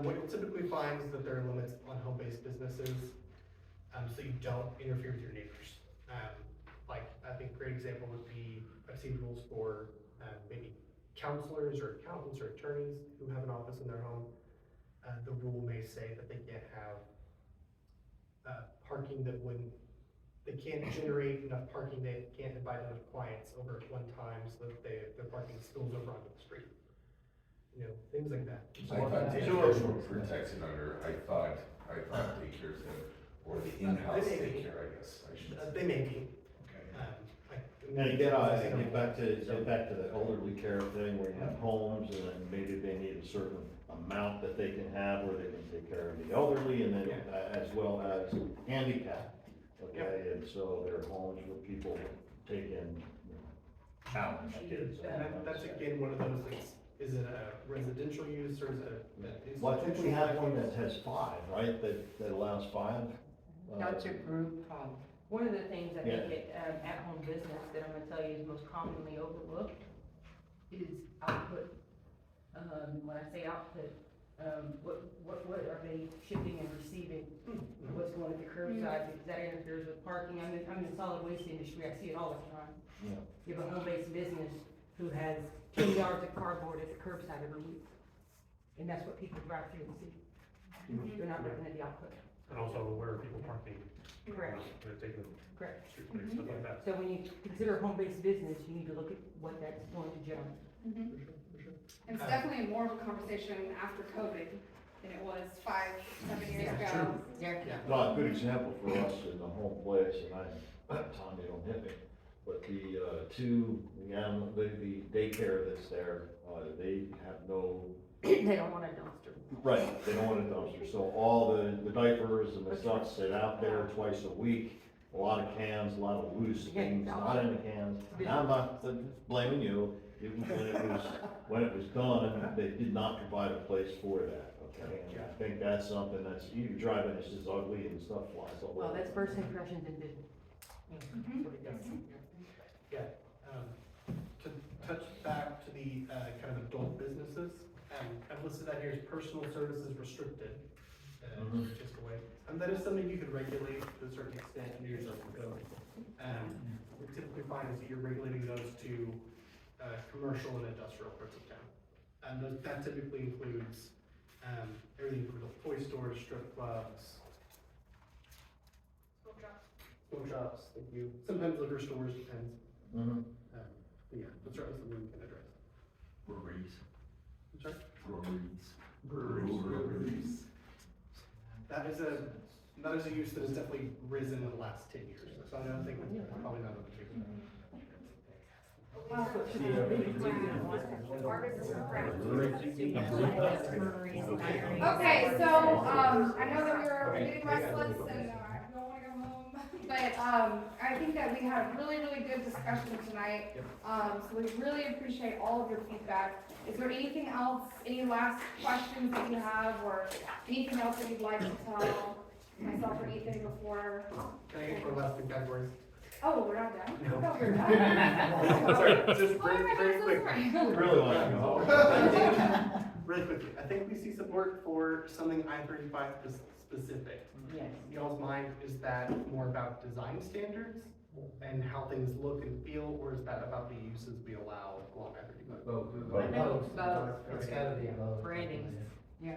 What you'll typically find is that there are limits on home-based businesses, so you don't interfere with your neighbors. Like, I think a great example would be, I've seen rules for, maybe counselors or accountants or attorneys who have an office in their home. The rule may say that they can't have, parking they can't generate enough parking, they can't invite enough clients over at one time so that their parking spills over onto the street. You know, things like that. I thought daycares were protected under, I thought daycares or the in-house daycare, I guess I should say. They may be. And again, I get back to the elderly care thing where you have homes and then maybe they need a certain amount that they can have where they can take care of the elderly and then as well as handicap. Okay, and so there are homes where people take in challenged kids. And that's again one of those that's, is it a residential use or is it? Well, I think we have one that has 5, right, that allows 5? That's a group. One of the things I think at-home business that I'm gonna tell you is most commonly overlooked is output. When I say output, what are they shipping and receiving? What's going to the curbside, because that interferes with parking. I'm in the solid waste industry, I see it all the time. Yeah. You have a home-based business who has 10 yards of cardboard at the curbside every week. And that's what people drive through and see. They're not looking at the output. And also where are people parking? Correct. They're taking Correct. street clear, stuff like that. So when you consider a home-based business, you need to look at what that's going to generate. It's definitely more of a conversation after COVID than it was 5-7 years ago. Well, a good example for us in the home place, and Tom, you don't hit me, but the daycare that's there, they have no. They don't want a dumpster. Right, they don't want a dumpster, so all the diapers and the stuff sit out there twice a week. A lot of cans, a lot of loose things, not in the cans. Now, I'm not blaming you, when it was done, they did not provide a place for that, okay? And I think that's something that's, you drive in, it's just ugly and stuff flies all over. Well, that's first impressions in business. Yeah, to touch back to the, kind of adult businesses, I've listed that here as personal services restricted, just a way. And that is something you could regulate to a certain extent under your zoning code. We typically find is that you're regulating those to, commercial and industrial parts of town. And that typically includes, everything from the toy stores, strip clubs. Smoke shops, thank you. Sometimes liquor stores, depends. But yeah, that's certainly something we can address. Breweries. I'm sorry? Breweries. That is a use that has definitely risen in the last 10 years, so I don't think it's probably not a big. Okay, so, I know that we're getting restless and I don't wanna go home, but, I think that we had really, really good discussion tonight. So we really appreciate all of your feedback. Is there anything else, any last questions that you have, or anything else that you'd like to tell myself or Ethan before? Can I get for the last two categories? Oh, we're not done? I thought we were done. Sorry, just Oh my very God, quick. I'm so sorry. Really want to go. Really quickly, I think we see support for something I-35 specific. Yes. Y'all's mind, is that more about design standards and how things look and feel, or is that about the uses we allow along I-35? Both. It's gotta be both. Branding. Yeah.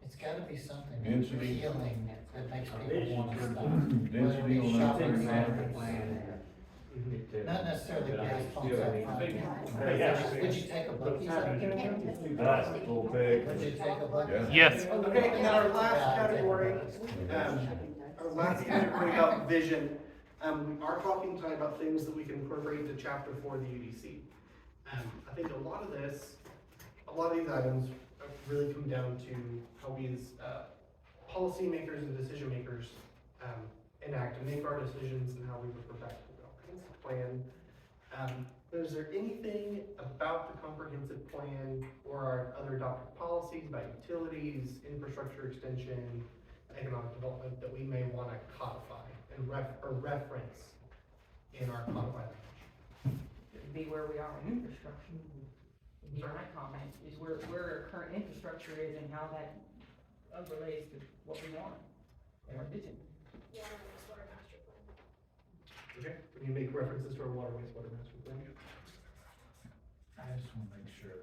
It's gotta be something Density. appealing that makes people want to stop. Density Whether it be on shopping that center, not necessarily gas pumps up front. Yeah. Would you take a Buc-ee's up there? That's a little big. Would you take a Buc-ee's? Yes. Okay, and then our last category, about vision, we are talking tonight about things that we can incorporate into chapter 4 of the UDC. I think a lot of these items really come down to how we as policymakers and decision makers enact and make our decisions and how we would perfect the comprehensive plan. Is there anything about the comprehensive plan or our other adopted policies about utilities, infrastructure extension, economic development that we may want to codify and reference in our codified language? It'd be where we are in infrastructure. Would be my comment, is where our current infrastructure is and how that overlays to what we want in our vision. Okay, when you make references to our water wastewater master plan. I just wanna make sure that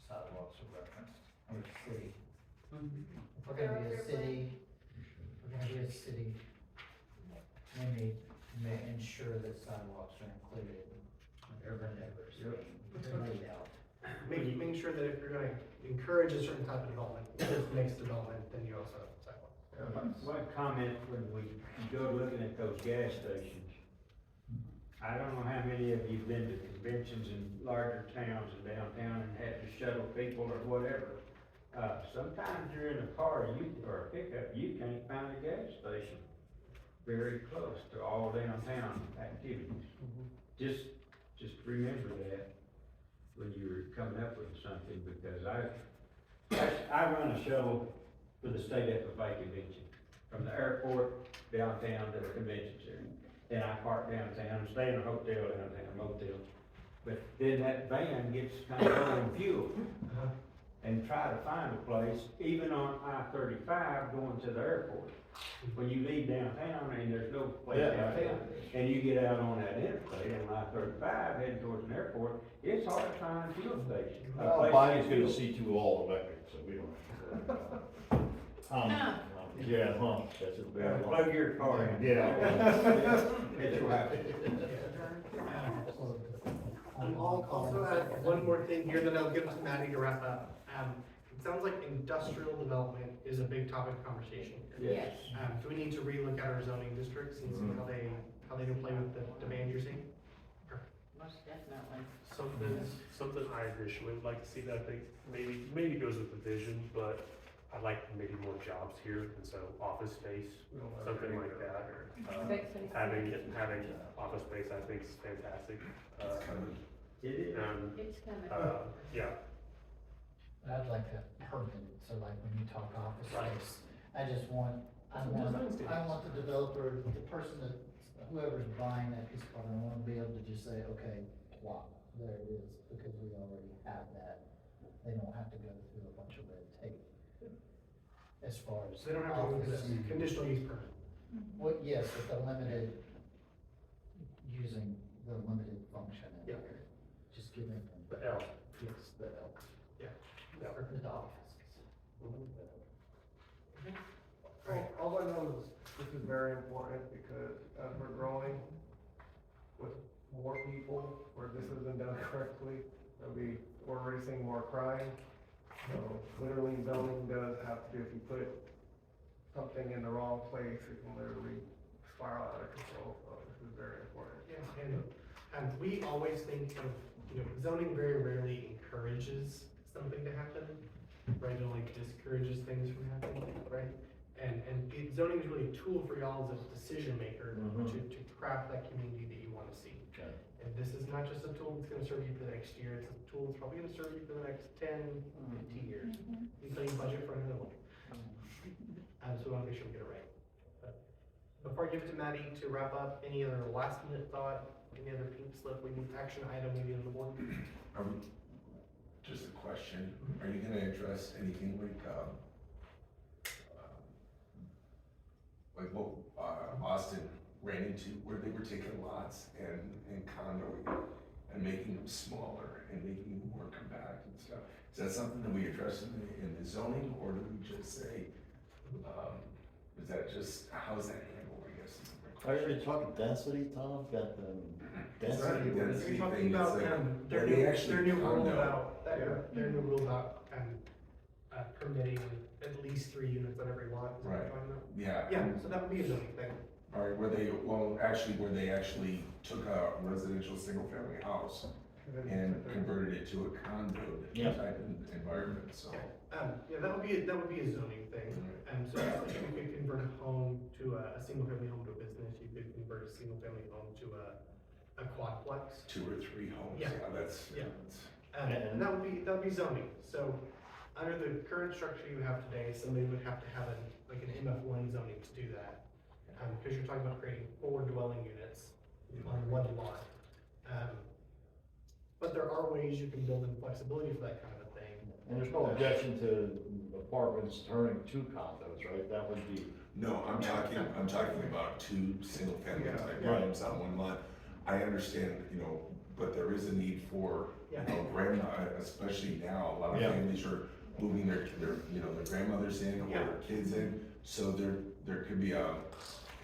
sidewalks are referenced, or city. If we're gonna be a city, we need to ensure that sidewalks are included in urban neighbors. Laid out. Making sure that if you're gonna encourage a certain type of development, just mixed development, then you also have sidewalks. One comment, when we go looking at those gas stations, I don't know how many of you've been to conventions in larger towns and downtown and had to shuttle people or whatever. Sometimes you're in a car, or a pickup, you can't find a gas station very close to all downtown activities. Just remember that when you're coming up with something, because I run a shuttle for the state FFA convention, from the airport downtown to the convention center. And I park downtown, stay in a hotel downtown, a motel. But then that van gets kind of low on fuel. And try to find a place, even on I-35 going to the airport. When you leave downtown and there's no place downtown, and you get out on that interstate on I-35 heading towards an airport, it's hard to find a fuel station. Well, Bonnie's gonna see to all electric, so we don't have to. Yeah, that's a bad one. Plug your car in. Yeah. It's right. I'll also add one more thing here, then I'll give it to Maddie to wrap up. It sounds like industrial development is a big topic of conversation here. Yes. Do we need to relook at our zoning districts and see how they can play with the demand you're seeing? Most definitely. Something I additionally would like to see that I think maybe goes with the vision, but I'd like maybe more jobs here, and so office space, something like that. Having office space, I think is fantastic. It is. It's coming. Yeah. I'd like that permanent, so like when you talk office space, I want the developer, the person that, whoever's buying that piece of property, I wanna be able to just say, okay, wow, there it is, because we already have that. They don't have to go through a bunch of red tape. As far as. So they don't have to go through office. this conditional use permit. Well, yes, with the limited, using the limited function in Yeah. there, just giving them. The L. Yes, the L. Yeah. For the offices. All I know is this is very important because as we're growing with more people where this isn't done correctly, we're already seeing more crime. So literally zoning does have to, if you put something in the wrong place, it can literally spiral out of control. So this is very important. We always think of, zoning very rarely encourages something to happen, right? It only discourages things from happening, right? And zoning is really a tool for y'all as a decision maker to craft that community that you want to see. Okay. And this is not just a tool that's gonna serve you for the next year, it's a tool that's probably gonna serve you for the next 10, 15 years. Until you budget for another one. So we wanna make sure we get it right. But before I give it to Maddie to wrap up, any other last minute thought, any other pink slip, we need action item maybe on the board? Just a question, are you gonna address anything like what Austin ran into, where they were taking lots and condoing and making them smaller and making them more compact and stuff? Is that something that we address in the zoning, or do we just say, is that just, how is that handled, I guess? Are you talking density, Tom? Got the density? You're talking about their new rule about, their new rule about, permitting at least 3 units on every lot, is that what you're talking about? Yeah. Yeah, so that would be a zoning thing. All right, where they actually took a residential single-family house and converted it to a condo type of environment, so. Yeah, that would be a zoning thing. So you could convert a home to a single-family home to a business, you could convert a single-family home to a quadplex. 2 or 3 homes, Yeah. that's. And that would be zoning. So under the current structure you have today, somebody would have to have an MF1 zoning to do that. Because you're talking about creating 4 dwelling units on 1 lot. But there are ways you can build in flexibility for that kind of a thing. And there's no objection to apartments turning to condos, right? That would be. No, I'm talking about 2 single-family type Right. homes on 1 lot. I understand, but there is a need for, especially now, a lot of families are moving their grandmothers in or their kids in, so there could be a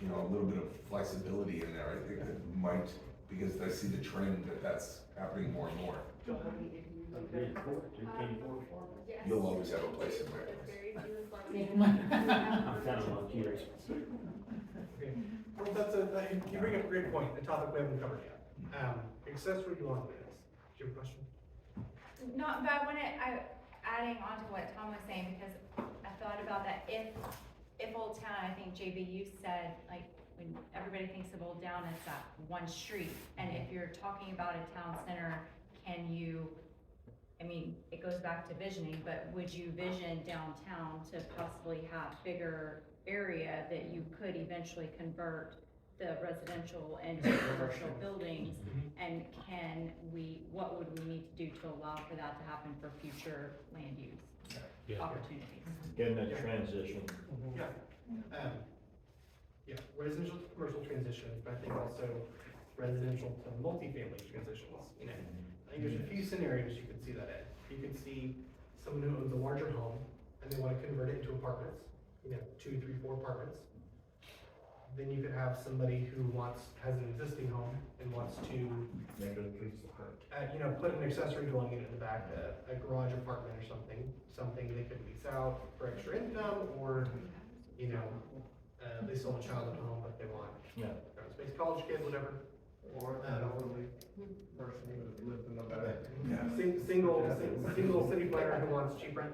little bit of flexibility in there, I think that might, because I see the trend that's happening more and more. You'll always have a place in my place. I'm kind of lucky. Okay. Well, you bring up a great point, a topic we haven't covered yet. Accessory dwelling units. Do you have a question? Not, but adding on to what Tom was saying, because I thought about that, if Old Town, I think JB, you said, like, when everybody thinks of Old Town, it's that one street, and if you're talking about a town center, it goes back to visioning, but would you vision downtown to possibly have bigger area that you could eventually convert the residential into commercial buildings? And what would we need to do to allow for that to happen for future land use opportunities? Getting that transition. Residential to commercial transitions, but I think also residential to multifamily transitions. I think there's a few scenarios you could see that in. You could see someone who owns a larger home and they want to convert it into apartments, 2, 3, 4 apartments. Then you could have somebody who has an existing home and wants to Make it a piece of art. put an accessory dwelling unit in the back, a garage apartment or something they could lease out for extra income, or they sold a child at home but they want space, college kid, whatever. Or an elderly person who lives in the back. Single city planner who wants cheap rent.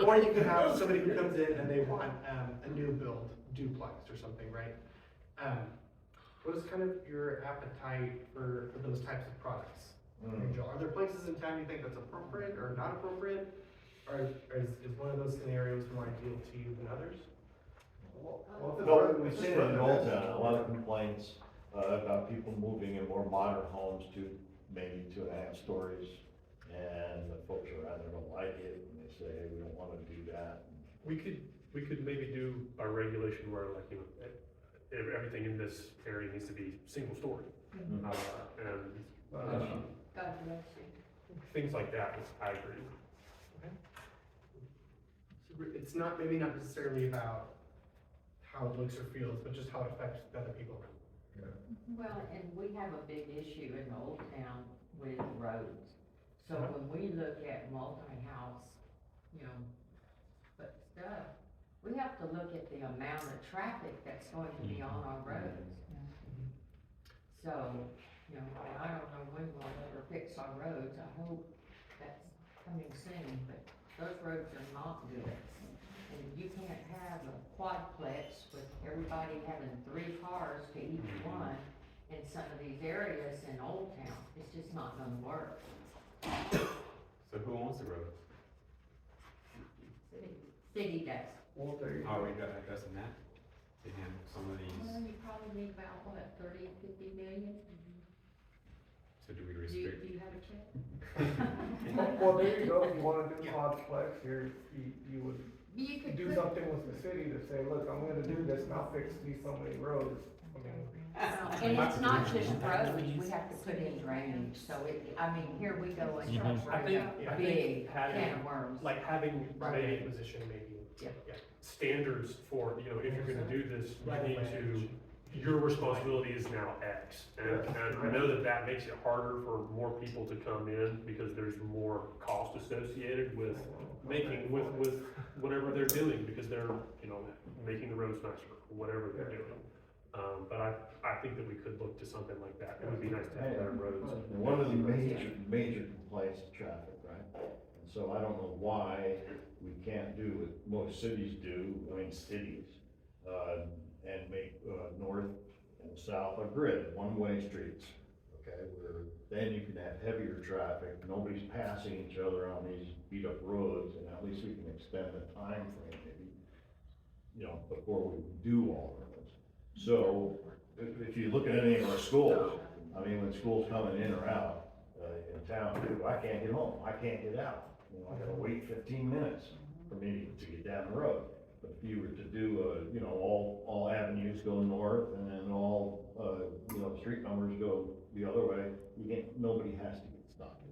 Or you could have somebody who comes in and they want a new build duplex or something, right? What is kind of your appetite for those types of products? Are there places in town you think that's appropriate or not appropriate? Or is one of those scenarios more ideal to you than others? No, we've seen it in Old Town, a lot of complaints about people moving in more modern homes to maybe 2.5 stories. And the folks around there don't like it, and they say, hey, we don't wanna do that. We could maybe do a regulation where, like, everything in this area needs to be single story. Things like that, I agree. It's maybe not necessarily about how it looks or feels, but just how it affects the other people around. Well, and we have a big issue in Old Town with roads. So when we look at multi-house, but stuff, we have have to look at the amount of traffic that's going to be on our roads. So, you know, I don't know when we'll ever fix our roads, I hope that's coming soon, but those roads are not good. And you can't have a quadplex with everybody having 3 cars to each one in some of these areas in Old Town, it's just not gonna work. So who owns the road? City does. Are we addressing that? To handle some of Well, these, you probably need about, what, 30, 50 million? so do we Do restrict? you have a check? Well, there you go, if you wanna do complex, you would You could do put- something with the city to say, look, I'm gonna do this and I'll fix these so many roads. I mean, And it's not just roads, we have to put in drainage, so it, I mean, here we go and I think big having, can of worms. like having Right. maybe a position, maybe, Yeah. standards for, you know, if you're gonna do this, you need to, your responsibility is now X. And I know that that makes it harder for more people to come in because there's more cost associated with making, with whatever they're doing, because they're, you know, making the roads nicer, whatever they're doing. But I think that we could look to something like that. It would be nice to have better roads. And one of the major complaints is traffic, right? And so I don't know why we can't do what most cities do, and make, north and south a grid, one-way streets, okay? Where then you can have heavier traffic, nobody's passing each other on these beat-up roads, and at least we can extend the time frame maybe, you know, before we do all of this. So, if you look at any of our schools, I mean, when school's coming in or out, in town, I can't get home, I can't get out. You know, I gotta wait 15 minutes for me to get down the road. But if you were to do, you know, all avenues go north and then all, you know, street numbers go the other way, nobody has to get stopped.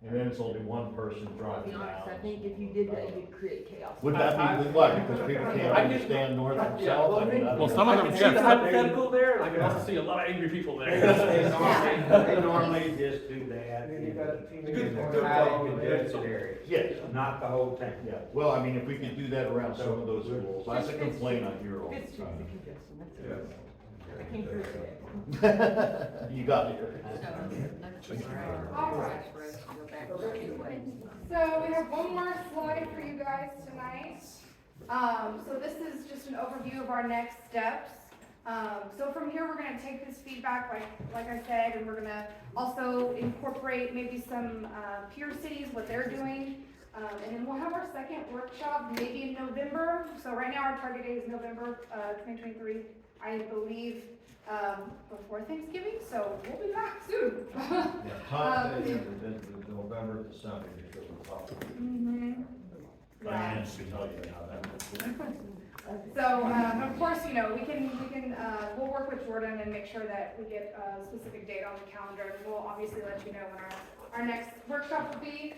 And then it's only one person To driving be honest, I down. think if you did that, you'd create chaos. Would that be, why, because people can't understand north and south? I mean, Well, some of them, I can see the hypothetical there, and I can also see a lot of angry people They there. normally just do that And then you got a team in of the highly congested areas, Yes. not the whole town. Yeah, well, I mean, if we could do that around some of those schools, that's a complaint I hear all It's the just the time. congestion, that's it. I came through today. You got it. Alright. So we have one more slide for you guys tonight. So this is just an overview of our next steps. So from here, we're gonna take this feedback, like I said, and we're gonna also incorporate maybe some, peer cities, what they're doing. And then we'll have our second workshop maybe in November. So right now, our target date is November, 2023, I believe, before Thanksgiving, so we'll be back soon. November, December, because we're talking. Mhm. Yeah. Finance can tell you how that works. So, of course, you know, we'll work with Jordan and make sure that we get a specific date on the calendar, and we'll obviously let you know when our next workshop will be.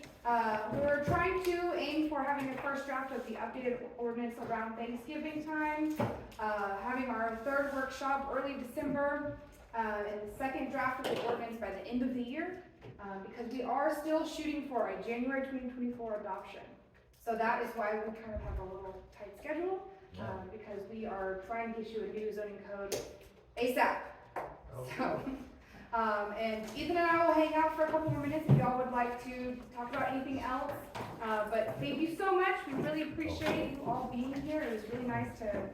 We're trying to aim for having the first draft of the updated ordinance around Thanksgiving time, having our third workshop early December, and the second draft of the ordinance by the end of the year, because we are still shooting for a January 2024 adoption. So that is why we kind of have a little tight schedule, because we are trying to issue a new zoning code ASAP. So, and Ethan and I will hang out for a couple more minutes if y'all would like to talk about anything else. But thank you so much. We really appreciate you all being here. It was really nice to